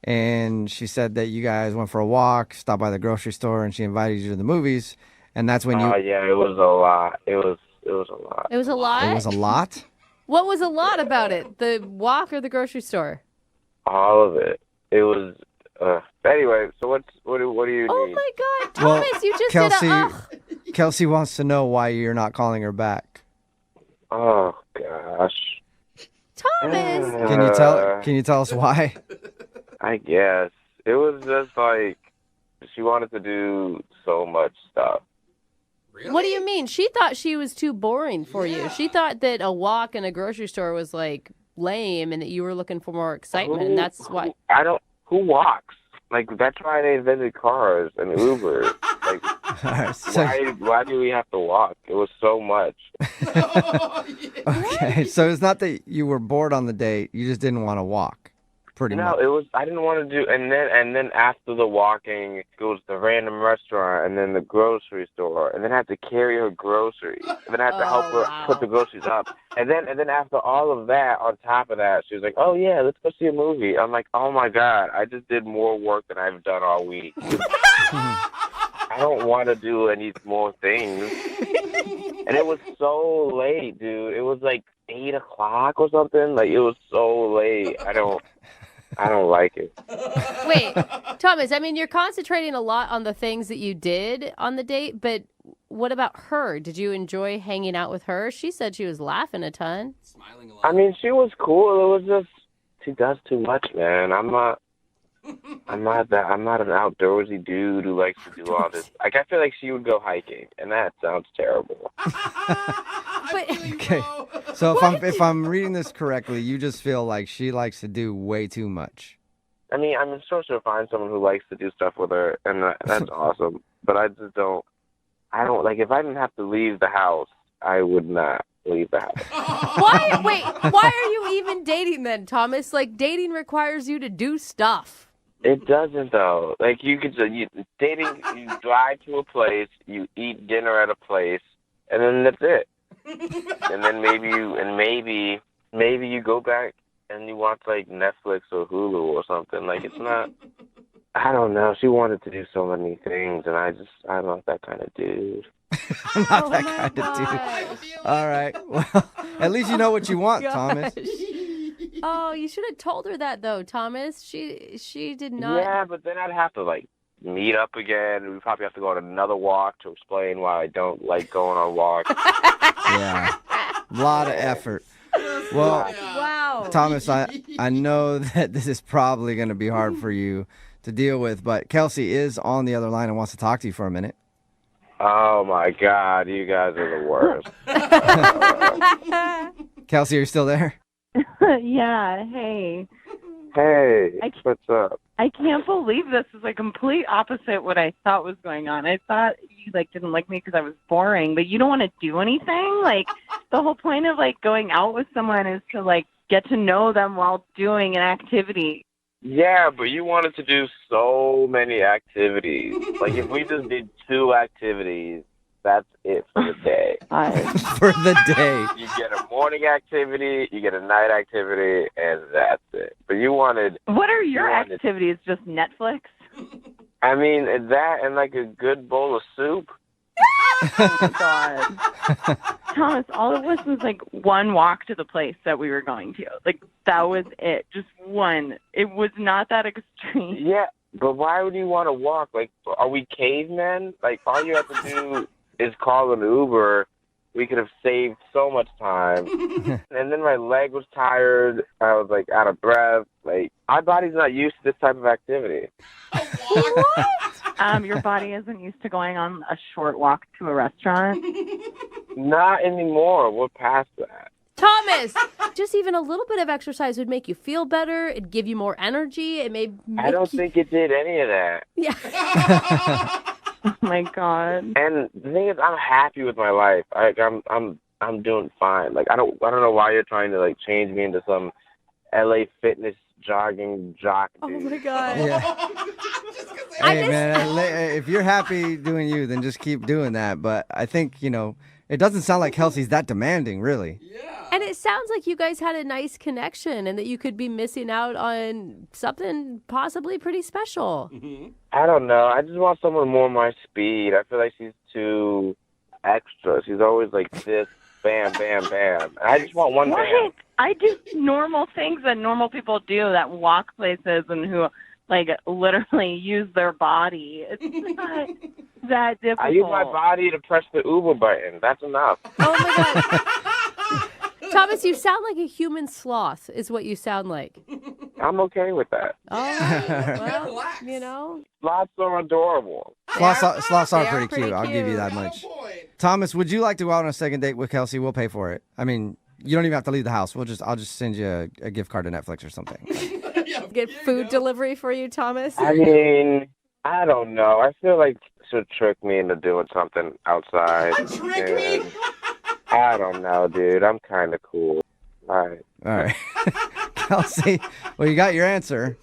And she said that you guys went for a walk, stopped by the grocery store, and she invited you to the movies. And that's when you... Oh, yeah, it was a lot. It was a lot. It was a lot? It was a lot? What was a lot about it? The walk or the grocery store? All of it. It was... Anyway, so what do you Oh need? my God, Well, Thomas, you just Kelsey, did a ugh. Kelsey wants to know why you're not calling her back. Oh, gosh. Thomas. Can you tell us why? I guess. It was just like she wanted to do so much stuff. What do you mean? She thought she was too boring for you. She thought that a walk in a grocery store was like lame and that you were looking for more excitement, and that's why. Who walks? Like, that's why they invented cars and Uber. Like, Like, All right, so, why do we have to walk? It was so much. okay, so it's not that you were bored on the date. You just didn't want to walk. Pretty much. No, it was. I didn't want to do. And then after the walking, goes to the random restaurant, and then the grocery store, and then I had to carry her groceries, and then I had to help her put the groceries up, and then after all of that, on top of that, she was like, "Oh yeah, let's go see a movie." I'm like, "Oh my god, I just did more work than I've done all week." I don't want to do any more things. And it was so late, dude. It was like 8 o'clock or something. Like, it was so late. I don't like it. Wait, Thomas, I mean, you're concentrating a lot on the things that you did on the date, but what about her? Did you enjoy hanging out with her? She said she was laughing a ton. Smiling a lot. I mean, she was cool. It was just, she does too much, man. I'm not an outdoorsy dude who likes to do all this. Like, I feel like she would go hiking, and that sounds terrible. Okay, so if I'm reading this correctly, you just feel like she likes to do way too much. I mean, I'm sure she'll find someone who likes to do stuff with her, and that's awesome. But I just don't. I don't like. If I didn't have to leave the house, I would not leave the house. Why? Wait, why are you even dating then, Thomas? Like, dating requires you to do stuff. It doesn't though. Like, you dating. You drive to a place, you eat dinner at a place, and then that's it. And then maybe you go back and you watch like Netflix or Hulu or something. Like, it's not. I don't know. She wanted to do so many things, and I'm not that kind of dude. I'm not that kind of dude. All right. Well, at least you know what you want, Thomas. Oh, you should have told her that though, Thomas. She did not. Yeah, but then I'd have to like meet up again. We'd probably have to go on another walk to explain why I don't like going on walks. Yeah. A lot of effort. Well, wow. Thomas, I know that this is probably going to be hard for you to deal with, but Kelsey is on the other line and wants to talk to you for a minute. Oh my God, you guys are the worst. Kelsey, are you still there? Yeah, hey. Hey, what's up? I can't believe this is a complete opposite what I thought was going on. I thought you didn't like me because I was boring, but you don't want to do anything. Like, the whole point of going out with someone is to get to know them while doing an activity. Yeah, but you wanted to do so many activities. Like, if we just did 2 activities, that's it for the day. For the day. You get a morning activity, you get a night activity, and that's it. But you wanted... What are your activities? Just Netflix? I mean, that and a good bowl of soup. Oh, my God. Thomas, all it was one walk to the place that we were going to. That was it. Just one. It was not that extreme. Yeah, but why would you want to walk? Are we cavemen? All you have to do is call an Uber. We could have saved so much time. And then my leg was tired. I was out of breath. My body's not used to this type of activity. What? Your body isn't used to going on a short walk to a restaurant? Not anymore. We're past that. Thomas, just even a little bit of exercise would make you feel better. It'd give you more energy. It may. I don't think it did any of that. Yeah. Oh my God. And the thing is, I'm happy with my life. I'm doing fine. I don't know why you're trying to change me into some LA fitness jogging jock dude. Oh my God. Yeah. Hey, man, if you're happy doing you, then just keep doing that. But I think, it doesn't sound like Kelsey's that demanding, really. And it sounds like you guys had a nice connection and that you could be missing out on something possibly pretty special. Mm-hmm. I don't know. I just want someone more my speed. I feel like she's too extra. She's always this, bam, bam, bam. I just want one bam. I do normal things that normal people do that walk places and who literally use their body. It's not that difficult. I use my body to press the Uber button. That's enough. Oh my God. Thomas, you sound like a human sloth is what you sound like. I'm okay with that. Well, Sloths are adorable. Sloths are pretty cute. I'll give you that much. Thomas, would you like to go out on a second date with Kelsey? We'll pay for it. I mean, you don't even have to leave the house. I'll just send you a gift card to Netflix or something. Get food delivery for you, Thomas? I mean, I don't know. I feel like to trick me into doing something outside. Trick me? I don't know, dude. I'm kind of cool. All right. Kelsey, well, you got your answer.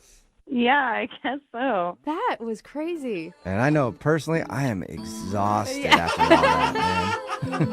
Yeah, I guess so. That was crazy. And I know personally, I am exhausted after all that, man.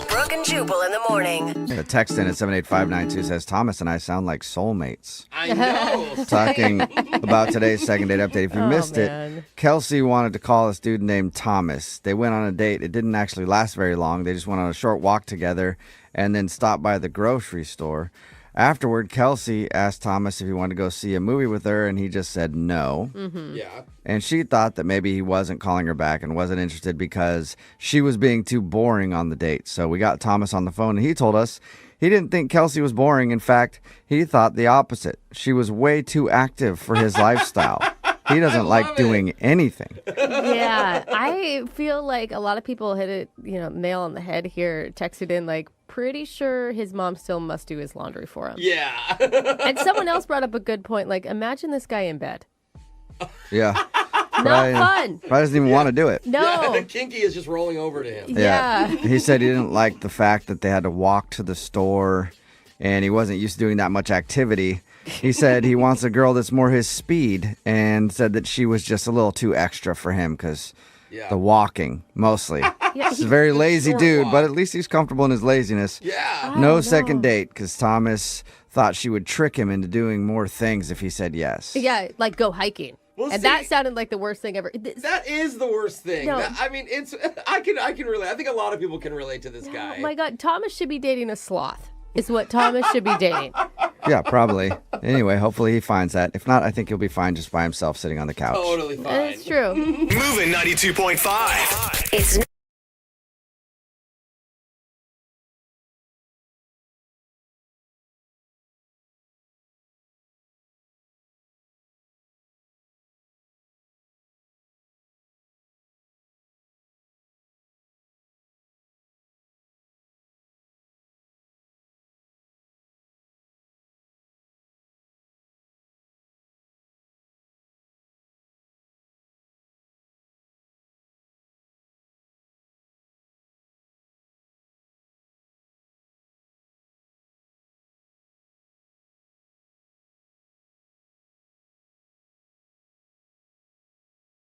Brooke and Jubal in the morning. The text in at 78592 says, Thomas and I sound like soulmates. I know. Talking about today's second date update. If you missed it, Kelsey wanted to call this dude named Thomas. They went on a date. It didn't actually last very long. They just went on a short walk together and then stopped by the grocery store. Afterward, Kelsey asked Thomas if he wanted to go see a movie with her, and he just said no. Mm-hmm. Yeah. And she thought that maybe he wasn't calling her back and wasn't interested because she was being too boring on the date. So we got Thomas on the phone, and he told us he didn't think Kelsey was boring. In fact, he thought the opposite. She was way too active for his lifestyle. He doesn't like doing anything. Yeah, I feel like a lot of people hit it, nail on the head here. Texted in like, pretty sure his mom still must do his laundry for him. Yeah. And someone else brought up a good point. Like, imagine this guy in bed. Yeah. Not fun. Probably doesn't even want to do it. No. Yeah, Kinky is just rolling over to him. Yeah. He said he didn't like the fact that they had to walk to the store and he wasn't used to doing that much activity. He said he wants a girl that's more his speed and said that she was just a little too extra for him because the walking, mostly. He's a very lazy dude, but at least he's comfortable in his laziness. Yeah. No second date because Thomas thought she would trick him into doing more things if he said yes. Yeah, like go hiking. Well, and that sounded like the worst thing ever. That is the worst thing. No. It's I can relate. I think a lot of people can relate to this guy. Oh my God, Thomas should be dating a sloth. Is what Thomas should be dating. Yeah, probably. Anyway, hopefully he finds that. If not, I think he'll be fine just by himself sitting on the couch. Totally fine. It's true. Moving 92.5. It's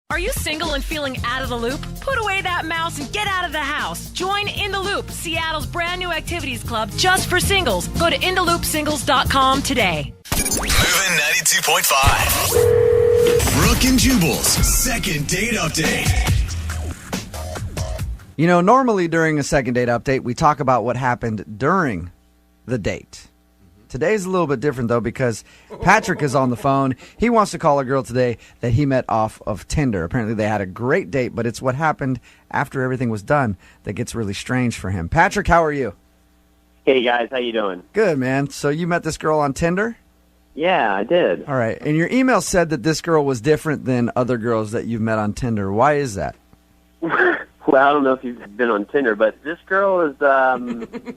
Are you single and feeling out of the loop? Put away that mouse and get out of the house. Join In the Loop, Seattle's brand new activities club just for singles. Go to intheloopsingles.com today. Moving 92.5. Brooke and Jubal's second date update. You know, normally during a second date update, we talk about what happened during the date. Today's a little bit different, though, because Patrick is on the phone. He wants to call a girl today that he met off of Tinder. Apparently, they had a great date, but it's what happened after everything was done that gets really strange for him. Patrick, how are you? Hey, guys. How you doing? Good, man. So you met this girl on Tinder? Yeah, I did. All right. And your email said that this girl was different than other girls that you've met on Tinder. Why is that? Well, I don't know if you've been on Tinder, but this girl is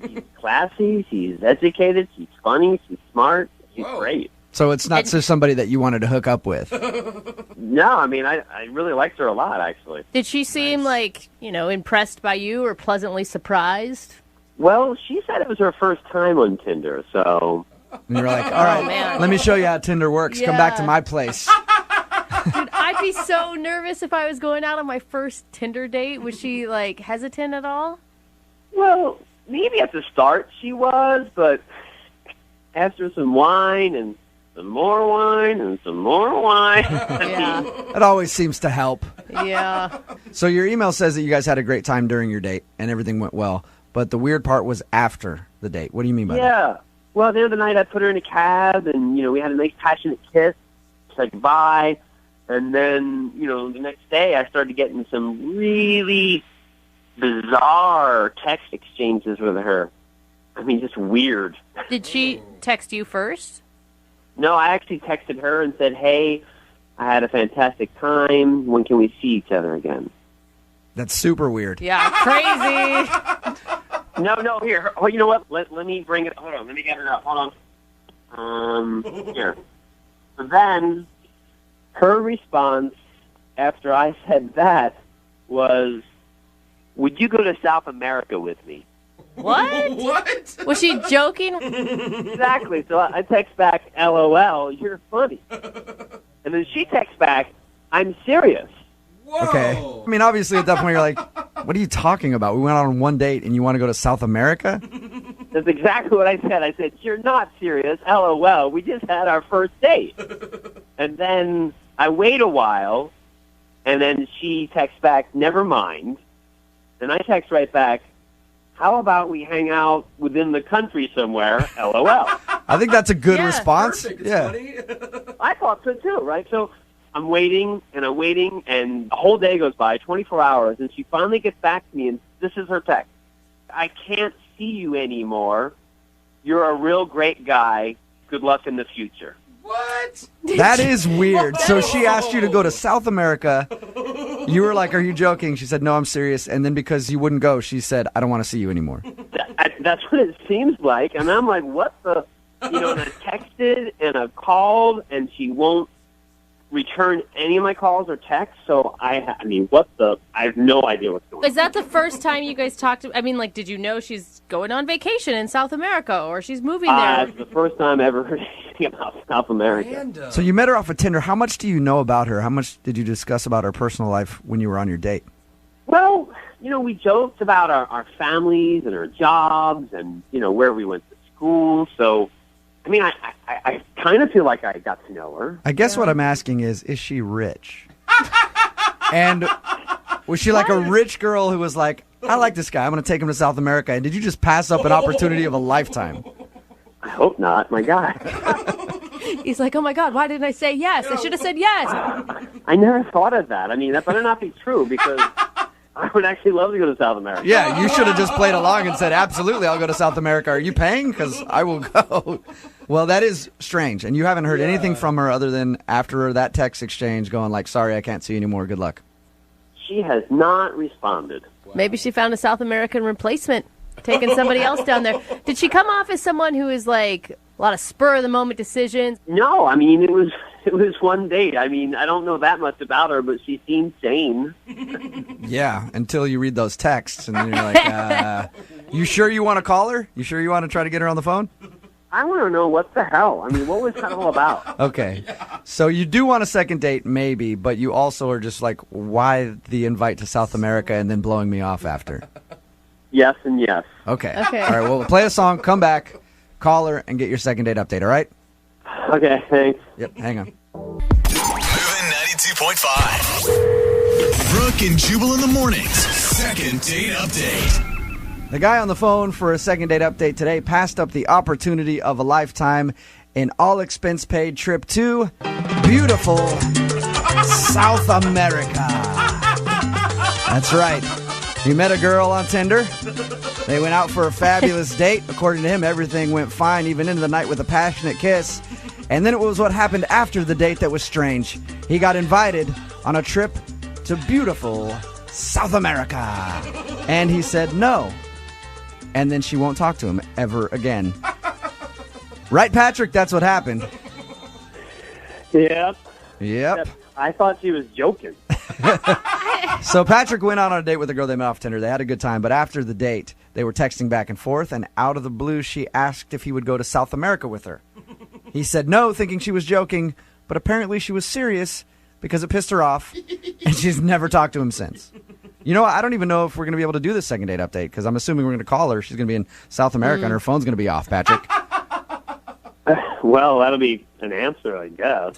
she's classy, she's educated, she's funny, she's smart, she's great. So it's not just somebody that you wanted to hook up with. No, I mean, I really liked her a lot, actually. Did she seem like, impressed by you or pleasantly surprised? Well, she said it was her first time on Tinder, so... And you're like, all right, let me show you how Tinder works. Come back to my place. Dude, I'd be so nervous if I was going out on my first Tinder date. Was she, hesitant at all? Well, maybe at the start she was, but after some wine and some more wine and some more wine... It always seems to help. Yeah. So your email says that you guys had a great time during your date and everything went well, but the weird part was after the date. What do you mean by that? Yeah. Well, at the end of the night, I put her in a cab, and, we had a nice passionate kiss, said goodbye, and then, the next day I started getting some really bizarre text exchanges with her. I mean, just weird. Did she text you first? No, I actually texted her and said, hey, I had a fantastic time. When can we see each other again? That's super weird. Yeah, crazy. No, here. Oh, you know what? Let me bring it. Hold on. Let me get it up. Hold on. Here. So then, her response after I said that was, would you go to South America with me? What? What? Was she joking? Exactly. So I text back, LOL, you're funny. And then she texts back, I'm serious. Okay. I mean, obviously at that point you're like, what are you talking about? We went on one date and you want to go to South America? That's exactly what I said. I said, you're not serious. LOL. We just had our first date. And then I wait a while, and then she texts back, never mind. Then I text right back, how about we hang out within the country somewhere? LOL. I think that's a good response. Perfect. Yeah. It's funny. I thought so too, right? So I'm waiting, and a whole day goes by, 24 hours, and she finally gets back to me, and this is her text. I can't see you anymore. You're a real great guy. Good luck in the future. What? That is weird. So she asked you to go to South America. You were like, are you joking? She said, no, I'm serious. And then because you wouldn't go, she said, I don't want to see you anymore. That's what it seems like. And I'm like, what the? And I texted and I called, and she won't return any of my calls or texts. So I mean, what the? I have no idea what's going on. Is that the first time you guys talked? I mean, like, did you know she's going on vacation in South America or she's moving there? It's the first time I ever heard anything about South America. So you met her off of Tinder. How much do you know about her? How much did you discuss about her personal life when you were on your date? Well, we joked about our families and our jobs and, where we went to school. So, I mean, I kind of feel like I got to know her. I guess what I'm asking is she rich? And was she like a rich girl who was like, I like this guy, I'm going to take him to South America? And did you just pass up an opportunity of a lifetime? I hope not, my God. He's like, oh my God, why didn't I say yes? I should have said yes. I never thought of that. I mean, that better not be true because I would actually love to go to South America. Yeah, you should have just played along and said, absolutely, I'll go to South America. Are you paying? Because I will go. Well, that is strange. And you haven't heard anything from her other than after that text exchange going like, sorry, I can't see you anymore. Good luck. She has not responded. Maybe she found a South American replacement, taking somebody else down there. Did she come off as someone who is like a lot of spur-of-the-moment decisions? No, I mean, it was one date. I mean, I don't know that much about her, but she seemed sane. Yeah, until you read those texts, and then you're like, you sure you want to call her? You sure you want to try to get her on the phone? I want to know what the hell. I mean, what was that all about? Okay, so you do want a second date, maybe, but you also are just like, why the invite to South America and then blowing me off after? Yes and yes. Okay. All right, well, play a song, come back, call her, and get your second date update, all right? Okay, thanks. Yep, hang on. Moving 92.5. Brooke and Jubal in the mornings. Second date update. The guy on the phone for a second date update today passed up the opportunity of a lifetime, an all-expense-paid trip to beautiful South America. That's right. He met a girl on Tinder. They went out for a fabulous date. According to him, everything went fine, even into the night with a passionate kiss. And then it was what happened after the date that was strange. He got invited on a trip to beautiful South America. And he said no. And then she won't talk to him ever again. Right, Patrick? That's what happened. Yep. Yep. I thought she was joking. So Patrick went out on a date with a girl they met off Tinder. They had a good time, but after the date, they were texting back and forth, and out of the blue, she asked if he would go to South America with her. He said no, thinking she was joking, but apparently she was serious because it pissed her off, and she's never talked to him since. You know what? I don't even know if we're going to be able to do this second date update because I'm assuming we're going to call her. She's going to be in South America, and her phone's going to be off, Patrick. Well, that'll be an answer, I guess.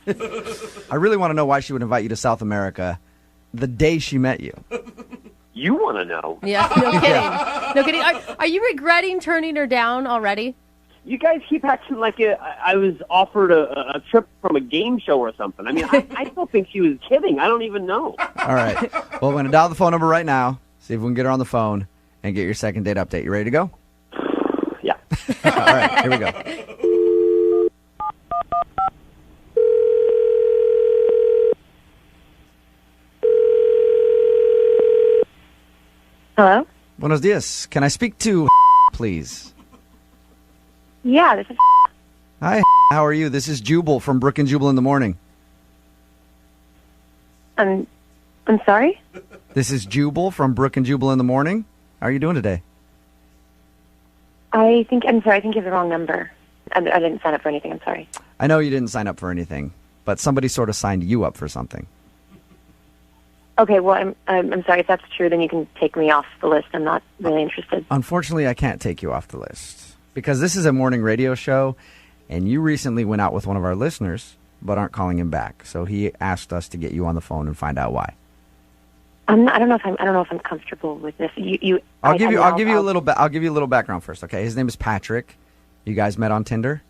I really want to know why she would invite you to South America the day she met you. You want to know? Yeah, no kidding. No kidding. Are you regretting turning her down already? You guys keep acting like I was offered a trip from a game show or something. I mean, I still think she was kidding. I don't even know. All right. Well, we're going to dial the phone number right now, see if we can get her on the phone, and get your second date update. You ready to go? Yeah. All right. Here we go. Hello? Buenos dias. Can I speak to please? Yeah, this is... Hi, how are you? This is Jubal from Brooke and Jubal in the Morning. I'm sorry? This is Jubal from Brooke and Jubal in the Morning. How are you doing today? I'm sorry, I think you have the wrong number. I didn't sign up for anything, I'm sorry. I know you didn't sign up for anything, but somebody sort of signed you up for something. Okay, well, I'm sorry. If that's true, then you can take me off the list. I'm not really interested. Unfortunately, I can't take you off the list because this is a morning radio show, and you recently went out with one of our listeners, but aren't calling him back. So he asked us to get you on the phone and find out why. I don't know if I'm comfortable with this. I'll give you a little background first. Okay, his name is Patrick. You guys met on Tinder.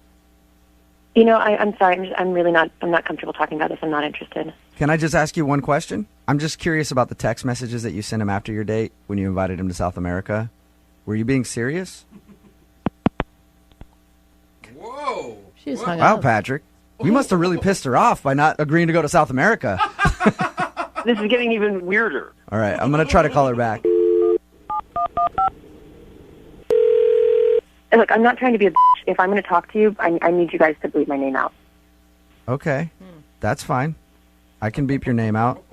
I'm sorry. I'm not comfortable talking about this. I'm not interested. Can I just ask you one question? I'm just curious about the text messages that you sent him after your date when you invited him to South America. Were you being serious? Whoa. She's hung Wow, up. Patrick. You must have really pissed her off by not agreeing to go to South America. This is getting even weirder. All right, I'm going to try to call her back. Look, I'm not trying to be a bitch. If I'm going to talk to you, I need you guys to bleep my name out. Okay, that's fine. I can beep your name out.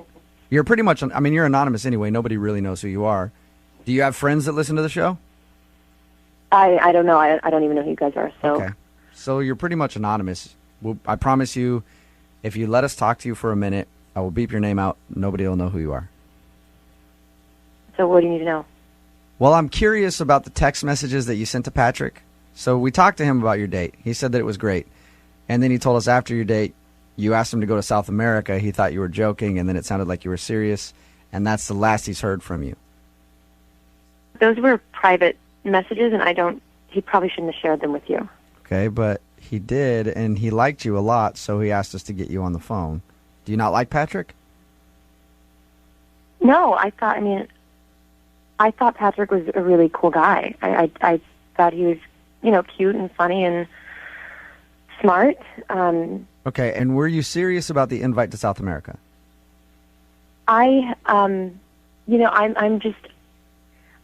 You're pretty much, you're anonymous anyway. Nobody really knows who you are. Do you have friends that listen to the show? I don't know. I don't even know who you guys are. So. Okay. So you're pretty much anonymous. I promise you, if you let us talk to you for a minute, I will beep your name out. Nobody will know who you are. So what do you need to know? Well, I'm curious about the text messages that you sent to Patrick. So we talked to him about your date. He said that it was great. And then he told us after your date, you asked him to go to South America. He thought you were joking, and then it sounded like you were serious. And that's the last he's heard from you. Those were private messages, and he probably shouldn't have shared them with you. Okay, but he did, and he liked you a lot, so he asked us to get you on the phone. Do you not like Patrick? No, I thought Patrick was a really cool guy. I thought he was, cute and funny and smart. Okay, and were you serious about the invite to South America? I'm just,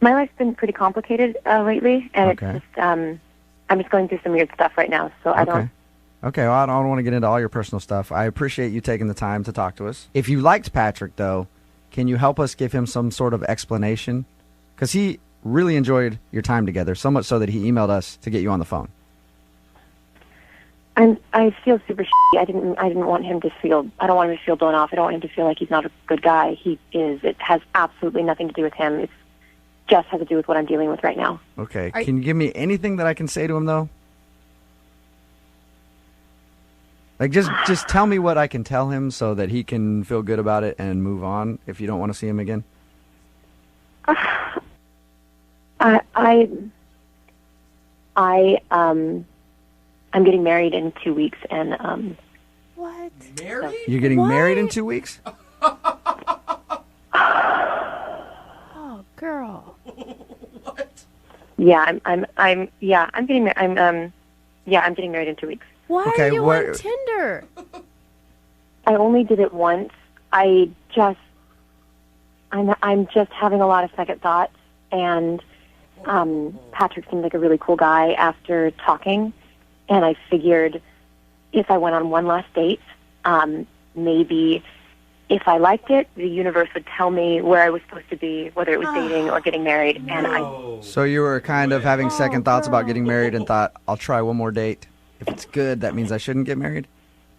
my life's been pretty complicated lately, and Okay. it's just, I'm just going through some weird stuff right now, so I don't. Okay, well, I don't want to get into all your personal stuff. I appreciate you taking the time to talk to us. If you liked Patrick, though, can you help us give him some sort of explanation? Because he really enjoyed your time together, so much so that he emailed us to get you on the phone. I feel super shitty. I didn't want him to feel. I don't want him to feel blown off. I don't want him to feel like he's not a good guy. He is. It has absolutely nothing to do with him. It just has to do with what I'm dealing with right now. Okay, can you give me anything that I can say to him, though? Like, just tell me what I can tell him so that he can feel good about it and move on if you don't want to see him again. I'm getting married in 2 weeks, and What? Married? You're getting married in 2 weeks? Oh, girl. yeah, I'm getting married. I'm getting married in 2 weeks. Why Okay, are you what- on Tinder? I only did it once. I'm just having a lot of second thoughts, and Patrick seemed like a really cool guy after talking, and I figured if I went on one last date, maybe if I liked it, the universe would tell me where I was supposed to be, whether it was dating or getting married, and So you were kind of having second thoughts about getting married and thought, I'll try one more date. If it's good, that means I shouldn't get married?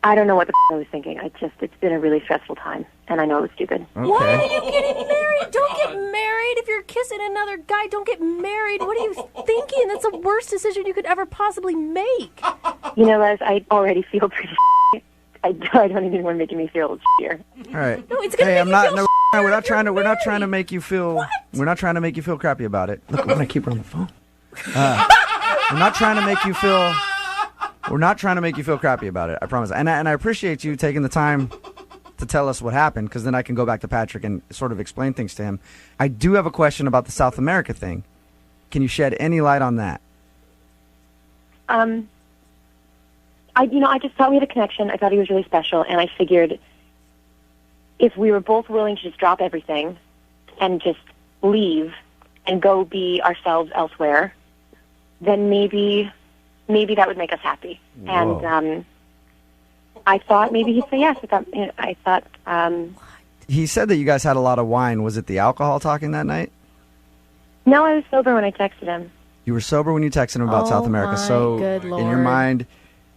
I don't know what the I was thinking. It's been a really stressful time, and I know it was stupid. Why are you getting married? Don't get married. If you're kissing another guy, don't get married. What are you thinking? That's the worst decision you could ever possibly make. You know, Les, I already feel pretty I don't even want to make me feel shittier. All right. No, it's gonna Hey, make I'm you not. feel No, shittier we're not if you're trying to. We're not trying to married. make you feel. What? We're not trying to make you feel crappy about it. Look, we're gonna keep her on the phone. We're not trying to make you feel. We're not trying to make you feel crappy about it. I promise. And I appreciate you taking the time to tell us what happened, because then I can go back to Patrick and sort of explain things to him. I do have a question about the South America thing. Can you shed any light on that? I just thought we had a connection. I thought he was really special, and I figured if we were both willing to just drop everything and just leave and go be ourselves elsewhere, then maybe that would make us happy. Whoa. And I thought maybe he'd say yes. I thought He said that you guys had a lot of wine. Was it the alcohol talking that night? No, I was sober when I texted him. You were sober when you texted him about South America. my So good in your Lord. mind,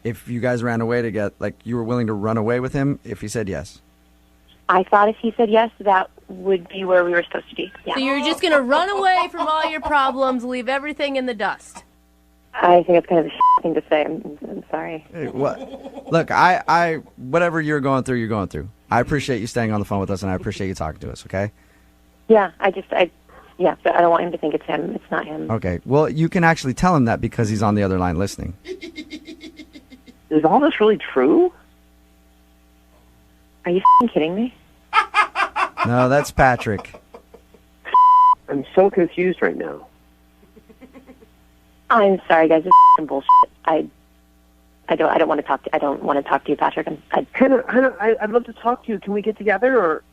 if you guys ran away together, like you were willing to run away with him if he said yes. I thought if he said yes, that would be where we were supposed to be. Yeah. So you're just going to run away from all your problems, leave everything in the dust. I think it's kind of a thing to say. I'm sorry. Hey, what? Look, I whatever you're going through, you're going through. I appreciate you staying on the phone with us, and I appreciate you talking to us, okay? Yeah, yeah, but I don't want him to think it's him. It's not him. Okay. Well, you can actually tell him that because he's on the other line listening. Is all this really true? Are you kidding me? No, that's Patrick. I'm so confused right now. I'm sorry, guys. This is bullshit. I don't want to talk to. I don't want to talk to you, Patrick. Hannah, I'd love to talk to you. Can we get together or?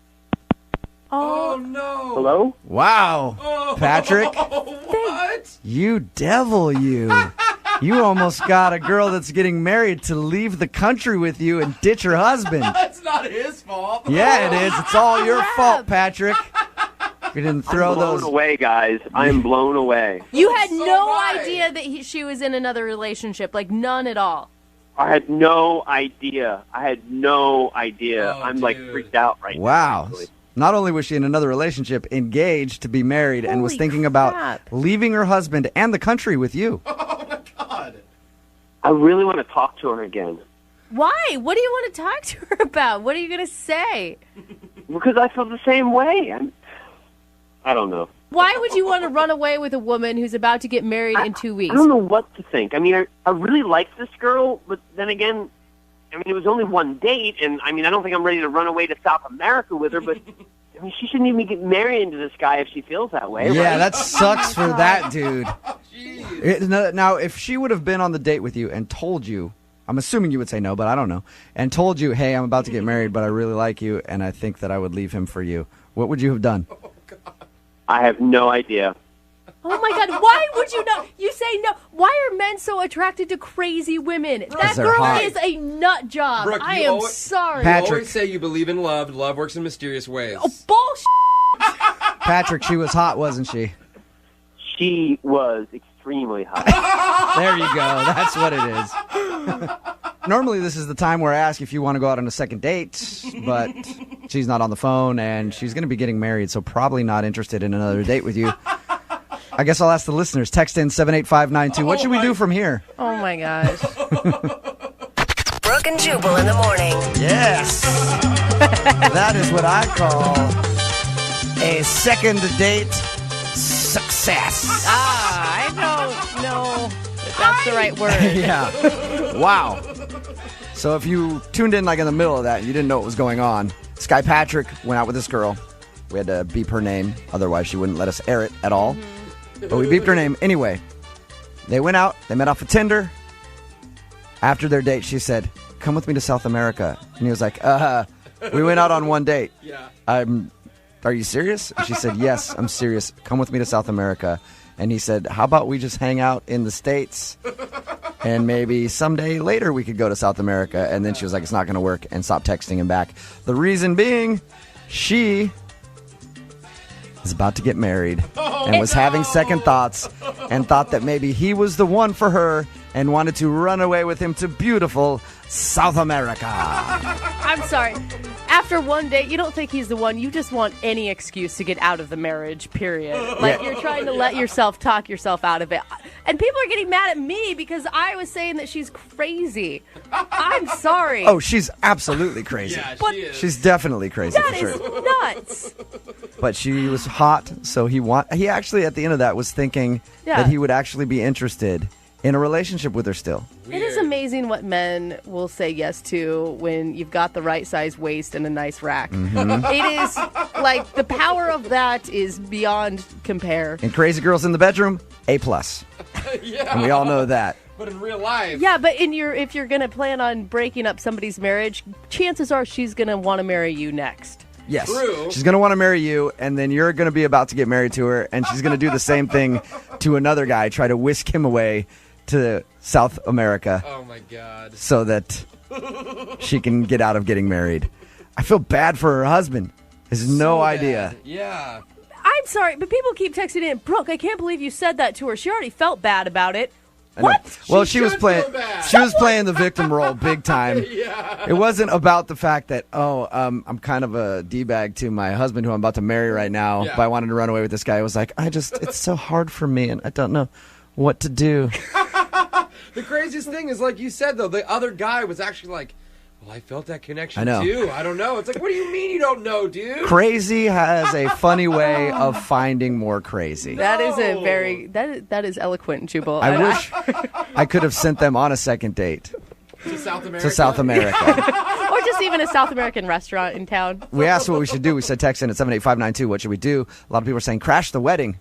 Oh no! Hello? Wow. Patrick. What? You devil, you. You almost got a girl that's getting married to leave the country with you and ditch her husband. That's not his fault. Yeah, it is. It's all your fault, Patrick. You didn't throw I'm blown those. away, guys. I'm blown away. You had no idea that she was in another relationship, like none at all. I had no idea. I'm like freaked out right now. Wow. Actually. Not only was she in another relationship, engaged to be married, and was thinking about leaving her husband and the country with you. I really want to talk to her again. Why? What do you want to talk to her about? What are you going to say? Because I feel the same way. I don't know. Why would you want to run away with a woman who's about to get married in 2 weeks? I don't know what to think. I mean, I really like this girl, but then again, I mean, it was only one date, and I mean, I don't think I'm ready to run away to South America with her, but I mean, she shouldn't even get married into this guy if she feels that way, Yeah, right? that sucks for that dude. Now, if she would have been on the date with you and told you, I'm assuming you would say no, but I don't know, and told you, hey, I'm about to get married, but I really like you, and I think that I would leave him for you, what would you have done? I have no idea. Oh my God, why would you not? You say no. Why are men so attracted to crazy women? That they're girl hot. is a nut job. Brooke, I you am always- sorry. You always say you believe in love. Love works in mysterious ways. Oh, bullshit. Patrick, she was hot, wasn't she? She was extremely hot. There you go. That's what it is. Normally, this is the time where I ask if you want to go out on a second date, but she's not on the phone, and she's going to be getting married, so probably not interested in another date with you. I guess I'll ask the listeners. Text in 78592. What should we do from here? Oh my gosh. Brooke and Jubal in the morning. Yes. That is what I call a second date success. I don't know if that's the right word. Yeah. Wow. So if you tuned in like in the middle of that, you didn't know what was going on. This guy Patrick went out with this girl. We had to beep her name, otherwise she wouldn't let us air it at all. But we beeped her name anyway. They went out. They met off of Tinder. After their date, she said, "Come with me to South America." And he was like, we went out on one date. Yeah. Are you serious? And she said, "Yes, I'm serious. Come with me to South America." And he said, "How about we just hang out in the States and maybe someday later we could go to South America?" And then she was like, "It's not going to work," and stopped texting him back. The reason being, she is about to get married and was having second thoughts and thought that maybe he was the one for her and wanted to run away with him to beautiful South America. I'm sorry. After one date, you don't think he's the one. You just want any excuse to get out of the marriage, period. Like, you're trying to let yourself talk yourself out of it. And people are getting mad at me because I was saying that she's crazy. I'm sorry. Oh, she's absolutely crazy. Yeah, But- she is. She's definitely crazy That for is sure. nuts. But she was hot, so he actually at the end of that was thinking Yeah. that he would actually be interested in a relationship with her still. It is amazing what men will say yes to when you've got the right size waist and a nice rack. Mhm. It is like the power of that is beyond compare. And crazy girls in the bedroom, A+. Yeah. And we all know that. But in real life. Yeah, but if you're going to plan on breaking up somebody's marriage, chances are she's going to want to marry you next. Yes. True. She's going to want to marry you, and then you're going to be about to get married to her, and she's going to do the same thing to another guy, try to whisk him away to South America Oh my God. so that she can get out of getting married. I feel bad for her husband. Has no So idea. bad. Yeah. I'm sorry, but people keep texting in, Brooke, I can't believe you said that to her. She already felt bad about it. I know. What? Well, she was playing. She was playing the victim role big time. Yeah. It wasn't about the fact that I'm kind of a d-bag to my husband who I'm about to marry right now, Yeah. but I wanted to run away with this guy. It was like it's so hard for me, and I don't know what to do. The craziest thing is, like you said, though, the other guy was actually like, well, I felt that connection I know. too. I don't know. It's like, what do you mean you don't know, dude? Crazy has a funny way of finding more crazy. That is a very that is eloquent, Jubal. I wish I could have sent them on a second date To South America? to South America. or just even a South American restaurant in town. We asked what we should do. We said text in at 78592. What should we do? A lot of people are saying crash the wedding.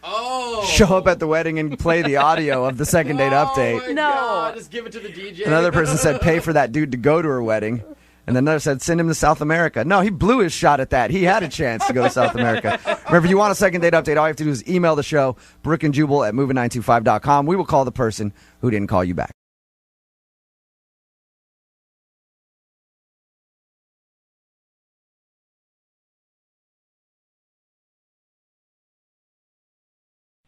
Oh. Show up at the wedding and play the audio of the second date update. My God, just give it to the DJ. Another person said pay for that dude to go to her wedding. And then another said send him to South America. No, he blew his shot at that. He had a chance to go to South America. Remember, if you want a second date update, all you have to do is email the show, Brooke and Jubal at moving925.com. We will call the person who didn't call you back.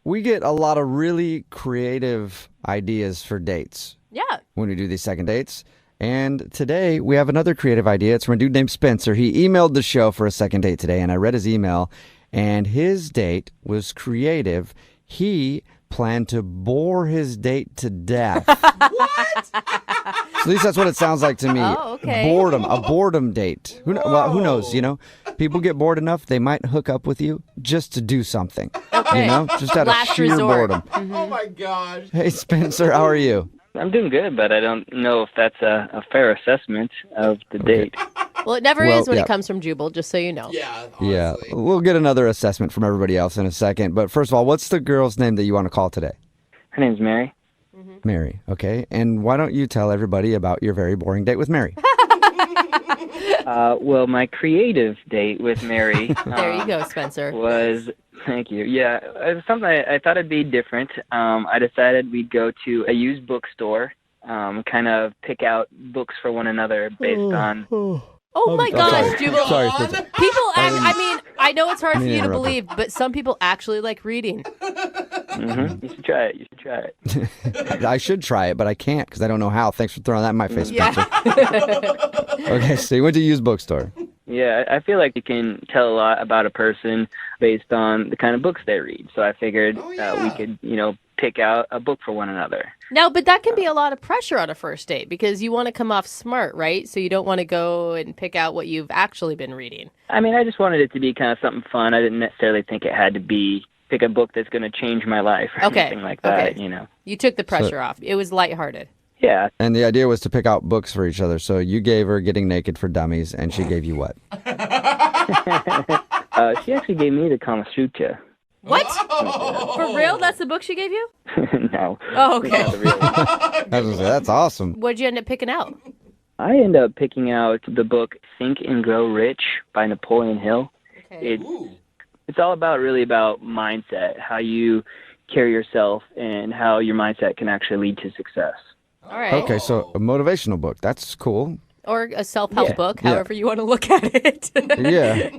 We get a lot of really creative ideas for dates Yeah. when we do these second dates. And today we have another creative idea. It's from a dude named Spencer. He emailed the show for a second date today, and I read his email, and his date was creative. He planned to bore his date to death. What? At least that's what it sounds like to me. Oh, okay. Boredom, a boredom date. Who knows, you know? People get bored enough, they might hook up with you just to do something. Okay. You know? Just out of Last sheer resort. boredom. Oh, my gosh. Hey, Spencer, how are you? I'm doing good, but I don't know if that's a fair assessment of the date. Well, it never Well, is when yeah. it comes from Jubal, just so you know. Yeah. Yeah, we'll get another assessment from everybody else in a second. But first of all, what's the girl's name that you want to call today? Her name's Mary. Mary, okay. And why don't you tell everybody about your very boring date with Mary? Well, my creative date with Mary There you go, Spencer. was, thank you. Yeah, it was something I thought it'd be different. I decided we'd go to a used bookstore, kind of pick out books for one another based on. Oh my gosh, Jubal. Sorry, Spencer. People, I mean, I know it's hard for Me you to interrupt believe, but some people actually like reading. You should try it. You should try it. I should try it, but I can't because I don't know how. Thanks for throwing that in my face, Spencer. Yeah. Okay, so you went to a used bookstore. Yeah, I feel like you can tell a lot about a person based on the kind of books they read. So I figured we could, pick out a book for one another. No, but that can be a lot of pressure on a first date because you want to come off smart, right? So you don't want to go and pick out what you've actually been reading. I mean, I just wanted it to be kind of something fun. I didn't necessarily think it had to be pick a book that's going to change my life or Okay. anything like that, Okay. You took the pressure off. It was lighthearted. Yeah. And the idea was to pick out books for each other. So you gave her Getting Naked for Dummies, and she gave you what? She actually gave me the Kama Sutra. What? For real? That's the book she gave you? No. Oh, okay. That's awesome. What'd you end up picking out? I ended up picking out the book Think and Grow Rich by Napoleon Hill. Okay. It's all really about mindset, how you carry yourself and how your mindset can actually lead to success. All right. Okay, so a motivational book. That's cool. Or a self-help Yeah. book, Yeah. however you want to look at it. Yeah.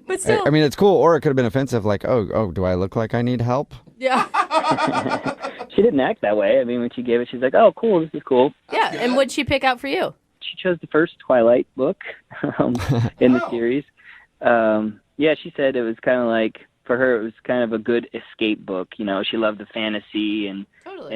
But still. I mean, it's cool, or it could have been offensive, like, oh, do I look like I need help? Yeah. She didn't act that way. I mean, when she gave it, she's like, oh, cool, this is cool. Yeah, and what'd she pick out for you? She chose the first Twilight book in the series. Yeah, she said it was kind of like, for her, it was kind of a good escape book. You know, she loved the fantasy and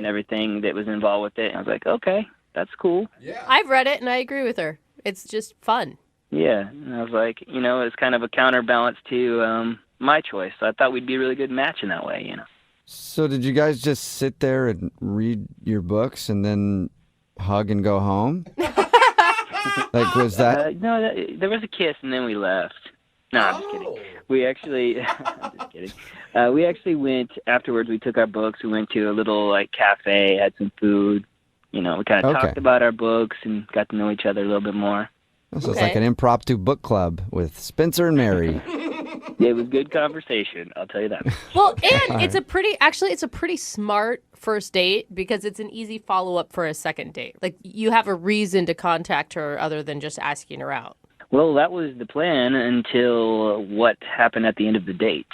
everything that was involved with it. And I was like, okay, that's cool. I've read it, and I agree with her. It's just fun. Yeah, and I was like, it's kind of a counterbalance to my choice. So I thought we'd be a really good match in that way, So did you guys just sit there and read your books and then hug and go home? Like, was that... No, there was a kiss, and then we left. No, I'm just kidding. We actually, I'm just kidding. We actually went, afterwards, we took our books, we went to a little, cafe, had some food. We kind of talked about our books and got to know each other a little bit more. So it's like an impromptu book club with Spencer and Mary. It was good conversation, I'll tell you that. Well, and it's a pretty smart first date because it's an easy follow-up for a second date. Like, you have a reason to contact her other than just asking her out. Well, that was the plan until what happened at the end of the date.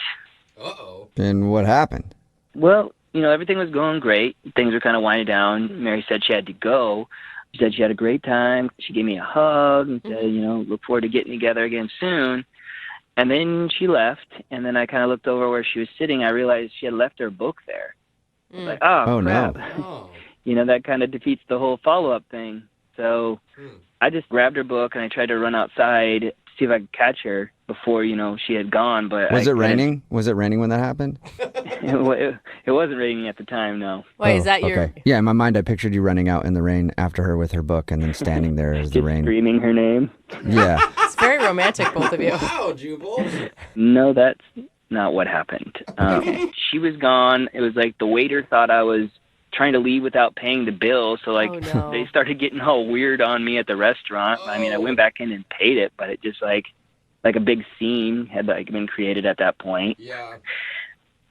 And what happened? Well, everything was going great. Things were kind of winding down. Mary said she had to go. She said she had a great time. She gave me a hug and said, look forward to getting together again soon. And then she left, and then I kind of looked over where she was sitting. I realized she had left her book there. I was like, oh crap. No. That kind of defeats the whole follow-up thing. So I just grabbed her book, and I tried to run outside to see if I could catch her before, she had gone. But Was it raining? Was it raining when that happened? It wasn't raining at the time, no. Wait, is that your... Okay. Yeah, in my mind, I pictured you running out in the rain after her with her book and then standing there as the rain. Screaming her name? Yeah. It's very romantic, both of you. Wow, Jubal. No, that's not what happened. She was gone. It was like the waiter thought I was trying to leave without paying the bill, so they started getting all weird on me at the restaurant. I mean, I went back in and paid it, but it just like a big scene had been created at that point. Yeah.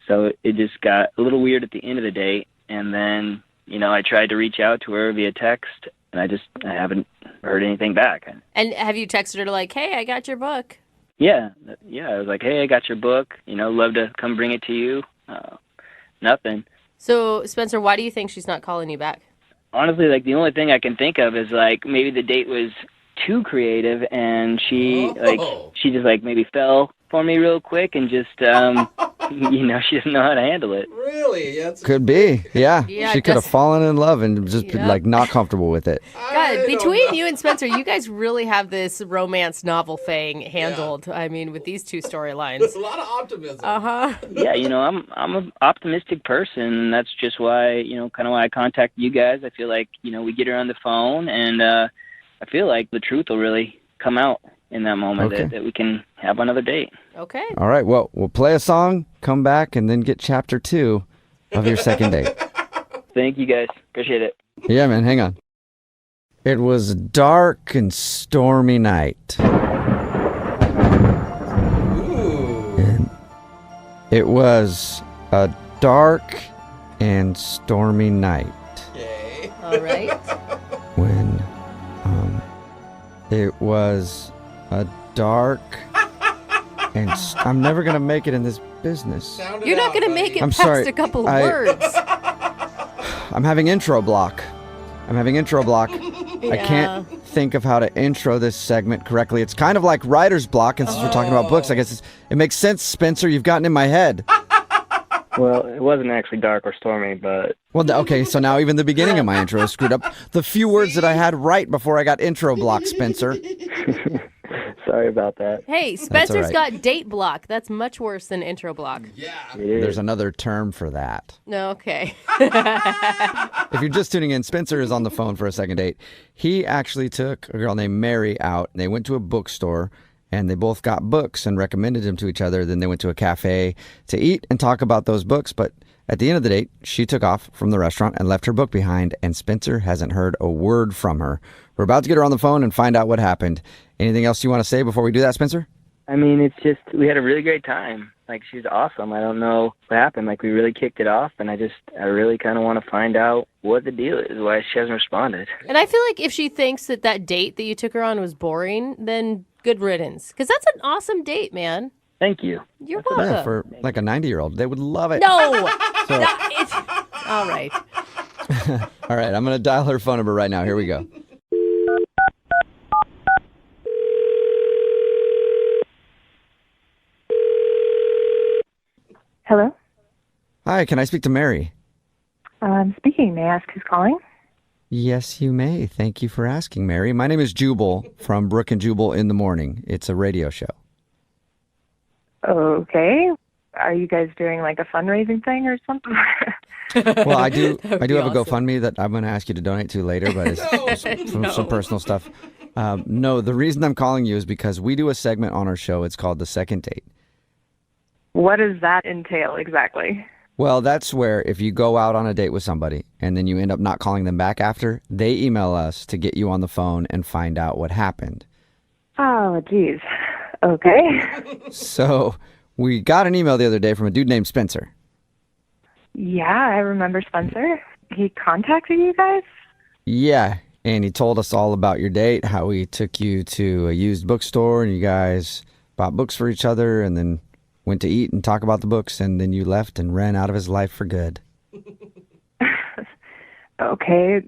So it just got a little weird at the end of the day, and then I tried to reach out to her via text, and I haven't heard anything back. And have you texted her like, hey, I got your book? Yeah, I was like, hey, I got your book. Love to come bring it to you. Nothing. So, Spencer, why do you think she's not calling you back? Honestly, the only thing I can think of is maybe the date was too creative, and she just maybe fell for me real quick and just she doesn't know how to handle it. Really? That's Could be. Yeah. Yeah, She could have fallen in love and just been not comfortable with it. God, between you and Spencer, you guys really have this romance novel thing handled. Yeah. I mean, with these two storylines. There's a lot of optimism. Uh-huh. Yeah, I'm an optimistic person, and that's just why, kind of why I contacted you guys. I feel like, we get her on the phone, and I feel like the truth will really come out in that moment that we can have another date. Okay. All right. Well, we'll play a song, come back, and then get chapter 2 of your second date. Thank you, guys. Appreciate it. Yeah, man. Hang on. It was a dark and stormy night. And it was a dark and stormy night. Okay. All right. When it was a dark and I'm never gonna make it in this business. You're not going to make it I'm past sorry, a couple of words. I'm having intro block. I Yeah. can't think of how to intro this segment correctly. It's kind of like writer's block, and since we're talking about books, I guess it makes sense, Spencer. You've gotten in my head. Well, it wasn't actually dark or stormy, but... Well, okay, so now even the beginning of my intro is screwed up. The few words that I had right before I got intro block, Spencer. Sorry about that. Hey, Spencer's got date block. That's much worse than intro block. Yeah. There's another term for that. No, okay. If you're just tuning in, Spencer is on the phone for a second date. He actually took a girl named Mary out, and they went to a bookstore, and they both got books and recommended them to each other. Then they went to a cafe to eat and talk about those books. But at the end of the date, she took off from the restaurant and left her book behind, and Spencer hasn't heard a word from her. We're about to get her on the phone and find out what happened. Anything else you want to say before we do that, Spencer? I mean, it's just, we had a really great time. She's awesome. I don't know what happened. We really kicked it off, and I really kind of want to find out what the deal is, why she hasn't responded. And I feel like if she thinks that date that you took her on was boring, then good riddance. Because that's an awesome date, man. Thank you. You're welcome. Yeah, for a 90-year-old. They would love it. No! So- No, it's... All right. All right, I'm going to dial her phone number right now. Here we go. Hello? Hi, can I speak to Mary? Speaking. May I ask who's calling? Yes, you may. Thank you for asking, Mary. My name is Jubal from Brooke and Jubal in the Morning. It's a radio show. Okay. Are you guys doing a fundraising thing or something? Well, I do have a GoFundMe that I'm going to ask you to donate to later, but it's some personal stuff. No, the reason I'm calling you is because we do a segment on our show. It's called The Second Date. What does that entail exactly? Well, that's where if you go out on a date with somebody and then you end up not calling them back after, they email us to get you on the phone and find out what happened. Oh, geez. Okay. So we got an email the other day from a dude named Spencer. Yeah, I remember Spencer. He contacted you guys? Yeah, And he told us all about your date, how he took you to a used bookstore and you guys bought books for each other and then went to eat and talk about the books, and then you left and ran out of his life for good. Okay,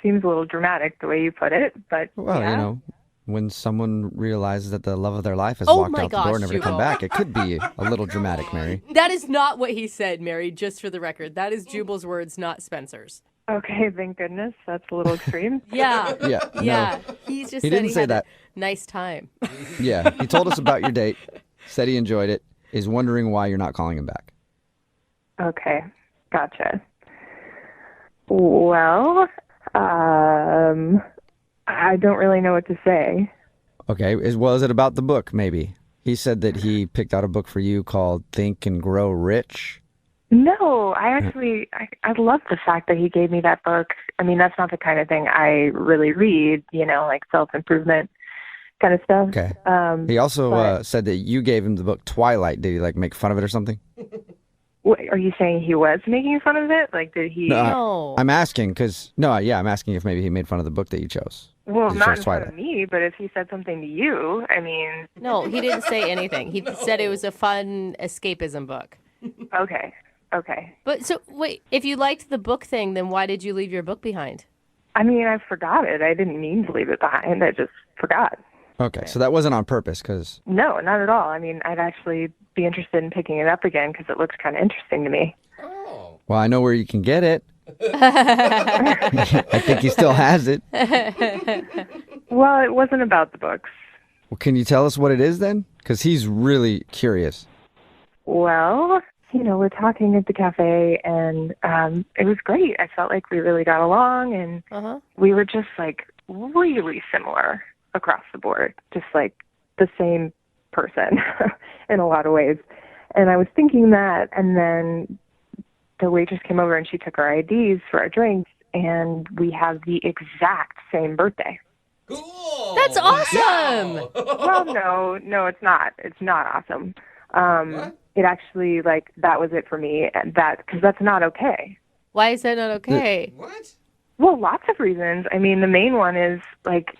seems a little dramatic the way you put it, but Well, yeah. you know, when someone realizes that the love of their life has Oh walked my out the door gosh, and never to come Jubal. back, it could be a little dramatic, Mary. That is not what he said, Mary, just for the record. That is Jubal's words, not Spencer's. Okay, thank goodness. That's a little extreme. Yeah. Yeah, no. Yeah. He's just He said didn't he say had that. a nice time. Yeah, he told us about your date, said he enjoyed it, is wondering why you're not calling him back. Okay, gotcha. Well, I don't really know what to say. Okay, was it about the book, maybe? He said that he picked out a book for you called Think and Grow Rich. No, I love the fact that he gave me that book. I mean, that's not the kind of thing I really read, like self-improvement kind of stuff. Okay. He also but- said that you gave him the book Twilight. Did he, make fun of it or something? What, are you saying he was making fun of it? Like, did he? No. I'm asking because, I'm asking if maybe he made fun of the book that you chose. Well, You not chose in front of Twilight. me, but if he said something to you, I mean. No, he didn't say anything. He said it was a fun escapism book. Okay. But so, wait, if you liked the book thing, then why did you leave your book behind? I mean, I forgot it. I didn't mean to leave it behind. I just forgot. Okay, so that wasn't on purpose because... No, not at all. I mean, I'd actually be interested in picking it up again because it looks kind of interesting to me. Well, I know where you can get it. I think he still has it. Well, it wasn't about the books. Well, can you tell us what it is then? Because he's really curious. Well, we're talking at the cafe, and it was great. I felt like we really got along, and we were just, really similar across the board, just, the same person in a lot of ways. And I was thinking that, and then the waitress came over, and she took our IDs for our drinks, and we have the exact same birthday. Cool. That's awesome. Well, no, it's not. It's not awesome. It actually, that was it for me, because that's not okay. Why is that not okay? What? Well, lots of reasons. I mean, the main one is,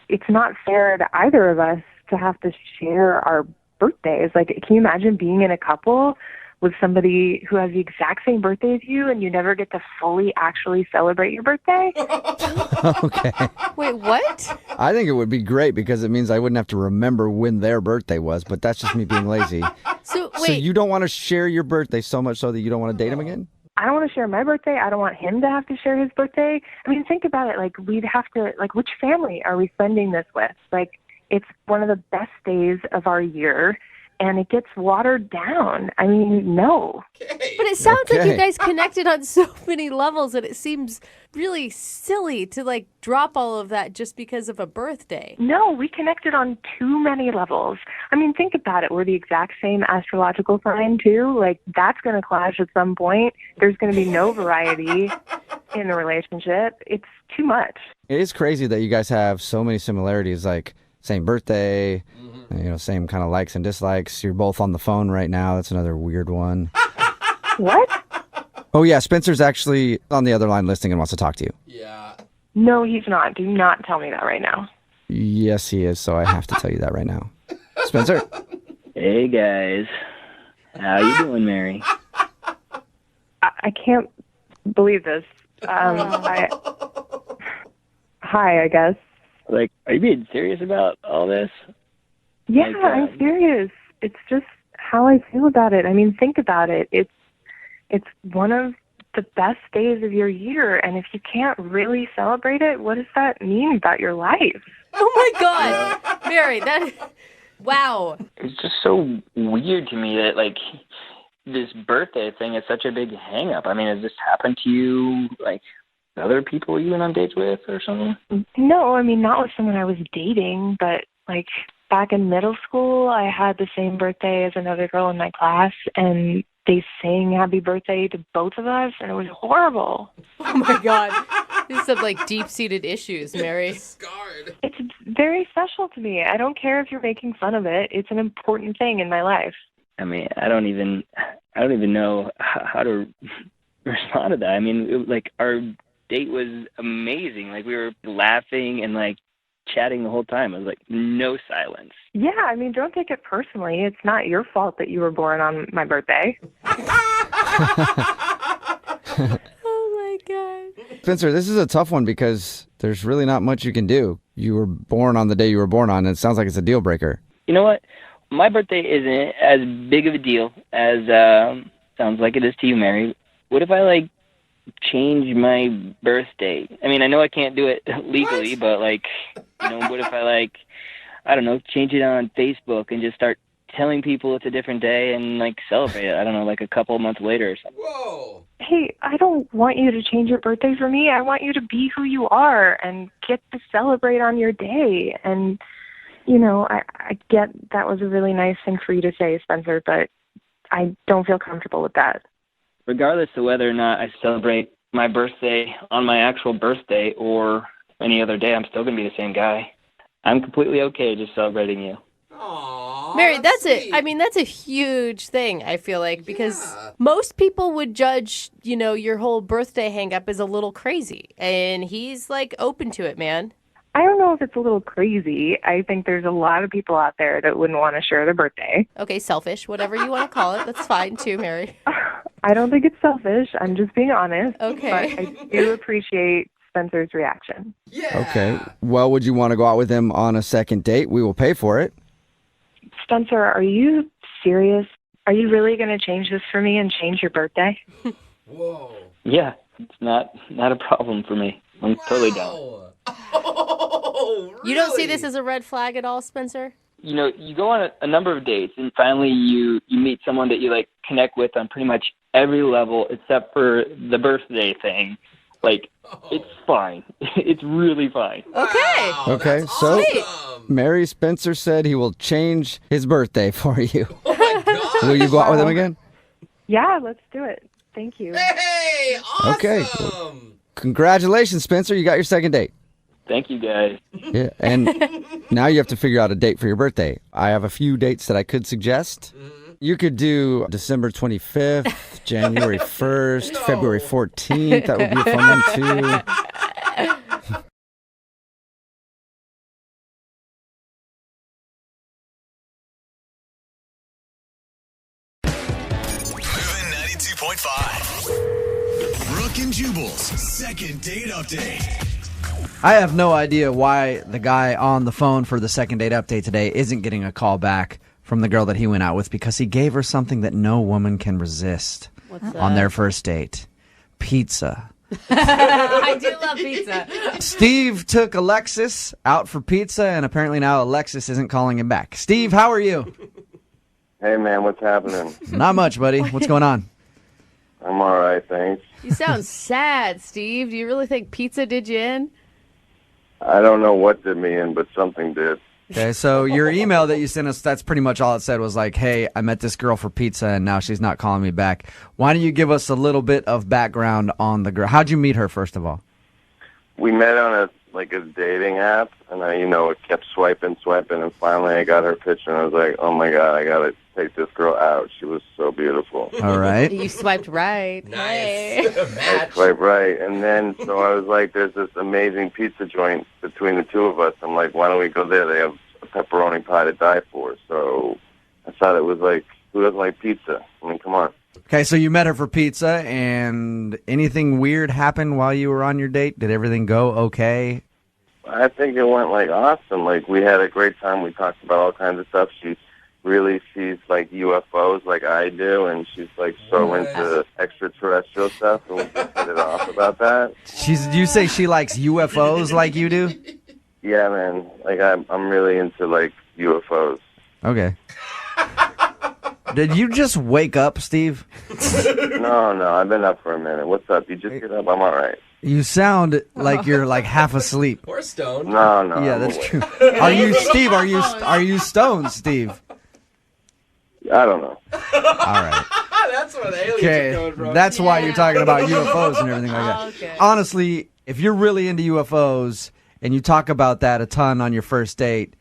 it's not fair to either of us to have to share our birthdays. Can you imagine being in a couple with somebody who has the exact same birthday as you and you never get to fully actually celebrate your birthday? Okay. Wait, what? I think it would be great because it means I wouldn't have to remember when their birthday was, but that's just me being lazy. So, wait. So you don't want to share your birthday so much so that you don't want to date him again? I don't want to share my birthday. I don't want him to have to share his birthday. I mean, think about it. We'd have to, which family are we spending this with? It's one of the best days of our year, and it gets watered down. I mean, no. But it sounds like Okay. you guys connected on so many levels, and it seems really silly to drop all of that just because of a birthday. No, we connected on too many levels. I mean, think about it. We're the exact same astrological sign, too. That's going to clash at some point. There's going to be no variety in the relationship. It's too much. It is crazy that you guys have so many similarities, same birthday, same kind of likes and dislikes. You're both on the phone right now. That's another weird one. What? Oh, yeah, Spencer's actually on the other line listening and wants to talk to you. Yeah. No, he's not. Do not tell me that right now. Yes, he is, so I have to tell you that right now. Spencer? Hey guys, how you doing, Mary? I can't believe this. Hi, I guess. Are you being serious about all this? Yeah, I'm serious. It's just how I feel about it. I mean, think about it. It's one of the best days of your year, and if you can't really celebrate it, what does that mean about your life? Oh my God, Mary, wow. It's just so weird to me that this birthday thing is such a big hang up. I mean, has this happened to you other people you went on dates with or something? No, I mean, not with someone I was dating, but back in middle school, I had the same birthday as another girl in my class, and they sang happy birthday to both of us, and it was horrible. Oh my God. This is some deep-seated issues, Mary. Scarred. It's very special to me. I don't care if you're making fun of it. It's an important thing in my life. I mean, I don't even know how to respond to that. I mean, our date was amazing. Like, we were laughing and, like, chatting the whole time. It was, like, no silence. Yeah, I mean, don't take it personally. It's not your fault that you were born on my birthday. Oh, my God. Spencer, this is a tough one because there's really not much you can do. You were born on the day you were born on, and it sounds like it's a deal breaker. You know what? My birthday isn't as big of a deal as sounds like it is to you, Mary. What if I, like, change my birthday? I mean, I know I can't do it legally, but, like, you know, what if I, like, I don't know, change it on Facebook and just start telling people it's a different day and, like, celebrate it, I don't know, like a couple of months later or something. Whoa. Hey, I don't want you to change your birthday for me. I want you to be who you are and get to celebrate on your day. And, you know, I get that was a really nice thing for you to say, Spencer, but I don't feel comfortable with that. Regardless of whether or not I celebrate my birthday on my actual birthday or any other day, I'm still going to be the same guy. I'm completely okay just celebrating you. Mary, that's it. I mean, that's a huge thing, I feel like, because most people would judge, you know, your whole birthday hang-up as a little crazy. And he's, like, open to it, man. I don't know if it's a little crazy. I think there's a lot of people out there that wouldn't want to share their birthday. Okay, selfish, whatever you want to call it. That's fine, too, Mary. I don't think it's selfish. I'm just being honest. Okay. But I do appreciate Spencer's reaction. Yeah. Okay. Well, would you want to go out with him on a second date? We will pay for it. Spencer, are you serious? Are you really going to change this for me and change your birthday? Whoa. Yeah, it's not a problem for me. I'm totally down. Oh, really? You don't see this as a red flag at all, Spencer? You know, you go on a number of dates, and finally you meet someone that you, like, connect with on pretty much every level except for the birthday thing. Like, it's fine. It's really fine. Okay. Okay, so Sweet. Mary Spencer said he will change his birthday for you. Oh, my God. Will you go out with him again? Yeah, let's do it. Thank you. Hey, awesome. Okay. Well, congratulations, Spencer. You got your second date. Thank you, guys. Yeah, and now you have to figure out a date for your birthday. I have a few dates that I could suggest. You could do December 25th, January 1st, February 14th. That would be a fun one, too. Moving 92.5. Brooke and Jubal's second date update. I have no idea why the guy on the phone for the second date update today isn't getting a call back from the girl that he went out with because he gave her something that no woman can resist on their first date. Pizza. I do love pizza. Steve took Alexis out for pizza, and apparently now Alexis isn't calling him back. Steve, how are you? Hey, man, what's happening? Not much, buddy. What's going on? I'm all right, thanks. You sound sad, Steve. Do you really think pizza did you in? I don't know what did me in, but something did. Okay, so your email that you sent us, that's pretty much all it said was like, hey, I met this girl for pizza, and now she's not calling me back. Why don't you give us a little bit of background on the girl? How'd you meet her, first of all? We met on a dating app, and it kept swiping, and finally I got her picture, and I was like, oh, my God, I got to take this girl out. She was so beautiful. All right. You swiped right. Nice. Hey. I swiped right, and then so I was like, there's this amazing pizza joint between the two of us. I'm like, why don't we go there? They have a pepperoni pie to die for. So I thought it was like, who doesn't like pizza? I mean, come on. Okay, so you met her for pizza, and anything weird happened while you were on your date? Did everything go okay? I think it went awesome. We had a great time. We talked about all kinds of stuff. She sees UFOs like I do, and she's so into extraterrestrial stuff, and we just hit it off about that. You say she likes UFOs like you do? Yeah, man. I'm really into UFOs. Okay. Did you just wake up, Steve? No, I've been up for a minute. What's up? You just get up? I'm all right. You sound like you're half asleep. Or stoned. No. Yeah, that's true. Are you Steve? Are you stoned, Steve? I don't know. All right. That's where the aliens are coming from. That's why you're talking about UFOs and everything like that. Okay. Honestly, if you're really into UFOs and you talk about that a ton on your first date,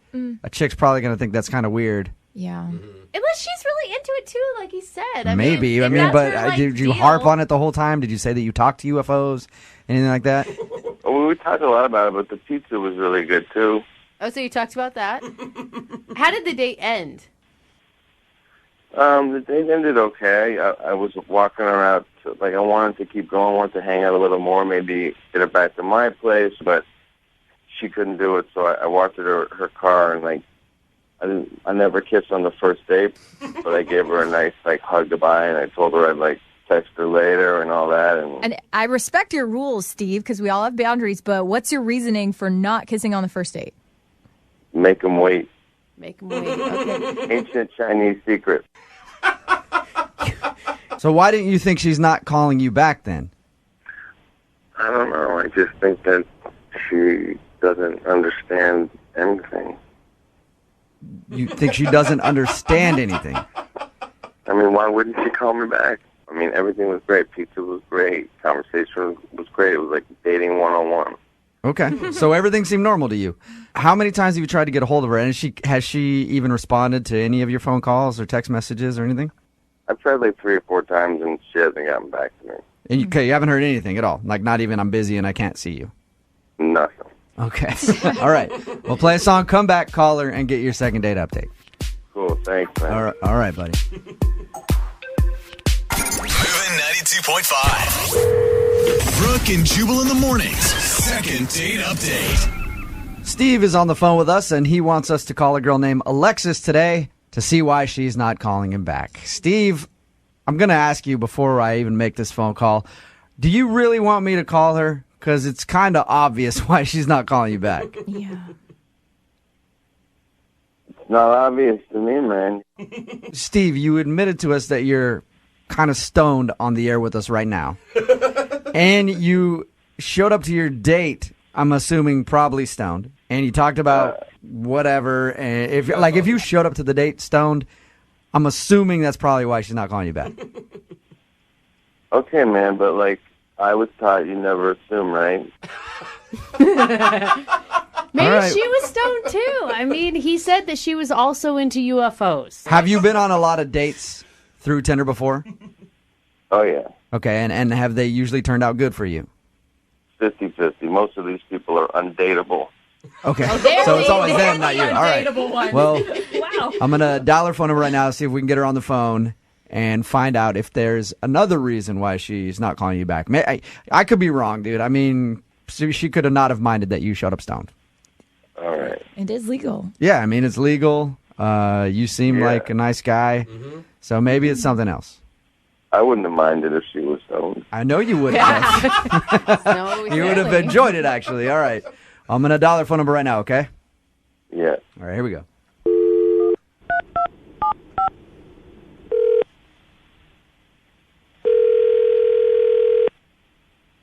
a chick's probably going to think that's kind of weird. Yeah. Unless she's really into it too, like he said. Maybe. if that's But her, like, did you deal- harp on it the whole time? Did you say that you talked to UFOs? Anything like that? Well, we talked a lot about it, but the pizza was really good too. Oh, so you talked about that? How did the date end? The date ended okay. I was walking her out. I wanted to keep going, wanted to hang out a little more, maybe get her back to my place, but she couldn't do it. So I walked her to her car, and I never kissed on the first date, but I gave her a nice hug goodbye, and I told her I'd text her later and all that. And I respect your rules, Steve, because we all have boundaries. But what's your reasoning for not kissing on the first date? Make them wait. Make them wait. Okay. Ancient Chinese secret. So why didn't you think she's not calling you back then? I don't know. I just think that she doesn't understand anything. You think she doesn't understand anything? I mean, why wouldn't she call me back? I mean, everything was great. Pizza was great. Conversation was great. It was like dating one-on-one. Okay, so everything seemed normal to you. How many times have you tried to get a hold of her? And has she even responded to any of your phone calls or text messages or anything? I've tried 3 or 4 times, and she hasn't gotten back to me. And you haven't heard anything at all? Not even I'm busy and I can't see you? Nothing. Okay. All right. We'll play a song, come back, call her, and get your second date update. Cool. Thanks, man. All right, buddy. Moving 92.5. Brooke and Jubal in the mornings. Second date update. Steve is on the phone with us, and he wants us to call a girl named Alexis today to see why she's not calling him back. Steve, I'm going to ask you before I even make this phone call, do you really want me to call her? Because it's kind of obvious why she's not calling you back. Yeah. It's not obvious to me, man. Steve, you admitted to us that you're kind of stoned on the air with us right now. And you showed up to your date, I'm assuming probably stoned. And you talked about whatever. And if you showed up to the date stoned, I'm assuming that's probably why she's not calling you back. Okay, man, but I was taught you never assume, right? Maybe right. she was stoned too. I mean, he said that she was also into UFOs. Have you been on a lot of dates through Tinder before? Oh, yeah. Okay, and have they usually turned out good for you? 50-50. Most of these people are undateable. Okay, Oh, so it's always them, not you. All right. One. Well, Wow. I'm going to dial her phone number right now, see if we can get her on the phone and find out if there's another reason why she's not calling you back. I could be wrong, dude. I mean, she could have not have minded that you showed up stoned. All right. It is legal. Yeah, I mean, it's legal. You seem like a nice guy. So maybe it's something else. I wouldn't have minded if she was stoned. I know you would have. No, You would have enjoyed it, actually. All right. I'm going to dial her phone number right now, okay? Yeah. All right, here we go.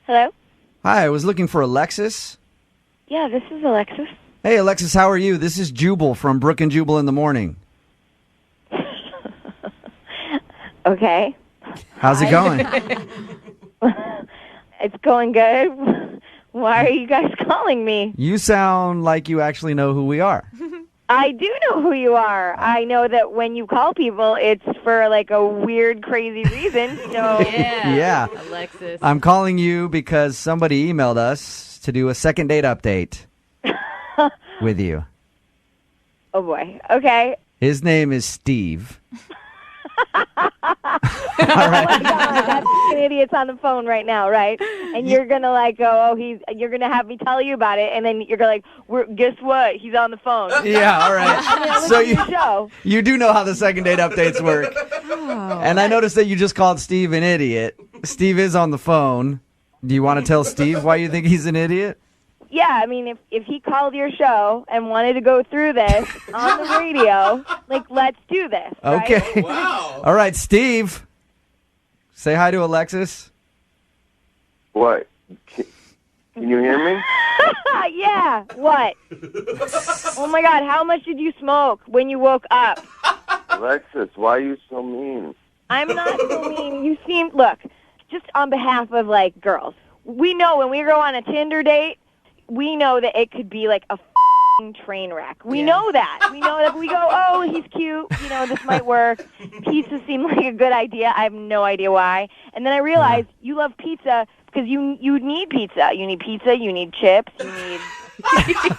Hello? Hi, I was looking for Alexis. Yeah, this is Alexis. Hey, Alexis, how are you? This is Jubal from Brooke and Jubal in the morning. Okay. How's it going? It's going good. Why are you guys calling me? You sound like you actually know who we are. I do know who you are. I know that when you call people, it's for a weird, crazy reason. So Yeah. Alexis. I'm calling you because somebody emailed us to do a second date update with you. Oh boy. Okay. His name is Steve. Oh my God, that f***ing idiot's on the phone right now, right? And you're gonna go, you're gonna have me tell you about it, and then you're gonna guess what? He's on the phone. Yeah, all right. So show. you do know how the second date updates work. And I noticed that you just called Steve an idiot. Steve is on the phone. Do you want to tell Steve why you think he's an idiot? Yeah, I mean, if he called your show and wanted to go through this on the radio, let's do this. Right? Okay. Wow. All right, Steve. Say hi to Alexis. What? Can you hear me? Yeah. What? Oh my God! How much did you smoke when you woke up? Alexis, why are you so mean? I'm not so mean. You seem just on behalf of girls. We know when we go on a Tinder date, we know that it could be a train wreck. We know that. We know that. But we go, oh, he's cute. You know, this might work. Pizza seemed like a good idea. I have no idea why. And then I realized you love pizza because you need pizza. You need pizza. You need chips. You need.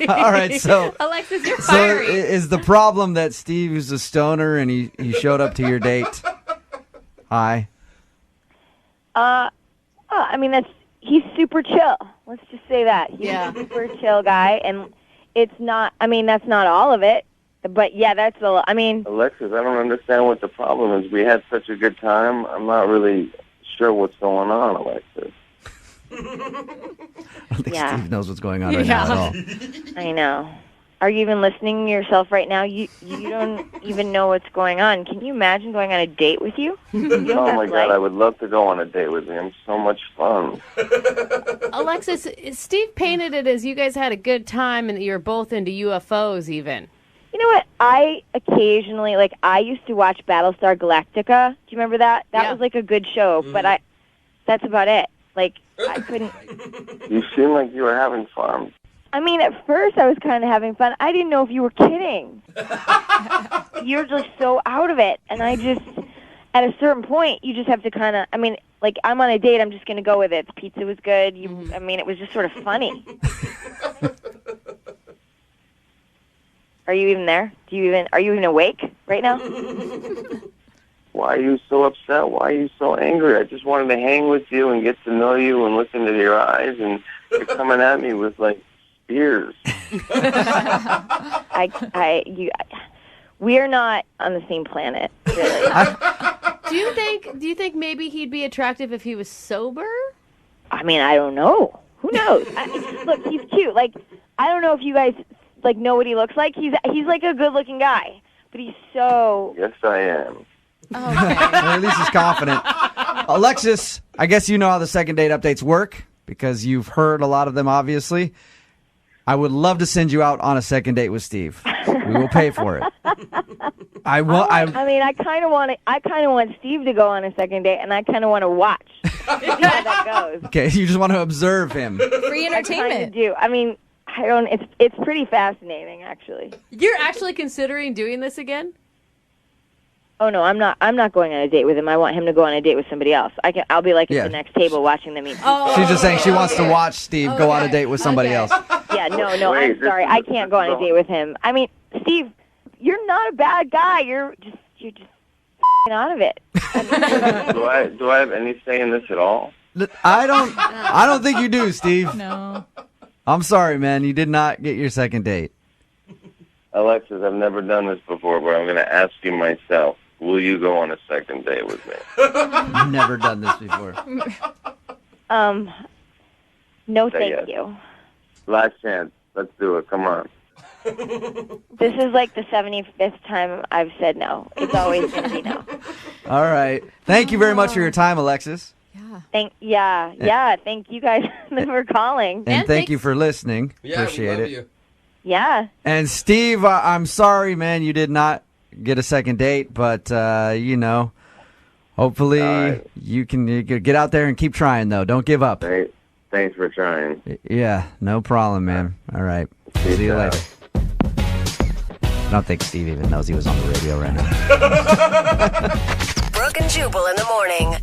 All right, so Alexis, you're so fiery. is the problem that Steve is a stoner and he showed up to your date? Hi. I mean, he's super chill. Let's just say that. He's a super chill guy, and it's not, I mean, that's not all of it, but yeah, that's I mean. Alexis, I don't understand what the problem is. We had such a good time. I'm not really sure what's going on, Alexis. I don't think Steve knows what's going on right now at all. I know. Are you even listening to yourself right now? You don't even know what's going on. Can you imagine going on a date with you? Oh, my God, I would love to go on a date with him. So much fun. Alexis, Steve painted it as you guys had a good time and that you were both into UFOs even. You know what? I occasionally, I used to watch Battlestar Galactica. Do you remember that? That was, a good show, but that's about it. I couldn't. You seem like you were having fun. I mean, at first I was kind of having fun. I didn't know if you were kidding. You're just so out of it. And I just, at a certain point, you just have to kind of, I mean, I'm on a date, I'm just going to go with it. The pizza was good. I mean, it was just sort of funny. Are you even there? Are you even awake right now? Why are you so upset? Why are you so angry? I just wanted to hang with you and get to know you and look into your eyes, and you're coming at me with, spears. We're not on the same planet, really. Do you think maybe he'd be attractive if he was sober? I mean, I don't know. Who knows? Look, he's cute. I don't know if you guys know what he looks like. He's a good-looking guy, but he's so. Yes, I am. Well, at least he's confident. Alexis, I guess you know how the second date updates work because you've heard a lot of them, obviously. I would love to send you out on a second date with Steve. We will pay for it. I kind of want Steve to go on a second date, and I kind of want to watch see how that goes. Okay, you just want to observe him. Free entertainment. I kind of do. I mean, I don't. It's pretty fascinating, actually. You're actually considering doing this again? Oh no, I'm not. I'm not going on a date with him. I want him to go on a date with somebody else. I'll be at the next table watching them eat. She's just saying she wants to watch Steve go on a date with somebody else. Yeah, no, I'm sorry. I can't go on a date with him. I mean, Steve, you're not a bad guy. You're just out of it. Do I have any say in this at all? I don't think you do, Steve. No. I'm sorry, man. You did not get your second date. Alexis, I've never done this before, but I'm going to ask you myself. Will you go on a second date with me? I've never done this before. No, thank you. Last chance. Let's do it. Come on. This is the 75th time I've said no. It's always going to be no. All right. Thank you very much for your time, Alexis. Thank you guys for calling. And thank you for listening. Yeah, Appreciate we love it. you. Yeah. And Steve, I'm sorry, man, you did not get a second date, but hopefully you can get out there and keep trying, though. Don't give up. Thanks for trying. Yeah, no problem, man. All right. See you later. I don't think Steve even knows he was on the radio right now. Brooke and Jubal in the morning.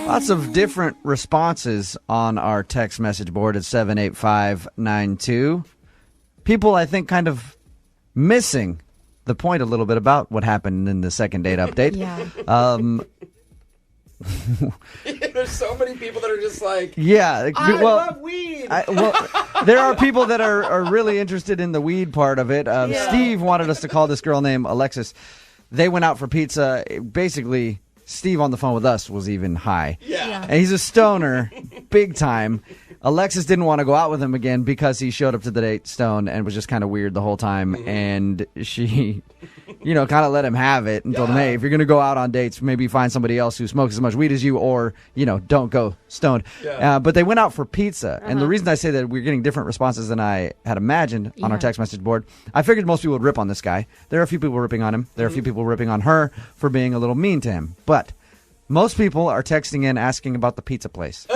Lots of different responses on our text message board at 78592. People, I think, kind of missing the point a little bit about what happened in the second date update. Yeah. There's so many people that are just I love weed. There are people that are really interested in the weed part of it. Steve wanted us to call this girl named Alexis. They went out for pizza. Basically, Steve on the phone with us was even high. Yeah. And he's a stoner, big time. Alexis didn't want to go out with him again because he showed up to the date stoned and was just kind of weird the whole time. Mm-hmm. And she, kind of let him have it and told him, hey, if you're going to go out on dates, maybe find somebody else who smokes as much weed as you or, don't go stoned. Yeah. But they went out for pizza. And the reason I say that we're getting different responses than I had imagined on our text message board, I figured most people would rip on this guy. There are a few people ripping on him. There are a few people ripping on her for being a little mean to him. But Most people are texting in asking about the pizza place.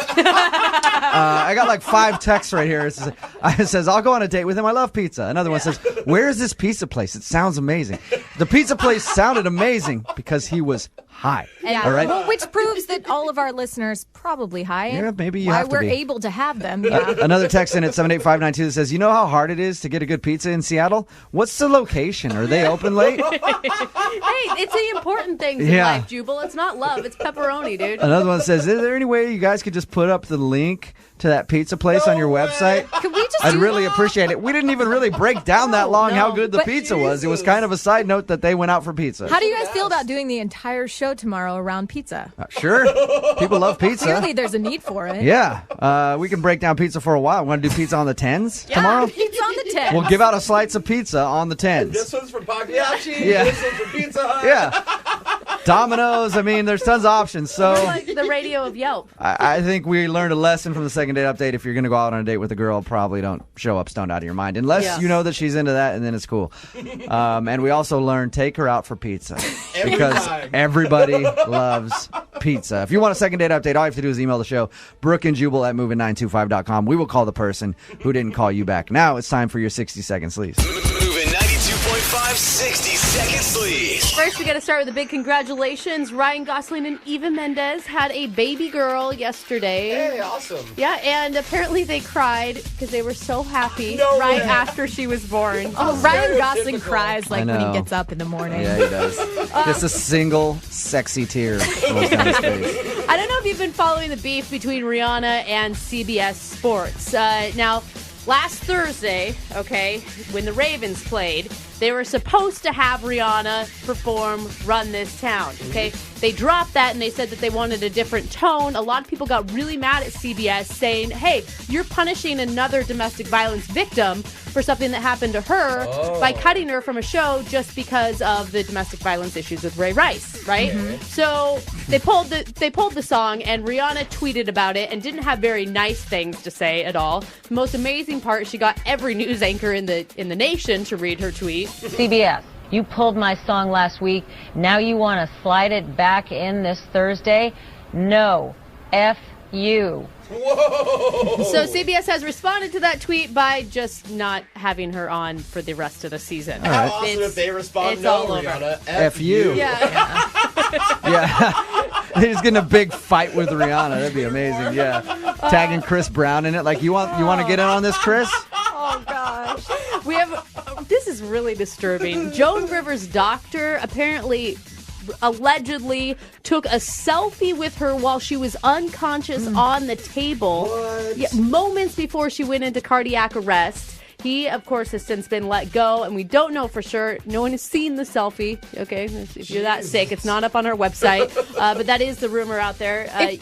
I got like 5 texts right here. It says, I'll go on a date with him. I love pizza. Another one says, where is this pizza place? It sounds amazing. The pizza place sounded amazing because he was high. Yeah. All right? Well, which proves that all of our listeners probably high. Yeah, maybe you why have to we're be. able to have them. Yeah. Another text in at 78592 that says, you know how hard it is to get a good pizza in Seattle? What's the location? Are they open late? Hey, it's the important things in life, Jubal. It's not love. It's pepperoni, dude. Another one says, is there any way you guys could just put up the link to that pizza place on your website? Could we just I'd really appreciate it. We didn't even really break down that long how good the But pizza was. It was kind of a side note that they went out for pizza. How do you guys feel about doing the entire show tomorrow around pizza? Sure. People love pizza. Clearly, there's a need for it. Yeah. We can break down pizza for a while. Want to do pizza on the 10s tomorrow? Pizza on the 10. We'll give out a slice of pizza on the 10s. This one's for Pagliacci. Yeah. This one's for Pizza Hut. Yeah. Domino's. I mean, there's tons of options. So We're like the radio of Yelp. I think we learned a lesson from the second date update. If you're going to go out on a date with a girl, probably don't show up stoned out of your mind. Unless you know that she's into that, and then it's cool. And we also learned, take her out for pizza. Because everybody loves pizza. If you want a second date update, all you have to do is email the show, brookandjubal@moving925.com. We will call the person who didn't call you back. Now it's time for your 60-second sleaze. Moving 92.5 60 Second Sleaze. First, we got to start with a big congratulations. Ryan Gosling and Eva Mendes had a baby girl yesterday. Hey, awesome. Yeah, and apparently they cried because they were so happy way. after she was born. Oh, Ryan Gosling cries like I when he know. gets up in the morning. Yeah, he does. Just a single sexy tear rolls down his face. I don't know if you've been following the beef between Rihanna and CBS Sports. Now, last Thursday, when the Ravens played, they were supposed to have Rihanna perform Run This Town, They dropped that and they said that they wanted a different tone. A lot of people got really mad at CBS saying, hey, you're punishing another domestic violence victim for something that happened to her by cutting her from a show just because of the domestic violence issues with Ray Rice, right? Mm-hmm. So they pulled the song, and Rihanna tweeted about it and didn't have very nice things to say at all. The most amazing part, she got every news anchor in the nation to read her tweet. CBS, you pulled my song last week. Now you want to slide it back in this Thursday? No. F you. Whoa! So CBS has responded to that tweet by just not having her on for the rest of the season. All right. How awesome if they respond, it's no, all over. Rihanna, F you. Yeah. Yeah. They're just getting a big fight with Rihanna. That'd be amazing. Yeah. Tagging Chris Brown in it. Like, you want to get in on this, Chris? Oh, gosh. We have, this is really disturbing. Joan Rivers' doctor apparently allegedly took a selfie with her while she was unconscious on the table. Yeah, moments before she went into cardiac arrest. He, of course, has since been let go, and we don't know for sure. No one has seen the selfie. Okay, if you're that sick, it's not up on our website. But that is the rumor out there. It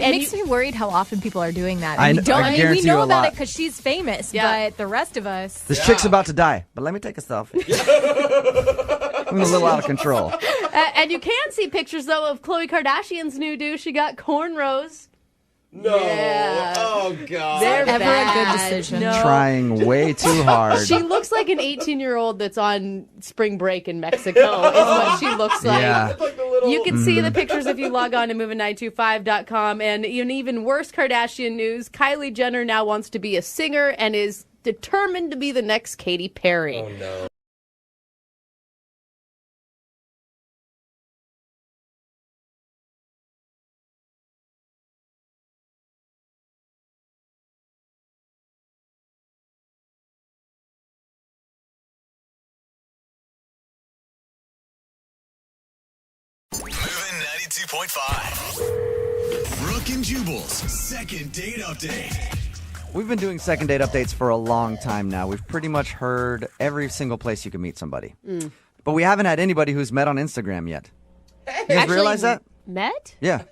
makes me worried how often people are doing that. I we guarantee know you a about lot. it because she's famous, Yeah. but the rest of us. This chick's about to die, but let me take a selfie. I'm a little out of control. And you can see pictures, though, of Khloe Kardashian's new do. She got cornrows. No. Yeah. Oh, God. They're Never bad. a good decision. No. Trying way too hard. She looks like an 18-year-old that's on spring break in Mexico, is what she looks like. Yeah. You can see the pictures if you log on to moving925.com. And in even worse Kardashian news, Kylie Jenner now wants to be a singer and is determined to be the next Katy Perry. Oh, no. Moving 92.5. Brooke and Jubal's second date update. We've been doing second date updates for a long time now. We've pretty much heard every single place you can meet somebody. But we haven't had anybody who's met on Instagram yet. You guys realize that? Met? Yeah.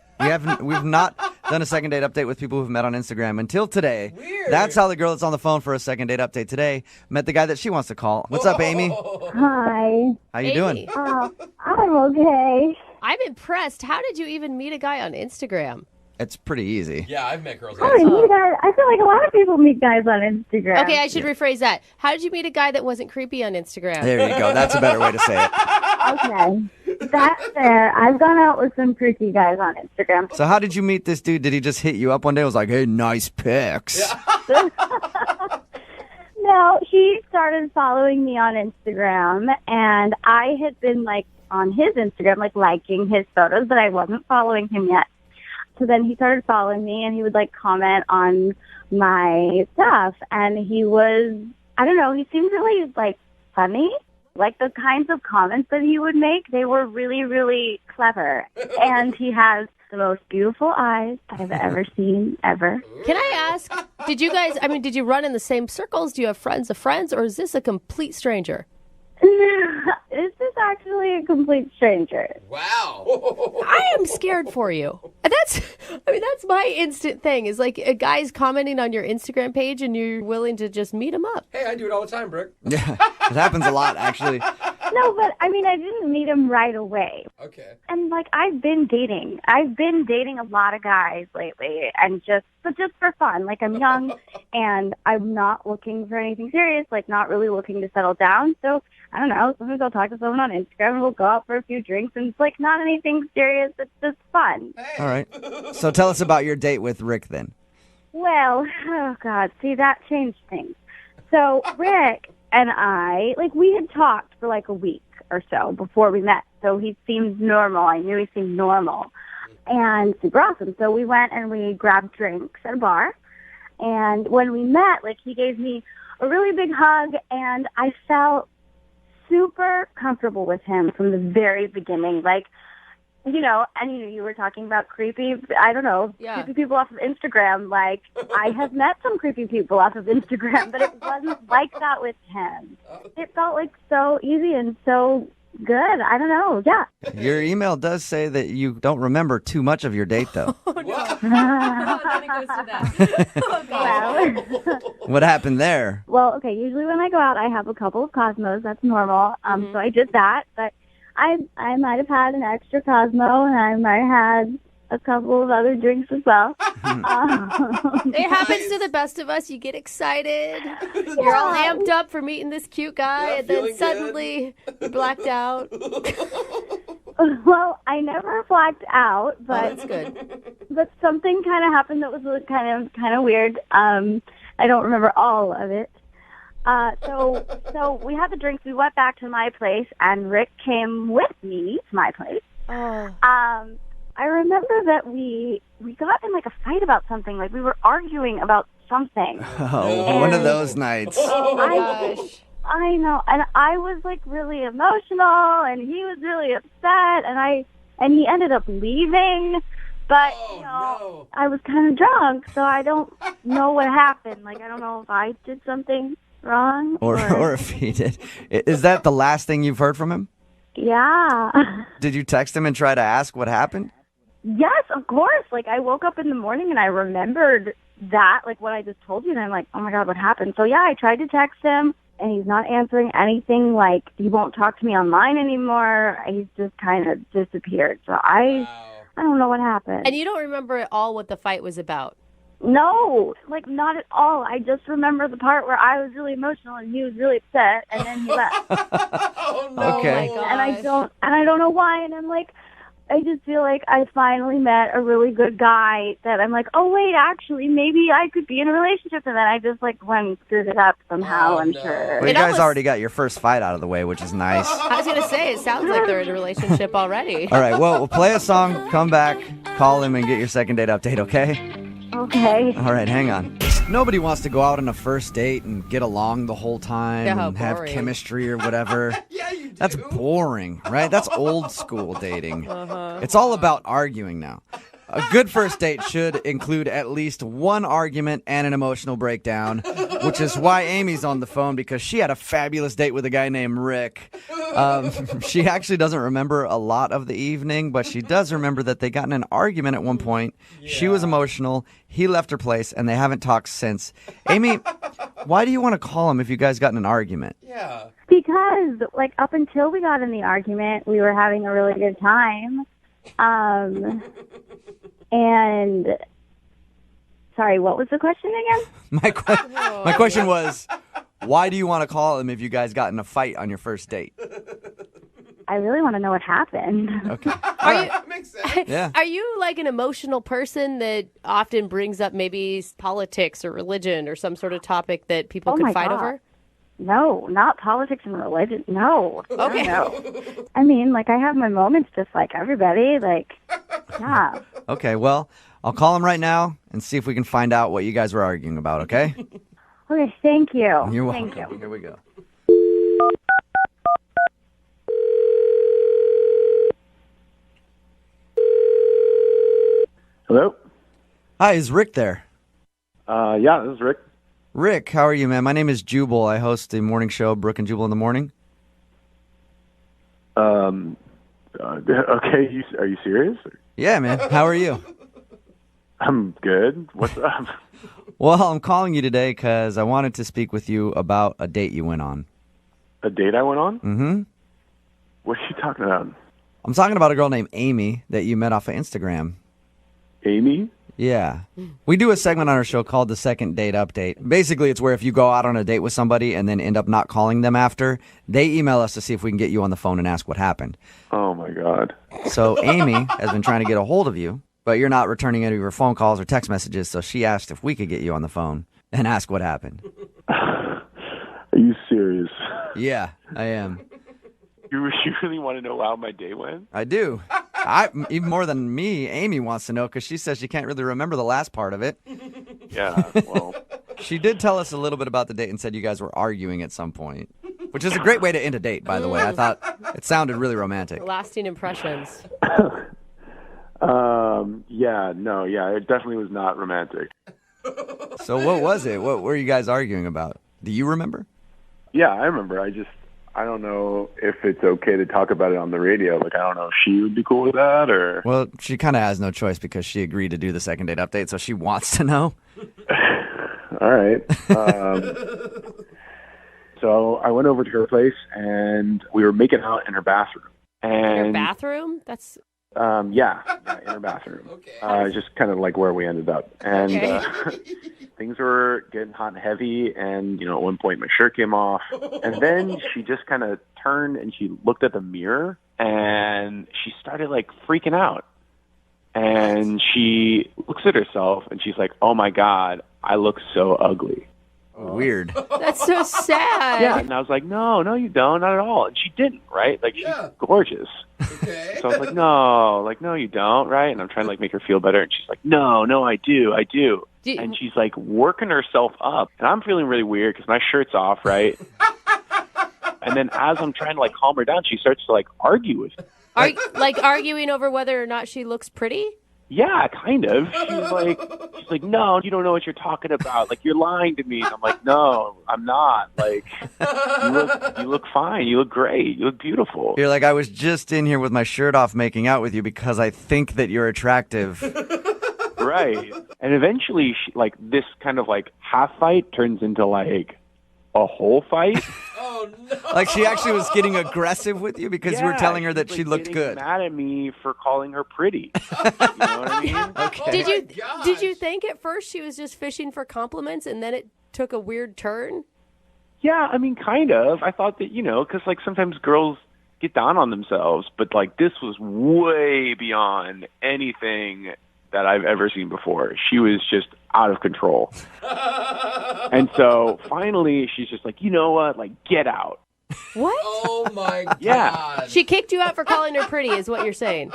We've not done a second date update with people who've met on Instagram until today. Weird. That's how the girl that's on the phone for a second date update today met the guy that she wants to call. What's up, Amy? Hi. How you doing? I'm okay. I'm impressed. How did you even meet a guy on Instagram? It's pretty easy. Yeah, I've met girls. I feel like a lot of people meet guys on Instagram. Okay, I should rephrase that. How did you meet a guy that wasn't creepy on Instagram? There you go. That's a better way to say it. Okay. That's fair. I've gone out with some freaky guys on Instagram. So how did you meet this dude? Did he just hit you up one day and was like, hey, nice pics? No, he started following me on Instagram, and I had been, like, on his Instagram, like, liking his photos, but I wasn't following him yet. So then he started following me, and he would, like, comment on my stuff, and he was, I don't know, he seemed really, like, funny. Like, the kinds of comments that he would make, they were really, really clever. And he has the most beautiful eyes I've ever seen, ever. Can I ask, did you run in the same circles? Do you have friends of friends, or is this a complete stranger? This is actually a complete stranger. Wow. I am scared for you. That's my instant thing is like a guy's commenting on your Instagram page and you're willing to just meet him up. Hey, I do it all the time, Brooke. Yeah, it happens a lot, actually. No, but I mean, I didn't meet him right away. Okay. And like, I've been dating a lot of guys lately, and just for fun. Like, I'm young, and I'm not looking for anything serious. Like, not really looking to settle down. So I don't know. Sometimes I'll talk to someone on Instagram, and we'll go out for a few drinks, and it's like not anything serious. It's just fun. All right. So tell us about your date with Rick then. Well, oh God, see, that changed things. So Rick and I, like, we had talked for like a week or so before we met. So he seemed normal. I knew he seemed normal and super awesome. So we went and we grabbed drinks at a bar. And when we met, like, he gave me a really big hug, and I felt super comfortable with him from the very beginning. Like, you know, and you were talking about creepy, I don't know, creepy people off of Instagram. Like, I have met some creepy people off of Instagram, but it wasn't like that with him. It felt like so easy and so good. I don't know. Yeah. Your email does say that you don't remember too much of your date, though. Oh, no. Then it goes to that. Oh, God. What happened there? Well, okay, usually when I go out, I have a couple of Cosmos. That's normal. So I did that, but I might have had an extra Cosmo, and I might have had a couple of other drinks as well. It happens to the best of us. You get excited. You're all amped up for meeting this cute guy, and then suddenly you're blacked out. Well, I never blacked out, but that's good. But something kind of happened that was kind of weird. I don't remember all of it. So we had the drinks. We went back to my place, and Rick came with me to my place. Oh. I remember that we got in like a fight about something. Like, we were arguing about something. Oh, one of those nights. Oh my gosh. I know, and I was like really emotional, and he was really upset, and he ended up leaving. But I was kind of drunk, so I don't know what happened. Like, I don't know if I did something wrong or if he did. Is that the last thing you've heard from him? Yeah. Did you text him and try to ask what happened? Yes, of course. Like, I woke up in the morning and I remembered that, like what I just told you, and I'm like, oh my God, what happened? So yeah, I tried to text him, and he's not answering anything. Like, he won't talk to me online anymore. He's just kind of disappeared. So I don't know what happened. And you don't remember at all what the fight was about? No, like, not at all. I just remember the part where I was really emotional and he was really upset, and then he left. Oh no! Okay. Oh my gosh. And I don't know why. And I'm like, I just feel like I finally met a really good guy that I'm like, oh wait, actually, maybe I could be in a relationship. And then I just like went and screwed it up somehow. I'm sure. Well, you guys already got your first fight out of the way, which is nice. I was gonna say, it sounds like they're in a relationship already. All right, well, we'll play a song, come back, call him, and get your second date update, okay? Okay. All right, hang on. Nobody wants to go out on a first date and get along the whole time and have boring. chemistry or whatever. Yeah, you do. That's boring, right? That's old school dating. Uh-huh. It's all about arguing now. A good first date should include at least one argument and an emotional breakdown, which is why Amy's on the phone, because she had a fabulous date with a guy named Rick. She actually doesn't remember a lot of the evening, but she does remember that they got in an argument at one point. Yeah. She was emotional. He left her place, and they haven't talked since. Amy, why do you want to call him if you guys got in an argument? Yeah. Because, like, up until we got in the argument, we were having a really good time. And sorry, what was the question again? My question was, why do you want to call him if you guys got in a fight on your first date? I really want to know what happened. Okay. Makes sense. Yeah. Are you like an emotional person that often brings up maybe politics or religion or some sort of topic that people Oh could my fight God. over? No, not politics and religion. No. Okay. No. I mean, like, I have my moments just like everybody. Like, yeah. Okay, well, I'll call him right now and see if we can find out what you guys were arguing about, okay? Okay, thank you. You're welcome. Thank you. Here we go. Hello? Hi, is Rick there? Yeah, this is Rick. Rick, how are you, man? My name is Jubal. I host the morning show, Brooke and Jubal in the Morning. Okay, are you serious? Yeah, man. How are you? I'm good. What's up? Well, I'm calling you today because I wanted to speak with you about a date you went on. A date I went on? Mm-hmm. What are you talking about? I'm talking about a girl named Amy that you met off of Instagram. Amy? Yeah. We do a segment on our show called the Second Date Update. Basically, it's where if you go out on a date with somebody and then end up not calling them after, they email us to see if we can get you on the phone and ask what happened. Oh, my God. So Amy has been trying to get a hold of you, but you're not returning any of her phone calls or text messages, so she asked if we could get you on the phone and ask what happened. Are you serious? Yeah, I am. You really want to know how my day went? I do. Even more than me, Amy wants to know because she says she can't really remember the last part of it. Yeah, well. She did tell us a little bit about the date and said you guys were arguing at some point, which is a great way to end a date, by the way. I thought it sounded really romantic. Lasting impressions. Yeah, it definitely was not romantic. So what was it? What were you guys arguing about? Do you remember? Yeah, I remember. I don't know if it's okay to talk about it on the radio. Like, I don't know if she would be cool with that or... Well, she kind of has no choice because she agreed to do the second date update, so she wants to know. All right. So I went over to her place, and we were making out in her bathroom. And, Your bathroom? That's... Yeah, in her bathroom. Okay. Just kind of like where we ended up. And things were getting hot and heavy, and, at one point my shirt came off. And then she just kind of turned and she looked at the mirror, and she started, like, freaking out. And she looks at herself, and she's like, oh, my God, I look so ugly. Weird. That's so sad. Yeah, and I was like, no, you don't, not at all. And she didn't, right? Like, she's gorgeous. Okay. So I was like, no, you don't, right? And I'm trying to, like, make her feel better. And she's like, no, I do. And she's, like, working herself up. And I'm feeling really weird because my shirt's off, right? And then as I'm trying to, like, calm her down, she starts to, like, argue with me. Like arguing over whether or not she looks pretty? Yeah, kind of. She's like, no, you don't know what you're talking about. Like, you're lying to me. And I'm like, no, I'm not. Like, you look fine. You look great. You look beautiful. You're like, I was just in here with my shirt off making out with you because I think that you're attractive. Right. And eventually, this kind of, like, half fight turns into, like, a whole fight. Oh, no. Like, she actually was getting aggressive with you because you were telling her that she looked good. Mad at me for calling her pretty. You know what I mean? Okay. Did you think at first she was just fishing for compliments and then it took a weird turn? Yeah, I mean, kind of. I thought that, because, like, sometimes girls get down on themselves, but, like, this was way beyond anything that I've ever seen before. She was just out of control. And so finally she's just like, you know what? Like, get out. What? Oh, my God. Yeah. She kicked you out for calling her pretty is what you're saying.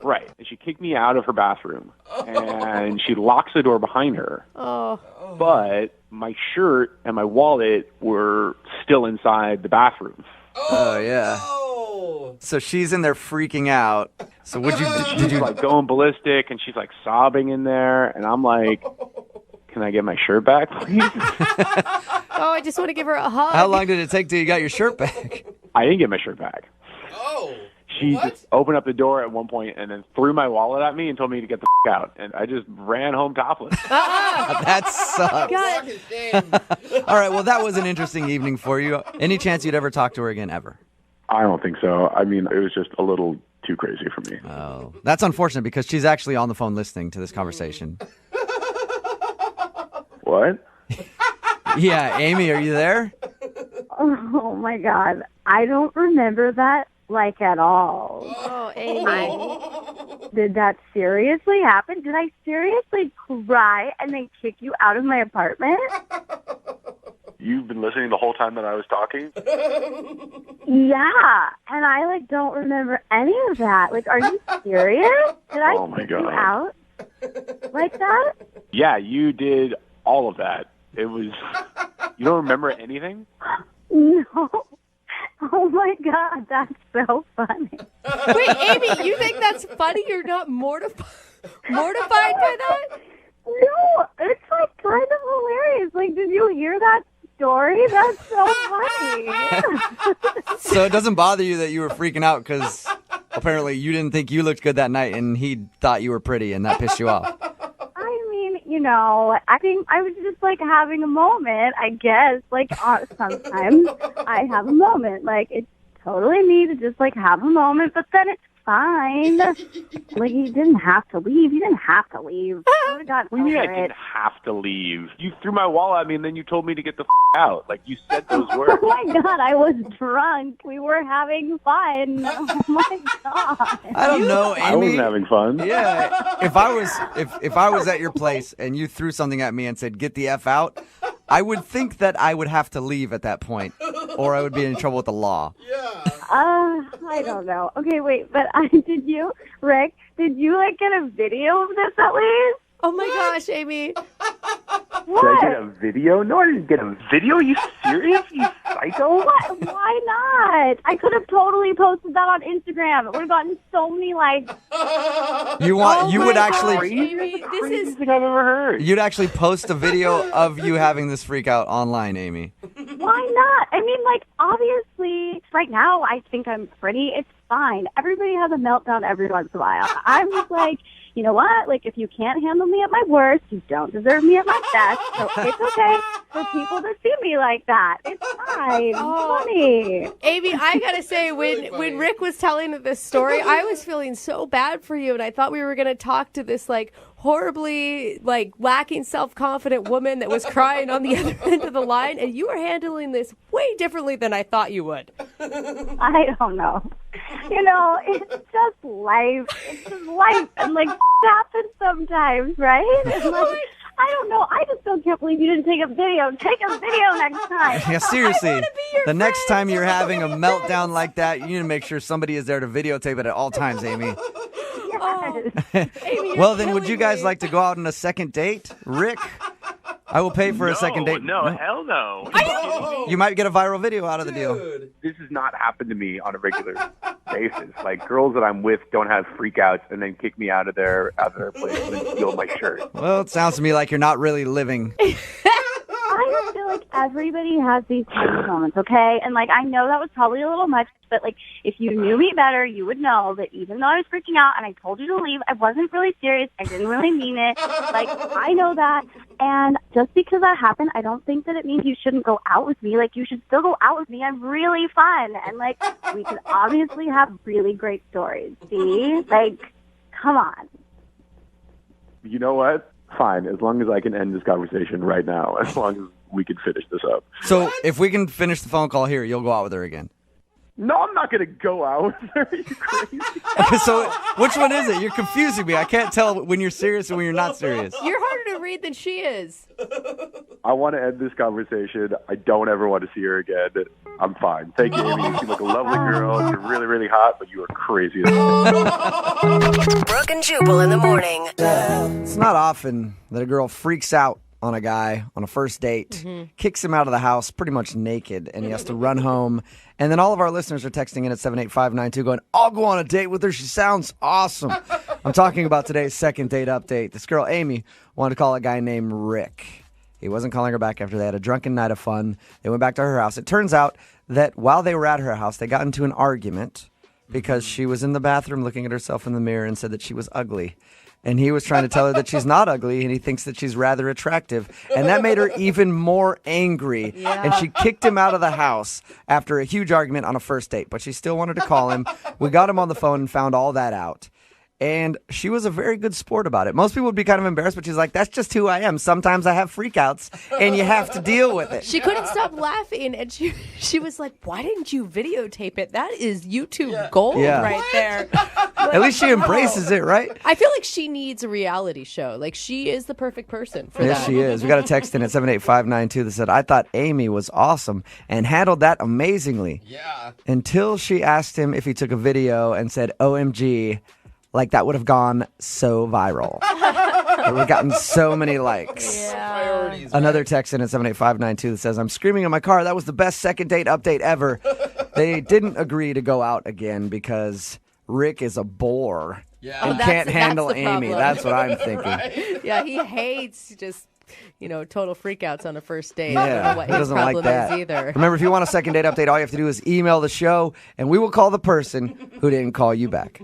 Right. And she kicked me out of her bathroom. And she locks the door behind her. Oh. But my shirt and my wallet were still inside the bathroom. Oh, yeah. So she's in there freaking out. So did you like going ballistic, and she's like sobbing in there, and I'm like, can I get my shirt back, please? Oh, I just want to give her a hug. How long did it take till you got your shirt back? I didn't get my shirt back. Oh. She just opened up the door at one point and then threw my wallet at me and told me to get the out. And I just ran home topless. That sucks. All right, well, that was an interesting evening for you. Any chance you'd ever talk to her again, ever? I don't think so. I mean, it was just a little too crazy for me. Oh, that's unfortunate because she's actually on the phone listening to this conversation. What? Yeah, Amy, are you there? Oh, my God. I don't remember that like at all. Oh, Amy. Did that seriously happen? Did I seriously cry and then kick you out of my apartment? You've been listening the whole time that I was talking? Yeah, and I don't remember any of that. Are you serious? Did I Oh, my kick you God. out like that? Yeah, you did all of that. It was... You don't remember anything? No. Oh my God, that's so funny. Wait, Amy, you think that's funny? You're not mortified by that? No, it's kind of hilarious. Did you hear that story? That's so funny. So it doesn't bother you that you were freaking out because apparently you didn't think you looked good that night and he thought you were pretty and that pissed you off. I mean, I think I was just having a moment, I guess. Sometimes I have a moment. It's totally me to just have a moment, but then it's fine. You didn't have to leave. You didn't have to leave. I would have gotten What do you mean I over didn't it. have to leave? You threw my wall at me and then you told me to get the out. You said those words. Oh my God, I was drunk. We were having fun. Oh my God. I don't know, Amy. I wasn't having fun. Yeah, if I was at your place and you threw something at me and said get the F out, I would think that I would have to leave at that point, or I would be in trouble with the law. I don't know. Okay, wait, but Rick, did you get a video of this at least? Oh my gosh, Amy. Did I get a video? No, I didn't get a video. Are you serious? You psycho? What? Why not? I could have totally posted that on Instagram. It would have gotten so many likes. You would actually Amy, this is thing I've ever heard. You'd actually post a video of you having this freak out online, Amy. Why not? I mean, obviously, right now I think I'm pretty. It's fine. Everybody has a meltdown every once in a while. I'm just you know what? If you can't handle me at my worst, you don't deserve me at my best. So it's okay for people to see me like that. It's fine. It's funny. Amy, I gotta say, when Rick was telling this story, I was feeling so bad for you, and I thought we were gonna talk to this horribly lacking self-confident woman that was crying on the other end of the line, and you were handling this way differently than I thought you would. I don't know. It's just life. It's just life, and happens sometimes, right? And, I don't know. I just still can't believe you didn't take a video. Take a video next time. Yeah, seriously. The next time you're having a meltdown like that, you need to make sure somebody is there to videotape it at all times, Amy. Amy, Well, then, would you guys like to go out on a second date? Rick, I will pay for a second date. No, hell no. You might get a viral video out of the deal. This has not happened to me on a regular basis. Girls that I'm with don't have freakouts and then kick me out of their place and then steal my shirt. Well, it sounds to me like you're not really living. I just feel like everybody has these kind of moments, okay? And I know that was probably a little much, but if you knew me better, you would know that even though I was freaking out and I told you to leave, I wasn't really serious. I didn't really mean it. I know that. And just because that happened, I don't think that it means you shouldn't go out with me. You should still go out with me. I'm really fun. And we could obviously have really great stories. See? Come on. You know what? Fine, as long as I can end this conversation right now, as long as we can finish this up. So if we can finish the phone call here, you'll go out with her again. No, I'm not going to go out with her. Are you crazy? So which one is it? You're confusing me. I can't tell when you're serious and when you're not serious. You're harder to read than she is. I want to end this conversation. I don't ever want to see her again. I'm fine. Thank you, Amy. You seem like a lovely girl. You're really, really hot, but you are crazy. Brooke and Jubal in the morning. It's not often that a girl freaks out on a guy on a first date, kicks him out of the house pretty much naked, and he has to run home. And then all of our listeners are texting in at 78592 going, I'll go on a date with her. She sounds awesome. I'm talking about today's second date update. This girl, Amy, wanted to call a guy named Rick. He wasn't calling her back after they had a drunken night of fun. They went back to her house. It turns out that while they were at her house, they got into an argument because she was in the bathroom looking at herself in the mirror and said that she was ugly. And he was trying to tell her that she's not ugly, and he thinks that she's rather attractive. And that made her even more angry. Yeah. And she kicked him out of the house after a huge argument on a first date. But she still wanted to call him. We got him on the phone and found all that out. And she was a very good sport about it. Most people would be kind of embarrassed, but she's like, that's just who I am. Sometimes I have freakouts, and you have to deal with it. She couldn't stop laughing, and she was like, why didn't you videotape it? That is YouTube gold right there. At least she embraces it, right? I feel like she needs a reality show. Like, she is the perfect person for that. Yes, she is. We got a text in at 78592 that said, I thought Amy was awesome and handled that amazingly. Yeah. Until she asked him if he took a video and said, OMG, like that would have gone so viral. It would have gotten so many likes. Priorities, Another text in at 78592 that says, I'm screaming in my car. That was the best second date update ever. They didn't agree to go out again because Rick is a bore and can't handle Amy. That's what I'm thinking. Yeah, he hates just, total freakouts on a first date. Yeah, I don't know what he his doesn't problem like that. is either. Remember, if you want a second date update, all you have to do is email the show, and we will call the person who didn't call you back.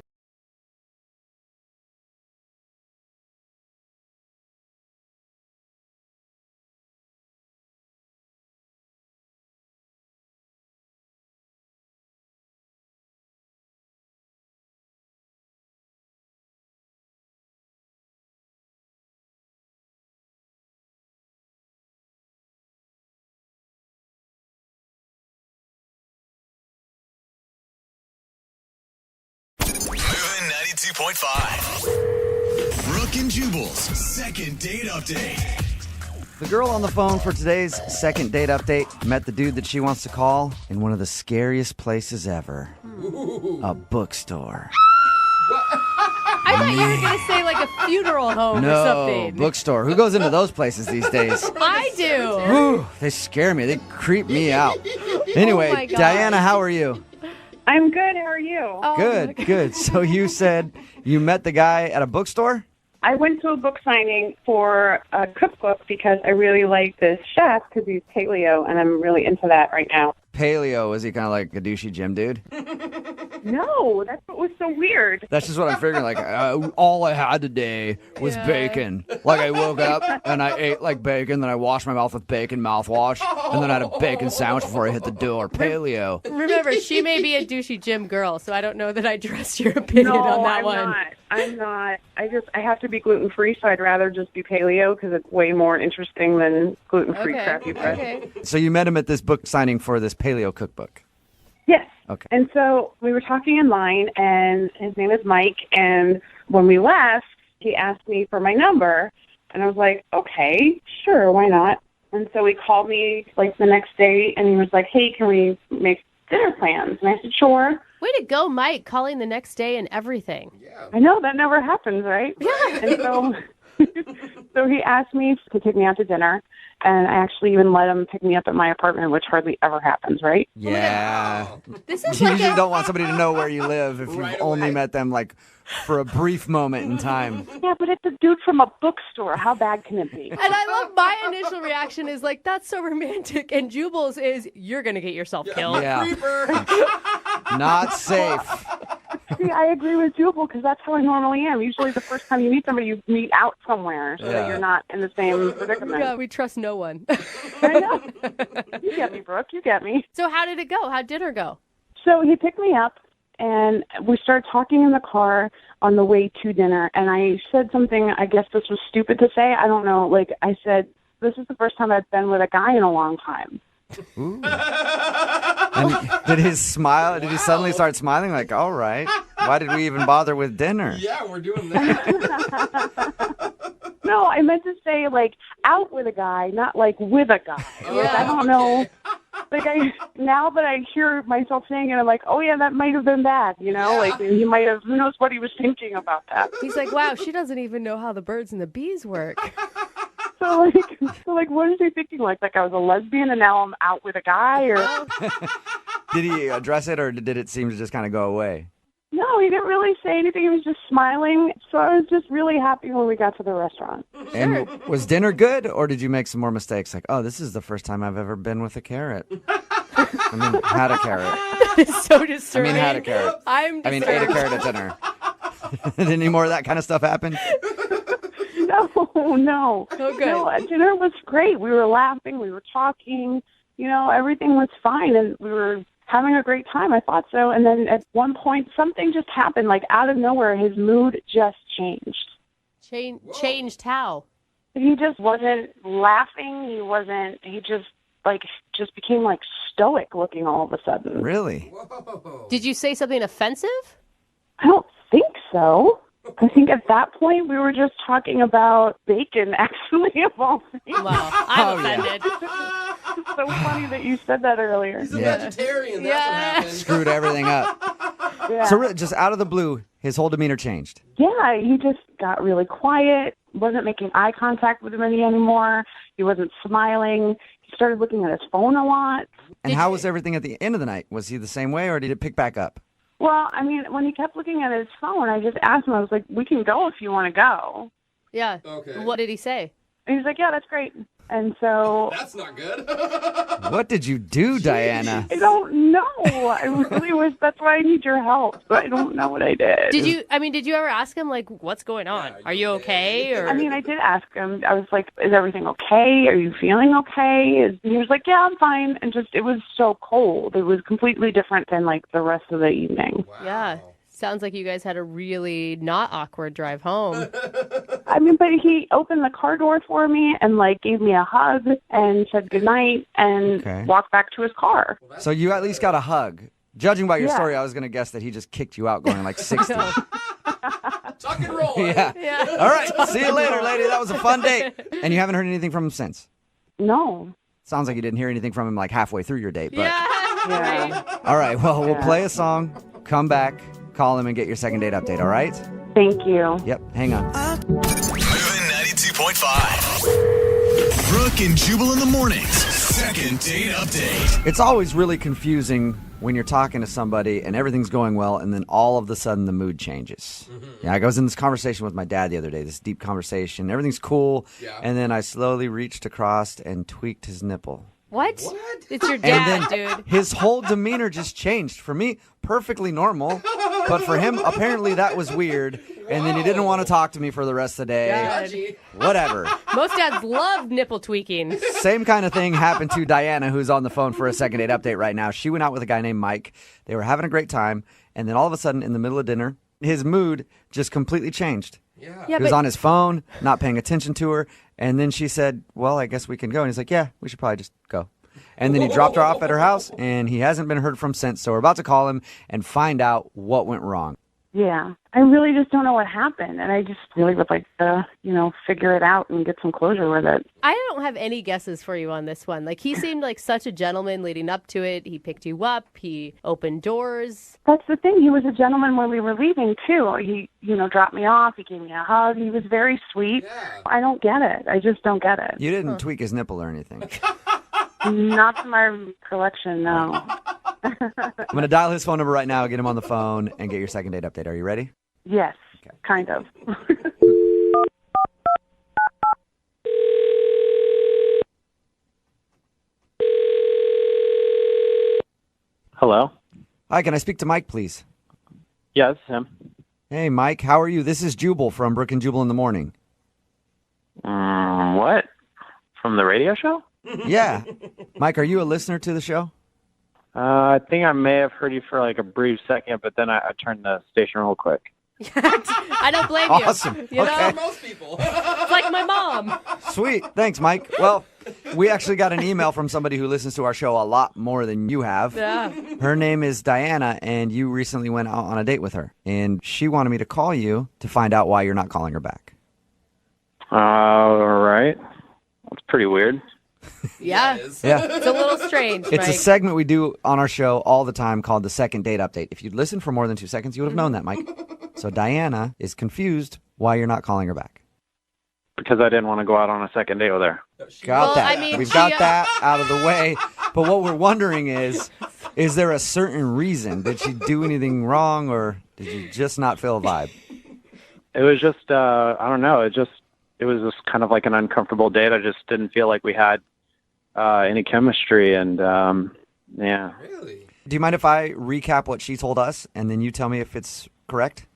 Moving 92.5. Brooke and Jubal's second date update. The girl on the phone for today's second date update met the dude that she wants to call in one of the scariest places ever. A bookstore. I thought you were going to say like a funeral home or No, something. bookstore. Who goes into those places these days? I do. Whew, they scare me. They creep me out. Anyway, my gosh. Diana, how are you? I'm good. How are you? Good. So you said you met the guy at a bookstore? I went to a book signing for a cookbook because I really like this chef because he's paleo, and I'm really into that right now. Paleo, is he kind of like a douchey gym dude? No, that's what was so weird. That's just what I'm figuring. Like, all I had today was bacon. Like, I woke up and I ate like bacon, then I washed my mouth with bacon mouthwash, and then I had a bacon sandwich before I hit the door. Paleo. Remember, she may be a douchey gym girl, so I don't know that I trust your opinion on that one. I'm not. I have to be gluten-free, so I'd rather just be paleo because it's way more interesting than gluten-free crap you press. Okay. So you met him at this book signing for this paleo cookbook. Yes. Okay. And so we were talking in line, and his name is Mike, and when we left, he asked me for my number, and I was like, okay, sure, why not? And so he called me, like, the next day, and he was like, hey, can we make dinner plans? And I said, sure. Way to go, Mike, calling the next day and everything. I know, that never happens, right? Yeah. And so he asked me to take me out to dinner, and I actually even let him pick me up at my apartment, which hardly ever happens, right? Yeah. This is You like usually a- don't want somebody to know where you live if you've only met them, like, for a brief moment in time. Yeah, but it's a dude from a bookstore. How bad can it be? And I love my initial reaction is like, that's so romantic. And Jubal's is, you're going to get yourself killed. Yeah. Not safe. See, I agree with Jubal because that's how I normally am. Usually the first time you meet somebody, you meet out somewhere so that you're not in the same predicament. Yeah, we trust no one. I know. You get me, Brooke. You get me. So how did it go? How'd dinner go? So he picked me up, and we started talking in the car on the way to dinner, and I said something, I guess this was stupid to say. I don't know. Like, I said, this is the first time I've been with a guy in a long time. Ooh. And did he smile? Did he suddenly start smiling? Like, all right, why did we even bother with dinner? Yeah, we're doing that. No, I meant to say, like, out with a guy, not, like, with a guy. Like, I don't know. Like, now that I hear myself saying it, I'm like, oh, yeah, that might have been bad, you know? Like, he might have, who knows what he was thinking about that. He's like, wow, she doesn't even know how the birds and the bees work. So, what is he thinking? Like I was a lesbian and now I'm out with a guy? Or Did he address it, or did it seem to just kind of go away? No, he didn't really say anything. He was just smiling. So I was just really happy when we got to the restaurant. And was dinner good, or did you make some more mistakes? Like, oh, this is the first time I've ever been with a carrot. I mean, had a carrot. It's so disturbing. I mean, had a carrot. I'm ate a carrot at dinner. Did any more of that kind of stuff happen? No. Oh, good. No, dinner was great. We were laughing. We were talking. You know, everything was fine. And we were having a great time. I thought so. And then at one point, something just happened. Like out of nowhere, his mood just changed. Changed how? He just wasn't laughing. He just became like stoic looking all of a sudden. Really? Did you say something offensive? I don't think so. I think at that point we were just talking about bacon, actually, of all things. Wow, I'm offended. It's so funny that you said that earlier. He's a vegetarian. That's what happened. Screwed everything up. Yeah. So really, just out of the blue, his whole demeanor changed. Yeah, he just got really quiet, wasn't making eye contact with me anymore. He wasn't smiling. He started looking at his phone a lot. And how was everything at the end of the night? Was he the same way, or did it pick back up? Well, I mean, when he kept looking at his phone, I just asked him, I was like, we can go if you want to go. Yeah. Okay. What did he say? And he's like, yeah, that's great. And so... That's not good. What did you do, Diana? I don't know. I really was... That's why I need your help. But I don't know what I did. Did you ever ask him, like, what's going on? Are you okay? Or... I mean, I did ask him. I was like, is everything okay? Are you feeling okay? And he was like, yeah, I'm fine. And just, it was so cold. It was completely different than, like, the rest of the evening. Wow. Yeah. Sounds like you guys had a really not awkward drive home. I mean, but he opened the car door for me and, like, gave me a hug and said goodnight and walked back to his car. So you at least got a hug. Judging by your story, I was going to guess that he just kicked you out going like 60. Tuck and roll. Yeah. All right. See you later, lady. That was a fun date. And you haven't heard anything from him since? No. Sounds like you didn't hear anything from him like halfway through your date. But... Yeah. All right. Well, we'll play a song, come back, call him, and get your second date update, all right? Thank you. Yep. Hang on. Moving 92.5. Brooke and Jubal in the mornings. Second date update. It's always really confusing when you're talking to somebody and everything's going well, and then all of a sudden the mood changes. Yeah, I was in this conversation with my dad the other day, this deep conversation. Everything's cool, and then I slowly reached across and tweaked his nipple. What? It's your dad, and then dude. His whole demeanor just changed. For me, perfectly normal. But for him, apparently that was weird. And then he didn't want to talk to me for the rest of the day. God. Whatever. Most dads love nipple tweaking. Same kind of thing happened to Diana, who's on the phone for a second date update right now. She went out with a guy named Mike. They were having a great time. And then all of a sudden, in the middle of dinner, his mood just completely changed. Yeah, he was on his phone, not paying attention to her. And then she said, well, I guess we can go. And he's like, yeah, we should probably just go. And then he dropped her off at her house, and he hasn't been heard from since. So we're about to call him and find out what went wrong. Yeah. I really just don't know what happened. And I just really would like to, figure it out and get some closure with it. I don't have any guesses for you on this one. Like, he seemed like such a gentleman leading up to it. He picked you up. He opened doors. That's the thing. He was a gentleman when we were leaving, too. He, dropped me off. He gave me a hug. He was very sweet. Yeah. I don't get it. I just don't get it. You didn't tweak his nipple or anything. Not to my recollection, no. I'm going to dial his phone number right now, get him on the phone, and get your second date update. Are you ready? Yes, kind of. Hello? Hi, can I speak to Mike, please? Yeah, this is him. Hey, Mike, how are you? This is Jubal from Brooke and Jubal in the Morning. What? From the radio show? Yeah. Mike, are you a listener to the show? I think I may have heard you for like a brief second, but then I turned the station real quick. I don't blame you. Awesome. You know? Okay. Most people. It's like my mom. Sweet. Thanks, Mike. Well, we actually got an email from somebody who listens to our show a lot more than you have. Yeah. Her name is Diana, and you recently went out on a date with her. And she wanted me to call you to find out why you're not calling her back. All right. That's pretty weird. Yeah. Yeah. It's a little strange, It's Mike. a segment we do on our show all the time called the Second Date Update. If you'd listened for more than 2 seconds, you would have known that, Mike. So Diana is confused why you're not calling her back. Because I didn't want to go out on a second date with her. Got Well, that. I mean, We've she, got that out of the way. But what we're wondering is there a certain reason? Did she do anything wrong, or did you just not feel a vibe? It was just, I don't know. It was just kind of like an uncomfortable date. I just didn't feel like we had any chemistry, and yeah. Really? Do you mind if I recap what she told us, and then you tell me if it's correct?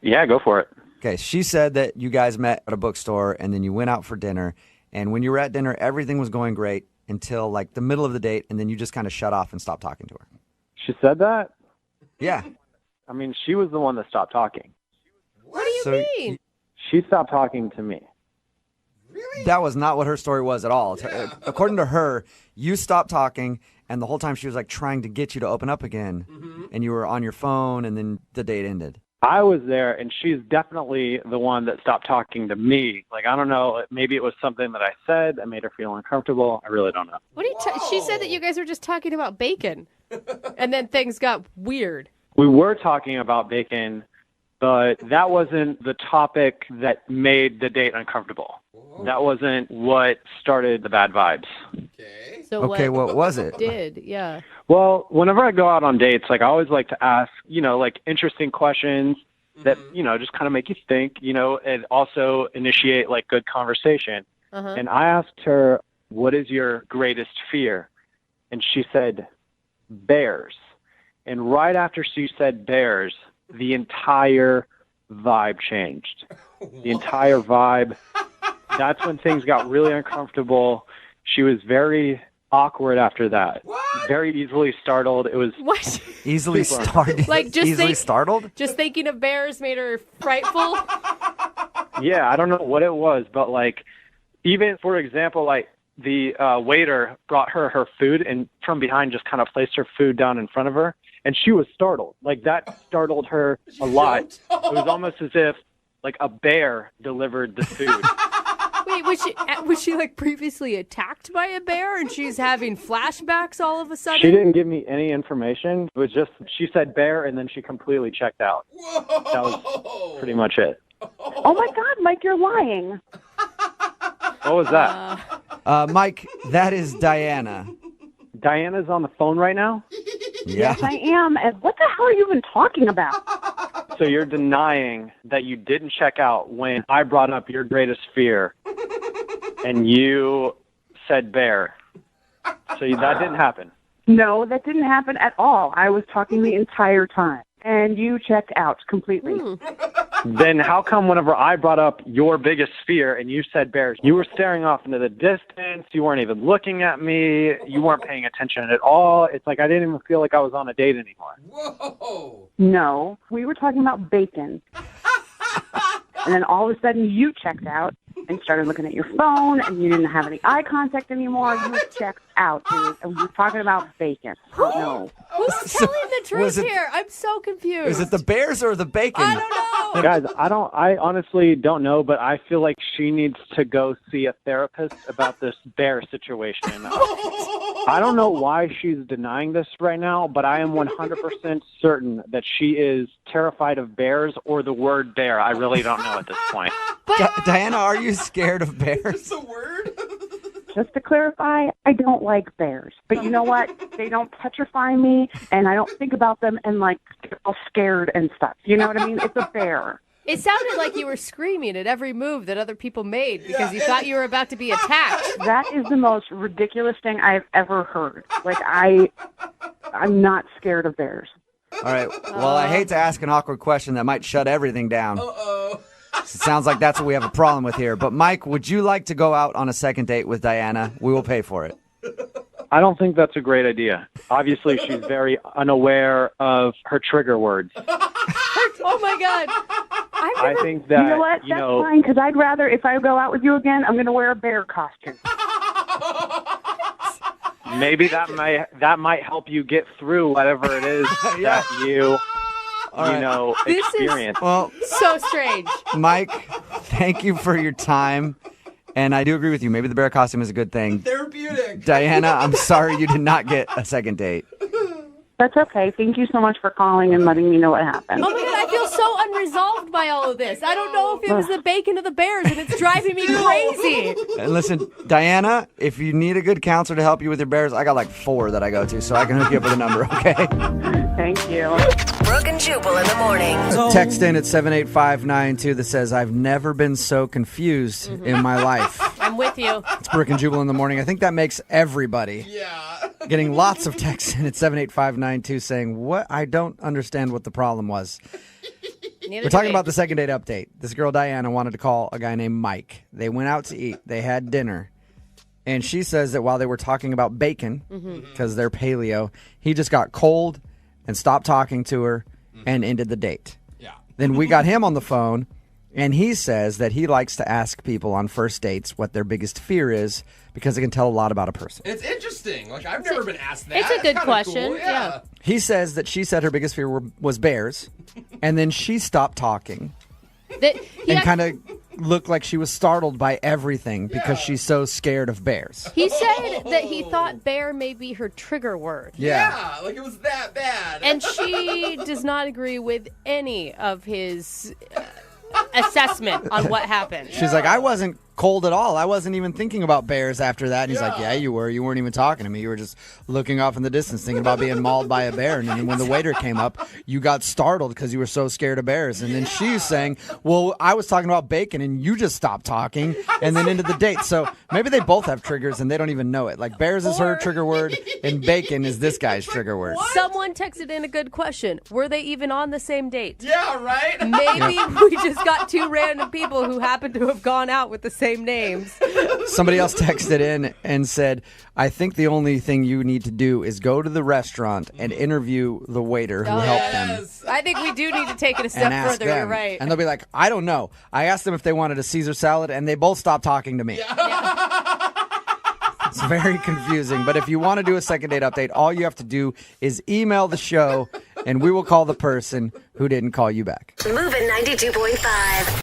Yeah, go for it. Okay, she said that you guys met at a bookstore, and then you went out for dinner, and when you were at dinner, everything was going great, until like the middle of the date, and then you just kind of shut off and stop talking to her. She said that? Yeah. I mean, she was the one that stopped talking. What do you mean? She stopped talking to me. That was not what her story was at all. According to her, you stopped talking, and the whole time she was like trying to get you to open up again, and you were on your phone, and then the date ended. I was there, and she's definitely the one that stopped talking to me. Like, I don't know, maybe it was something that I said that made her feel uncomfortable. I really don't know. What are you? She said that you guys were just talking about bacon, and then things got weird. We were talking about bacon, but that wasn't the topic that made the date uncomfortable. That wasn't what started the bad vibes. So what was it? Yeah. Well, whenever I go out on dates, like I always like to ask, like interesting questions that, just kind of make you think, and also initiate like good conversation. And I asked her, what is your greatest fear? And she said, bears. And right after she said bears, the entire vibe changed. The entire vibe. That's when things got really uncomfortable. She was very awkward after that. Very easily startled. It was what? Easily startled. Like just easily startled? Just thinking of bears made her frightful. Yeah, I don't know what it was, but like even for example, like the waiter brought her food and from behind just kind of placed her food down in front of her, and she was startled. Like that startled her a lot. It was almost as if like a bear delivered the food. Wait, was she like previously attacked by a bear and she's having flashbacks all of a sudden? She didn't give me any information. It was just she said bear and then she completely checked out. That was pretty much it. Oh my God, Mike, you're lying. What was that? Mike, that is Diana. Diana's on the phone right now? Yes, I am. And what the hell are you even talking about? So you're denying that you didn't check out when I brought up your greatest fear and you said bear. So that didn't happen. No, that didn't happen at all. I was talking the entire time. And you checked out completely. Then how come whenever I brought up your biggest fear and you said bears, you were staring off into the distance, you weren't even looking at me, you weren't paying attention at all? It's like I didn't even feel like I was on a date anymore. Whoa! No, we were talking about bacon. And then all of a sudden you checked out and started looking at your phone and you didn't have any eye contact anymore. You checked out, dude. And we were talking about bacon. Oh, no. Who's telling the truth here? I'm so confused. Is it the bears or the bacon? I don't know. Guys, I honestly don't know, but I feel like she needs to go see a therapist about this bear situation. I don't know why she's denying this right now, but I am 100% certain that she is terrified of bears or the word bear. I really don't know at this point. Diana, are you scared of bears? Just to clarify, I don't like bears. But you know what? They don't petrify me, and I don't think about them and, like, get all scared and stuff. You know what I mean? It's a bear. It sounded like you were screaming at every move that other people made because you thought you were about to be attacked. That is the most ridiculous thing I've ever heard. Like, I'm not scared of bears. All right. Well, I hate to ask an awkward question that might shut everything down. It sounds like that's what we have a problem with here. But, Mike, would you like to go out on a second date with Diana? We will pay for it. I don't think that's a great idea. Obviously, she's very unaware of her trigger words. Oh, my God. I think that, you know what? That's fine, because I'd rather, if I go out with you again, I'm going to wear a bear costume. Maybe that might help you get through whatever it is that you experience. Well, so strange. Mike, thank you for your time. And I do agree with you. Maybe the bear costume is a good thing. Therapeutic. Diana, I'm sorry you did not get a second date. That's okay. Thank you so much for calling and letting me know what happened. Oh, my God. I feel so unresolved by all of this. I don't know if it was the bacon or the bears, and it's driving me crazy. And listen, Diana, if you need a good counselor to help you with your bears, I got like 4 that I go to, so I can hook you up with a number, okay? Thank you. Brooke and Jubal in the morning. Text in at 78592 that says, I've never been so confused in my life. I'm with you. It's Brooke and Jubal in the morning. I think that makes everybody. Getting lots of texts in at 78592 saying, what? I don't understand what the problem was. We're talking about the second date update. This girl, Diana, wanted to call a guy named Mike. They went out to eat. They had dinner. And she says that while they were talking about bacon, Mm-hmm. because they're paleo, he just got cold and stopped talking to her and ended the date. Yeah. Then we got him on the phone, and he says that he likes to ask people on first dates what their biggest fear is because it can tell a lot about a person. It's interesting. Like, I've never been asked that. It's a good kinda question. cool. Yeah. He says that she said her biggest fear was bears, and then she stopped talking and kind of looked like she was startled by everything because she's so scared of bears. He said that he thought bear may be her trigger word. Yeah. Like, it was that bad. And she does not agree with any of his assessment on what happened. She's like, I wasn't cold at all. I wasn't even thinking about bears after that. And he's like, yeah, you were. You weren't even talking to me. You were just looking off in the distance thinking about being mauled by a bear. And then when the waiter came up, you got startled because you were so scared of bears. And then she's saying, well, I was talking about bacon and you just stopped talking and then into the date. So maybe they both have triggers and they don't even know it. Like bears is her trigger word and bacon is this guy's trigger word. Someone texted in a good question. Were they even on the same date? Yeah, right? Maybe we just got two random people who happen to have gone out with the same names. Somebody else texted in and said, I think the only thing you need to do is go to the restaurant and interview the waiter who helped them. I think we do need to take it a step And ask further. them. You're right. And they'll be like, I don't know. I asked them if they wanted a Caesar salad, and they both stopped talking to me. It's very confusing. But if you want to do a second date update, all you have to do is email the show, and we will call the person who didn't call you back. Moving 92.5.